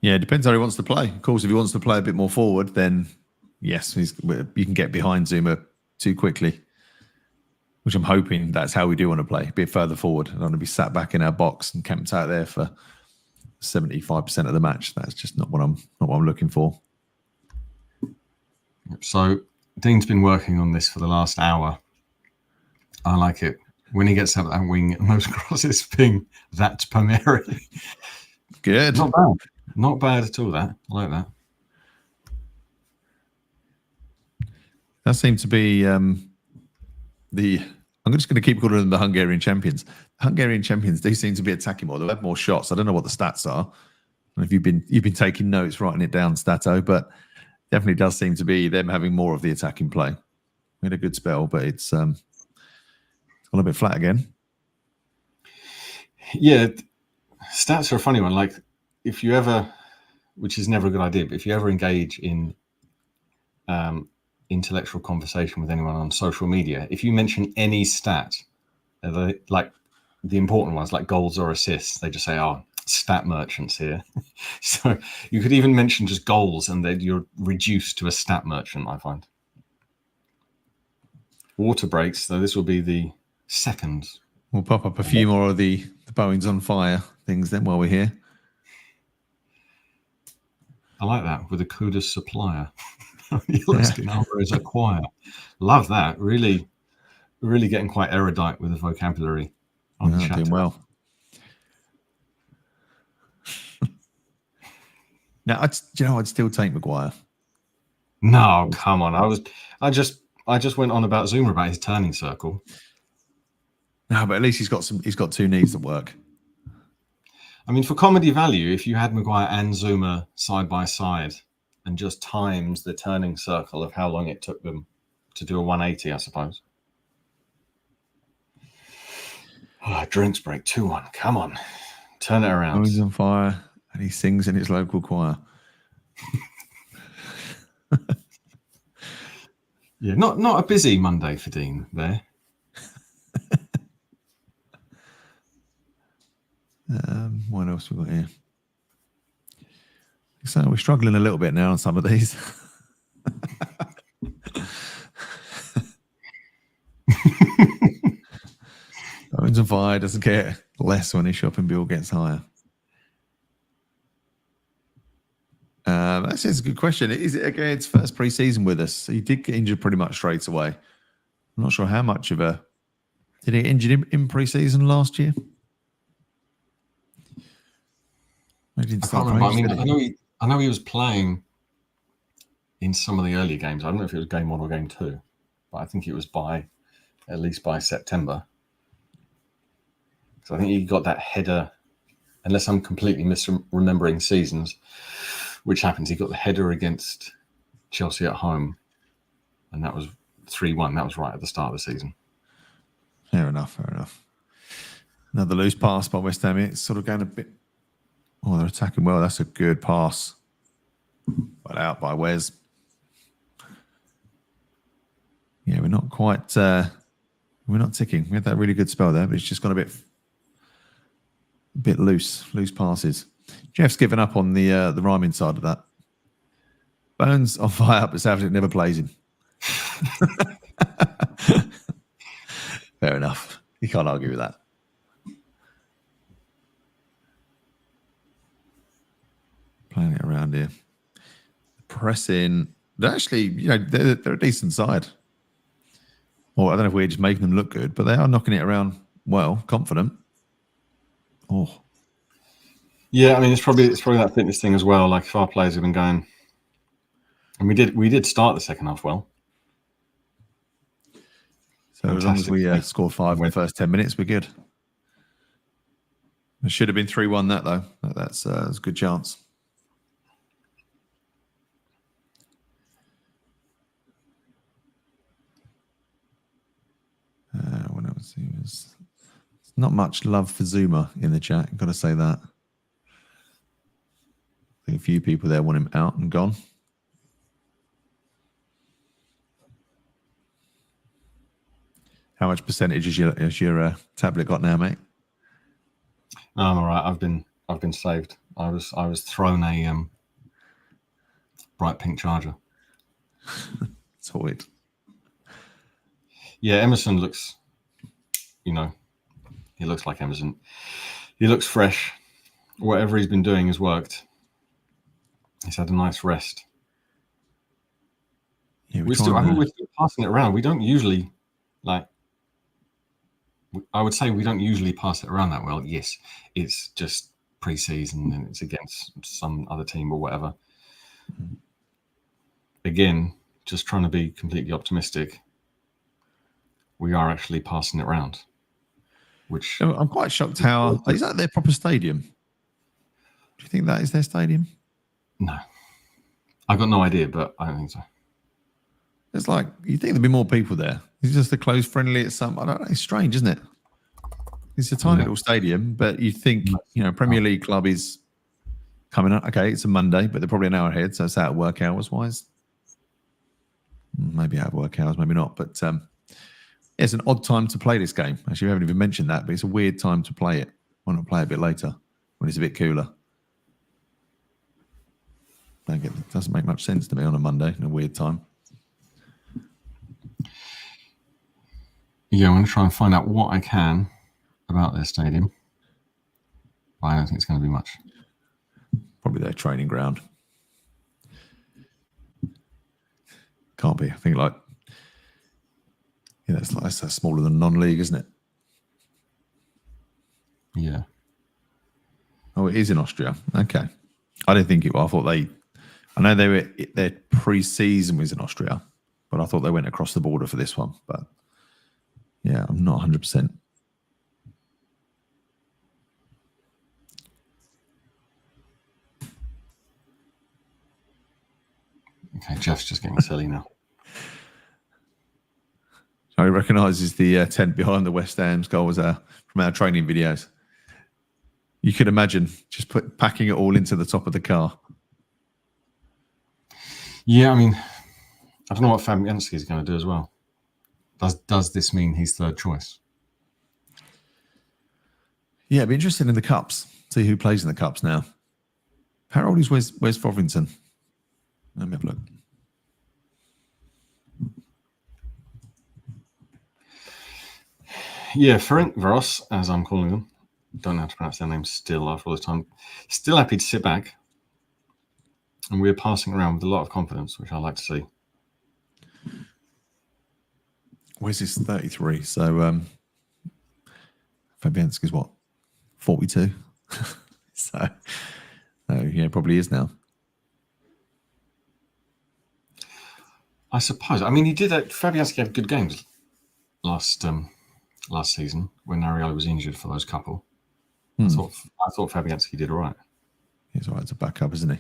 Yeah, it depends how he wants to play. Of course, if he wants to play a bit more forward, then yes, you can get behind Zuma too quickly, which I'm hoping that's how we do want to play, a bit further forward. I don't want to be sat back in our box and camped out there for 75% of the match. That's just not what I'm looking for. So Dean's been working on this for the last hour. I like it. When he gets up that wing and those crosses being that Palmieri. Good. Not bad. Not bad at all, that. I like that. That seemed to be I'm just going to keep calling them the Hungarian champions. The Hungarian champions, they seem to be attacking more. They'll have more shots. I don't know what the stats are. And if you've been taking notes, writing it down, Stato, but definitely does seem to be them having more of the attacking play. We had a good spell, but it's gone a bit flat again. Yeah, stats are a funny one. Like, if you ever, which is never a good idea, but if you ever engage in intellectual conversation with anyone on social media, if you mention any stat, like the important ones, like goals or assists, they just say, "Oh, stat merchants here." So you could even mention just goals, and then you're reduced to a stat merchant, I find. Water breaks, though. This will be the second. We'll pop up a few more of the Boeing's on fire things then while we're here. I like that, with a Kudus supplier. Alvarez acquire. Love that. Really, really getting quite erudite with the vocabulary on the chat. Doing well. Now, I'd still take Maguire. No, come on. I just went on about Zuma about his turning circle. No, but at least he's got two knees that work. I mean, for comedy value, if you had Maguire and Zuma side by side and just times the turning circle of how long it took them to do a 180, I suppose. Drinks break 2-1. Come on. Turn it around. He's on fire and he sings in his local choir. Yeah, not a busy Monday for Dean there. What else we got here? So we're struggling a little bit now on some of these. Owens on fire doesn't get less when his shopping bill gets higher. That's a good question. Is it again? It's first pre-season with us. He did get injured pretty much straight away. I'm not sure how much of a. Did he get injured in pre-season last year? He didn't start. I know he was playing in some of the early games. I don't know if it was game 1 or game 2, but I think it was at least by September. So I think he got that header, unless I'm completely misremembering seasons, which happens. He got the header against Chelsea at home, and that was 3-1. That was right at the start of the season. Fair enough. Another loose pass by West Ham. It's sort of going a bit. Oh, they're attacking well. That's a good pass. But out by Wes. Yeah, we're not quite. We're not ticking. We had that really good spell there, but it's just gone a bit loose passes. Jeff's given up on the rhyming side of that. Bones on fire, but Savage never plays him. Fair enough. You can't argue with that. Playing it around here. Pressing. They're actually, they're a decent side. Or I don't know if we're just making them look good, but they are knocking it around well, confident. Oh. Yeah, I mean, it's probably that fitness thing as well. Like if our players have been going, and we did start the second half well. So as long as we score 5 in the first 10 minutes, we're good. It should have been 3-1 that though. That's a good chance. What else? There's not much love for Zuma in the chat. I've got to say that. I think a few people there want him out and gone. How much percentage has your tablet got now, mate? No, I'm all right. I've been saved. I was thrown a bright pink charger. Sweet. Yeah, Emerson looks, he looks like Emerson. He looks fresh. Whatever he's been doing has worked. He's had a nice rest. Yeah, we're still passing it around. We don't usually, I would say we don't usually pass it around that well. Yes, it's just pre-season and it's against some other team or whatever. Mm-hmm. Again, just trying to be completely optimistic. We are actually passing it around. Which I'm quite shocked how is that their proper stadium? Do you think that is their stadium? No. I've got no idea, but I don't think so. It's like you think there'd be more people there. It's just a closed friendly at some. I don't know. It's strange, isn't it? It's a tiny little stadium, but you think Premier League club is coming up. Okay, it's a Monday, but they're probably an hour ahead, so it's out of work hours wise. Maybe out of work hours, maybe not. But it's an odd time to play this game. Actually, we haven't even mentioned that, but it's a weird time to play it. Why not play a bit later when it's a bit cooler? It doesn't make much sense to me on a Monday in a weird time. Yeah, I'm going to try and find out what I can about their stadium. But I don't think it's going to be much. Probably their training ground. Can't be. I think that's smaller than non-league, isn't it? Yeah. Oh, it is in Austria. Okay. I didn't think it was. I know their pre-season was in Austria, but I thought they went across the border for this one. But yeah, I'm not 100%. Okay, Jeff's just getting silly now. So he recognises the tent behind the West Ham's goal was from our training videos. You could imagine just packing it all into the top of the car. Yeah, I mean, I don't know what Fabianski is going to do as well. Does this mean he's third choice? Yeah, it'd be interesting in the Cups. See who plays in the Cups now. How old is where's Fovington? Let me have a look. Yeah, Ferencváros, as I'm calling them. Don't know how to pronounce their name still after all this time. Still happy to sit back. And we're passing around with a lot of confidence, which I like to see. Where's this 33? So Fabianski's what? 42? so yeah, probably is now. I suppose. I mean, he did that. Fabianski had good games last season when Ariel was injured for those couple. I thought Fabianski did all right. He's all right to back up, isn't he?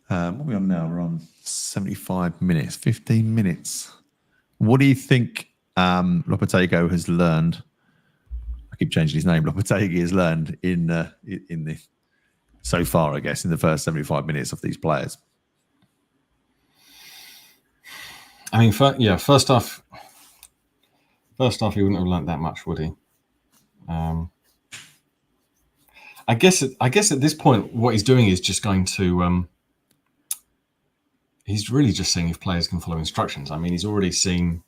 What are we on now? We're on 75 minutes, 15 minutes. What do you think Lopetegui has learned? I keep changing his name. Lopetegui has learned in the so far, I guess, in the first 75 minutes of these players. I mean, first off, he wouldn't have learnt that much, would he? I guess at this point, what he's doing is just going to. He's really just seeing if players can follow instructions. I mean, he's already seen,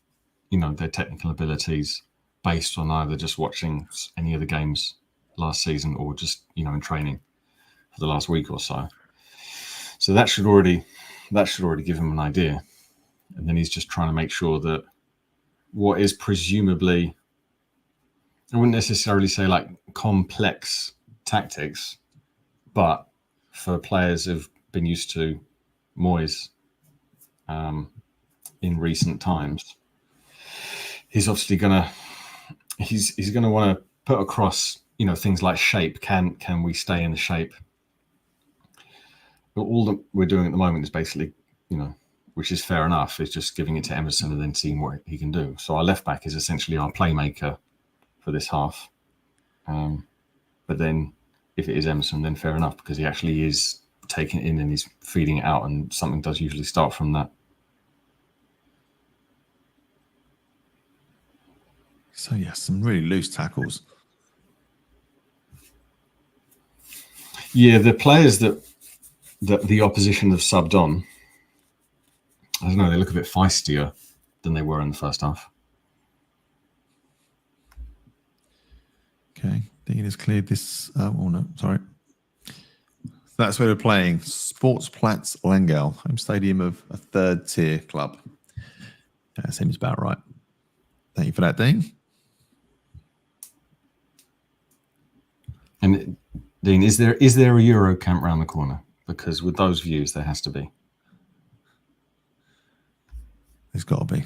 their technical abilities based on either just watching any of the games last season or just, in training for the last week or so. So that should already give him an idea. And then he's just trying to make sure that what is presumably, I wouldn't necessarily say like complex tactics, but for players who've been used to Moyes in recent times, he's obviously gonna want to put across things like shape. Can we stay in the shape? But all that we're doing at the moment is basically which is fair enough, is just giving it to Emerson and then seeing what he can do. So our left back is essentially our playmaker for this half. But then if it is Emerson, then fair enough, because he actually is taking it in and he's feeding it out, and something does usually start from that. So, yeah, some really loose tackles. Yeah, the players that the opposition have subbed on, I don't know, they look a bit feistier than they were in the first half. Okay, Dean has cleared this. Oh, no, sorry. That's where we're playing. Sportsplatz Lengau, home stadium of a third-tier club. That seems about right. Thank you for that, Dean. And Dean, is there a Euro camp round the corner? Because with those views, there has to be. There's got to be.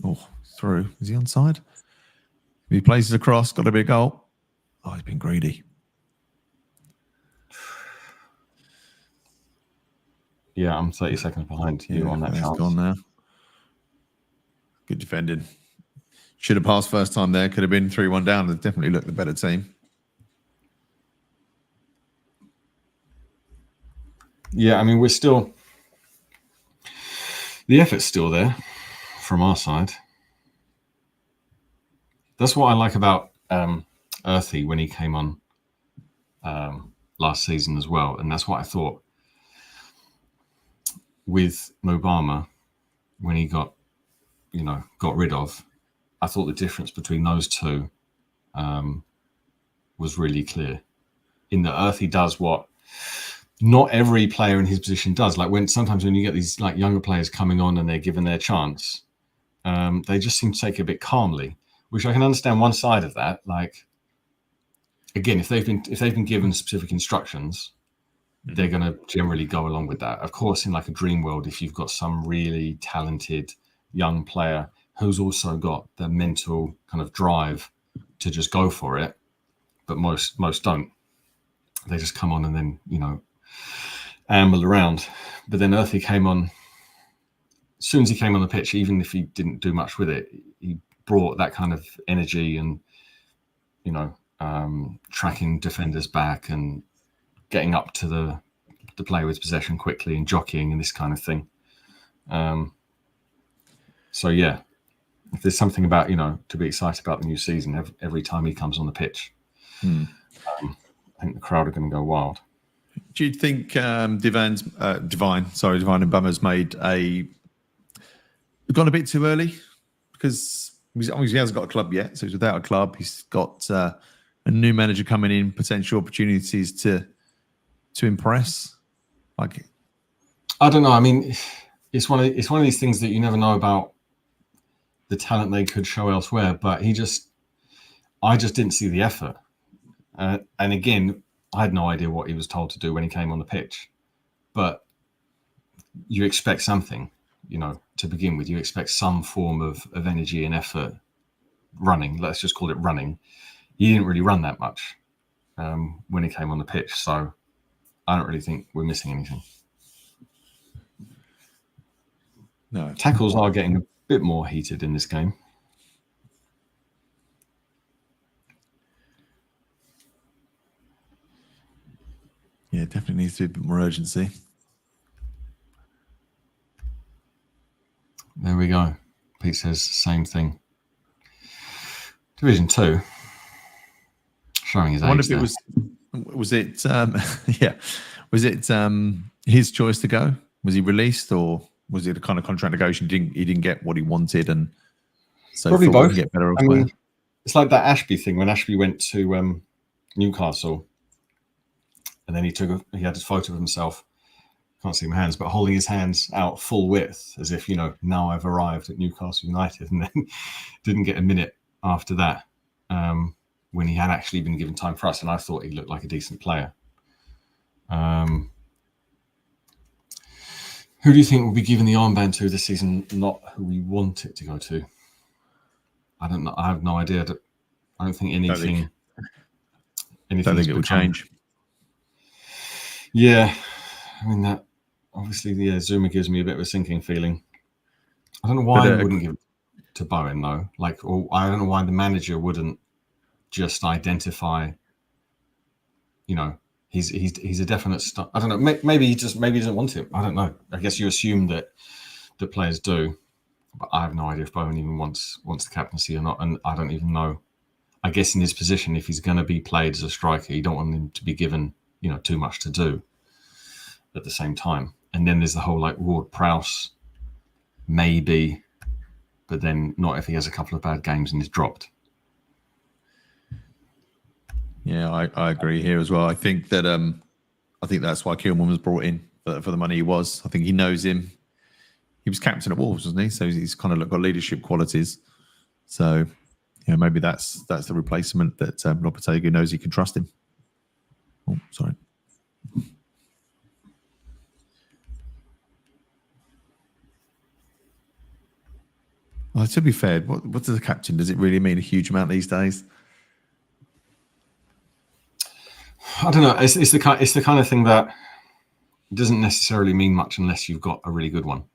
Oh, through. Is he onside? If he plays it across, got to be a goal. Oh, he's been greedy. Yeah, I'm 30 seconds behind you on that chance. It's gone now. Good defending. Should have passed first time there. Could have been 3-1 down. They definitely looked the better team. Yeah, I mean, we're still... The effort's still there from our side. That's what I like about Earthy when he came on last season as well. And that's what I thought with Mobama when he got rid of. I thought the difference between those two was really clear. In that Earthy does what not every player in his position does. Like sometimes when you get these like younger players coming on and they're given their chance, they just seem to take it a bit calmly, which I can understand one side of that. Like, again, if they've been given specific instructions, they're going to generally go along with that. Of course, in like a dream world, if you've got some really talented young player who's also got the mental kind of drive to just go for it, but most don't. They just come on and then, amble around. But then Earthy came on, as soon as he came on the pitch, even if he didn't do much with it, he brought that kind of energy and, tracking defenders back and getting up to the player with possession quickly and jockeying and this kind of thing. So yeah, if there's something about, to be excited about the new season every time he comes on the pitch, I think the crowd are going to go wild. Do you think Divine Mbama's gone a bit too early? Because he hasn't got a club yet, so he's without a club. He's got a new manager coming in, potential opportunities to impress. I don't know. I mean, it's one of these things that you never know about the talent they could show elsewhere. But I just didn't see the effort. And again, I had no idea what he was told to do when he came on the pitch. But you expect something, to begin with. You expect some form of energy and effort running. Let's just call it running. He didn't really run that much when he came on the pitch. So I don't really think we're missing anything. No. Tackles are getting a bit more heated in this game. Yeah, definitely needs to be a bit more urgency. There we go. Pete says same thing. Division 2. Showing his age. I wonder if it was it his choice to go? Was he released, or was it a kind of contract negotiation? He didn't get what he wanted, and so probably both. Get better elsewhere. It's like that Ashby thing when Ashby went to Newcastle, and then he had a photo of himself. Can't see my hands, but holding his hands out full width, as if now I've arrived at Newcastle United, and then didn't get a minute after that. When he had actually been given time for us, and I thought he looked like a decent player. Who do you think will be given the armband to this season? Not who we want it to go to. I don't know. I have no idea. I don't think anything. I don't think it will change. Yeah, I mean that. Obviously, Zuma gives me a bit of a sinking feeling. I don't know why he wouldn't give it to Bowen though. Or I don't know why the manager wouldn't just identify. He's a definite star. I don't know. Maybe he doesn't want him. I don't know. I guess you assume that the players do, but I have no idea if Bowen even wants the captaincy or not. And I don't even know. I guess in his position, if he's going to be played as a striker, you don't want him to be given too much to do at the same time. And then there's the whole Ward-Prowse, maybe, but then not if he has a couple of bad games and is dropped. Yeah, I agree here as well. I think that that's why Kilman was brought in for the money he was. I think he knows him. He was captain at Wolves, wasn't he? So he's kind of got leadership qualities. So maybe that's the replacement that Lopetegui knows he can trust him. Oh, sorry. Well, to be fair, what does the captain? Does it really mean a huge amount these days? I don't know. It's the kind of thing that doesn't necessarily mean much unless you've got a really good one.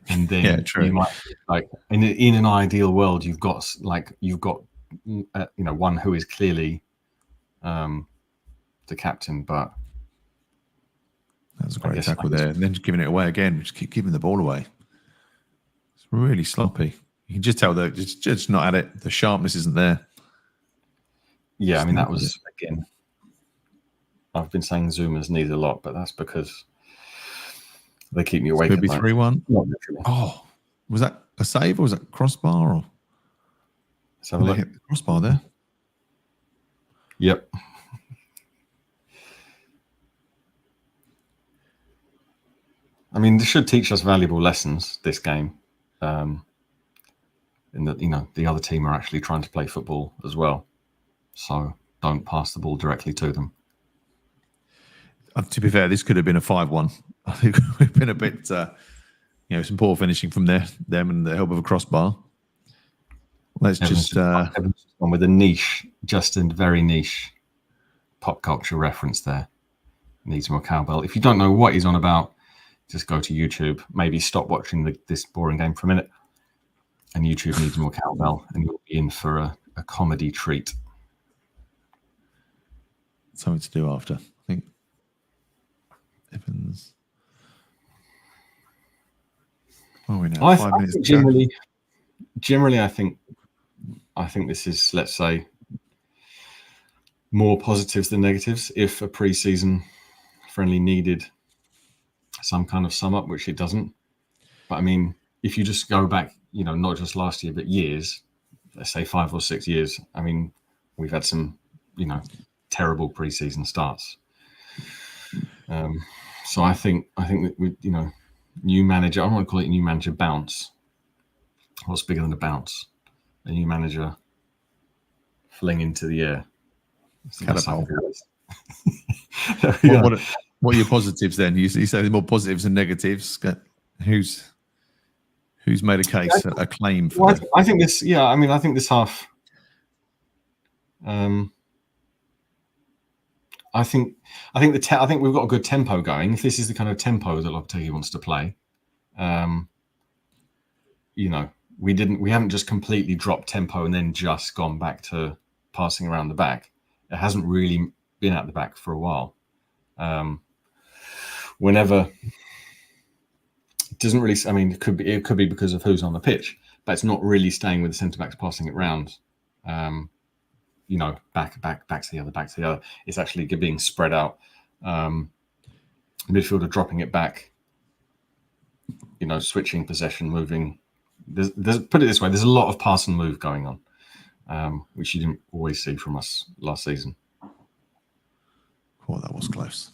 And then you might in an ideal world, you've got one who is clearly the captain, but that was a great tackle there, and then just giving it away again. Just keep giving the ball away. It's really sloppy. You can just tell that it's just not at it. The sharpness isn't there. Yeah, I mean, that was, again, I've been saying Zuma's need a lot, but that's because they keep me awake. Could be 3-1. Oh, was that a save or was that crossbar? Or let's have a look. Hit the crossbar there. Yep. I mean, this should teach us valuable lessons, this game. In that, the other team are actually trying to play football as well. So don't pass the ball directly to them. To be fair, this could have been a 5-1. I think we've been a bit, some poor finishing from them and the help of a crossbar. Let's Evan's one with a niche, just a very niche pop culture reference there. Needs more cowbell. If you don't know what he's on about, just go to YouTube. Maybe stop watching this boring game for a minute. And YouTube needs more cowbell, and you'll be in for a comedy treat. something to do after. I think Evans. What are we now? 5 minutes to go. Generally, I think this is, let's say, more positives than negatives. If a pre-season friendly needed some kind of sum up, which it doesn't. But I mean, if you just go back, not just last year, but years, let's say 5 or 6 years, I mean, we've had some, terrible pre-season starts. So I think that we, new manager, I don't want to call it new manager bounce. What's bigger than a bounce? A new manager fling into the air. Catapult. Yeah. What are your positives then? You say there's more positives than negatives. Who's made a case, a claim for well, I think this. Yeah, I mean, I think this half. I think we've got a good tempo going. If this is the kind of tempo that Lopetegui wants to play, we haven't just completely dropped tempo and then just gone back to passing around the back. It hasn't really been at the back for a while. Whenever it doesn't really, I mean, it could be because of who's on the pitch, but it's not really staying with the centre backs passing it round. Back to the other. It's actually being spread out. The midfielder dropping it back. Switching possession, moving. There's put it this way: there's a lot of pass and move going on, which you didn't always see from us last season. Oh, that was close.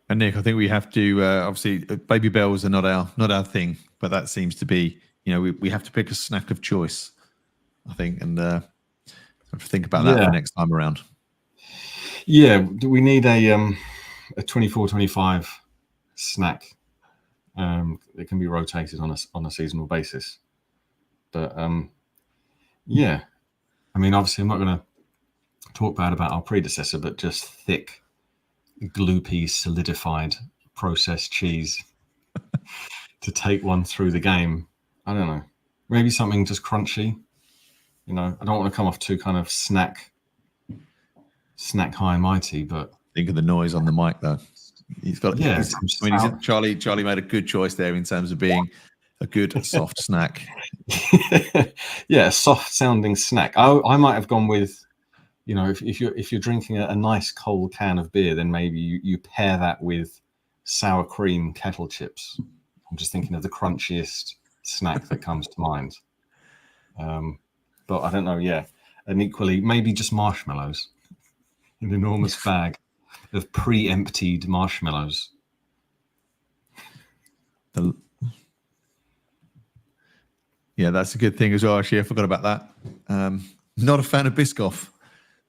And Nick, I think we have to obviously baby bells are not our thing, but that seems to be we have to pick a snack of choice, I think, and have to think about that for next time around. Yeah, we need a 24-25 snack that can be rotated on a seasonal basis. But I mean, obviously, I'm not going to talk bad about our predecessor, but just thick, gloopy, solidified processed cheese to take one through the game. I don't know. Maybe something just crunchy. I don't want to come off too kind of snack high and mighty, but think of the noise on the mic though. He's got. Yeah, Charlie made a good choice there in terms of being a good soft snack. Yeah, a soft sounding snack. I might have gone with, if you're drinking a nice cold can of beer, then maybe you pair that with sour cream kettle chips. I'm just thinking of the crunchiest snack that comes to mind. But I don't know. Yeah, and equally maybe just marshmallows, an enormous bag of pre-emptied marshmallows. Yeah, that's a good thing as well. Actually, I forgot about that. Not a fan of Biscoff,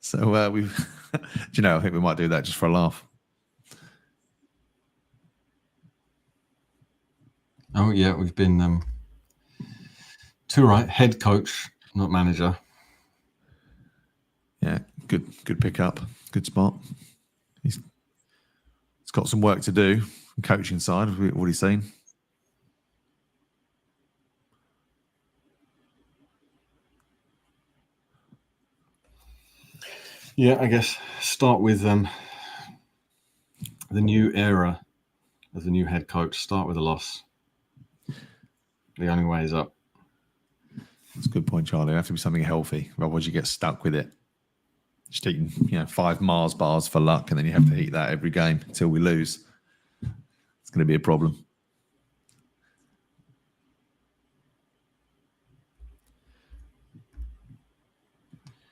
so we've. I think we might do that just for a laugh. Oh yeah, we've been too right. Head coach, not manager. Yeah, good pick up, good spot. He's got some work to do, coaching side. What he's saying. Yeah, I guess start with the new era of the new head coach. Start with a loss. The only way is up. That's a good point, Charlie. It has to be something healthy. Otherwise, you get stuck with it. Just eating, 5 Mars bars for luck, and then you have to eat that every game until we lose. It's going to be a problem.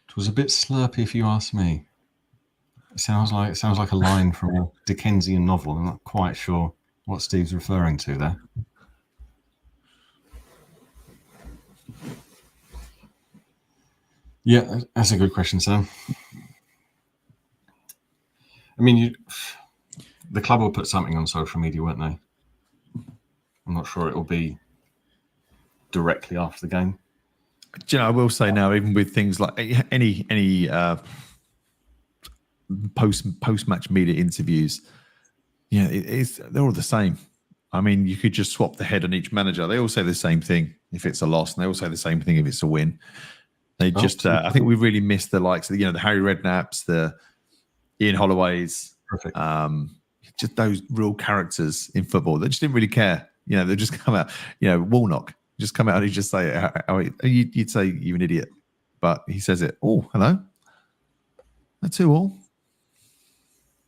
It was a bit slurpy, if you ask me. It sounds like a line from a Dickensian novel. I'm not quite sure what Steve's referring to there. Yeah, that's a good question, Sam. I mean, the club will put something on social media, won't they? I'm not sure it will be directly after the game. I will say now, even with things like any post-match media interviews, they're all the same. I mean, you could just swap the head on each manager. They all say the same thing if it's a loss, and they all say the same thing if it's a win. They just, I think we really missed the likes of, the Harry Redknapps, the Ian Holloways, Perfect. Just those real characters in football that just didn't really care. They just come out, Warnock just come out and he'd just say, you'd say you're an idiot, but he says it. Oh, hello. That's 2-2.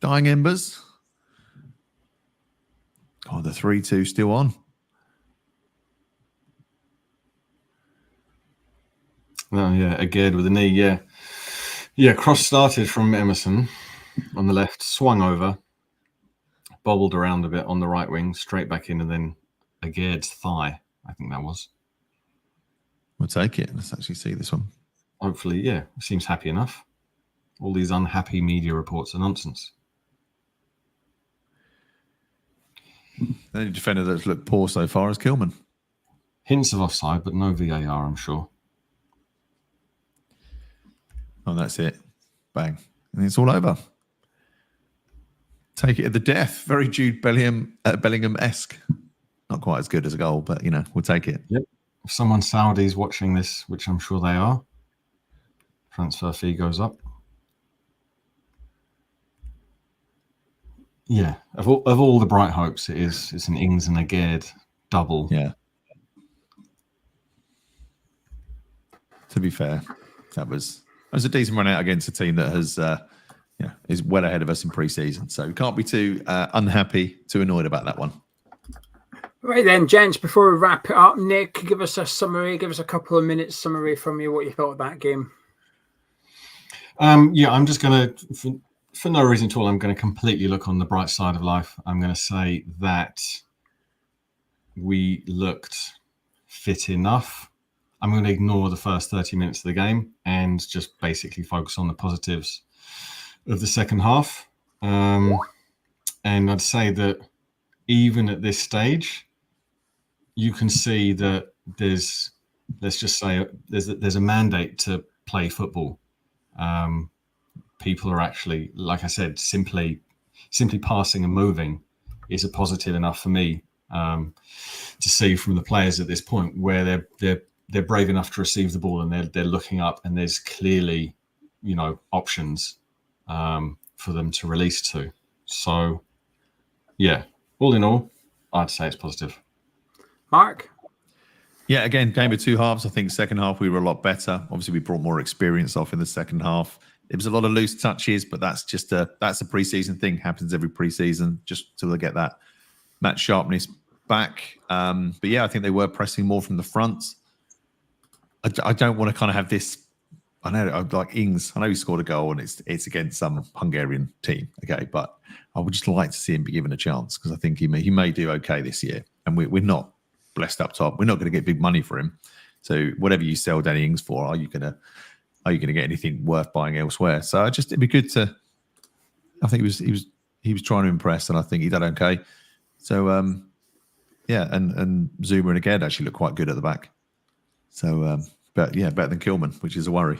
Dying embers. Oh, the 3-2 still on. Oh, yeah, again with the knee, yeah. Yeah, cross started from Emerson on the left, swung over, bobbled around a bit on the right wing, straight back in, and then Agaird's thigh, I think that was. We'll take it. Let's actually see this one. Hopefully, yeah, seems happy enough. All these unhappy media reports are nonsense. The only defender that's looked poor so far is Kilman. Hints of offside, but no VAR, I'm sure. Oh, that's it. Bang. And it's all over. Take it at the death. Very Jude Bellingham-esque. Not quite as good as a goal, but, we'll take it. Yep. If someone Saudi's watching this, which I'm sure they are, transfer fee goes up. Yeah. Of all the bright hopes, it's an Ings and Agaird double. Yeah. To be fair, that was a decent run out against a team that has, is well ahead of us in pre-season. So we can't be too too annoyed about that one. Right then, gents, before we wrap it up, Nick, give us a summary, give us a couple of minutes summary from you, what you thought of that game. I'm just going to, for no reason at all, I'm going to completely look on the bright side of life. I'm going to say that we looked fit enough. I'm going to ignore the first 30 minutes of the game and just basically focus on the positives of the second half. And I'd say that even at this stage, you can see that there's a mandate to play football. People are actually, like I said, simply passing and moving is a positive enough for me to see from the players at this point where they're brave enough to receive the ball and they're looking up and there's clearly, options for them to release to. So, yeah, all in all, I'd say it's positive. Mark? Yeah, again, game of two halves. I think second half we were a lot better. Obviously, we brought more experience off in the second half. It was a lot of loose touches, but that's a pre-season thing. Happens every pre-season, just till they get that match sharpness back. But yeah, I think they were pressing more from the front. I don't want to kind of have this. I know, like Ings. I know he scored a goal and it's against some Hungarian team. Okay, but I would just like to see him be given a chance because I think he may do okay this year, and we're not blessed up top. We're not going to get big money for him. So whatever you sell Danny Ings for, are you going to get anything worth buying elsewhere? So it'd be good to. I think he was trying to impress, and I think he did okay. So yeah, and Zuma and Aged actually look quite good at the back. So but yeah, better than Kilman, which is a worry.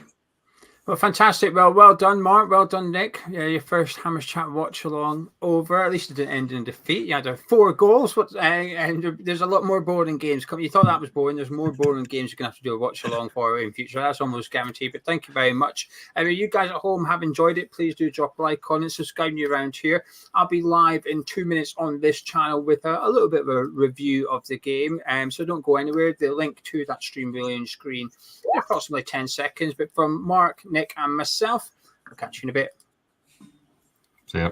Well, fantastic. Well done, Mark. Well done, Nick. Yeah, your first Hammers Chat watch along over. At least it didn't end in defeat. You had 4 goals, and there's a lot more boring games coming. You thought that was boring. There's more boring games you're going to have to do a watch along for in future. That's almost guaranteed. But thank you very much. I mean, you guys at home have enjoyed it. Please do drop a like on it. Subscribe you around here. I'll be live in 2 minutes on this channel with a little bit of a review of the game. So don't go anywhere. The link to that stream will be on your screen in approximately 10 seconds. But from Mark, Nick, and myself, I'll catch you in a bit. See ya.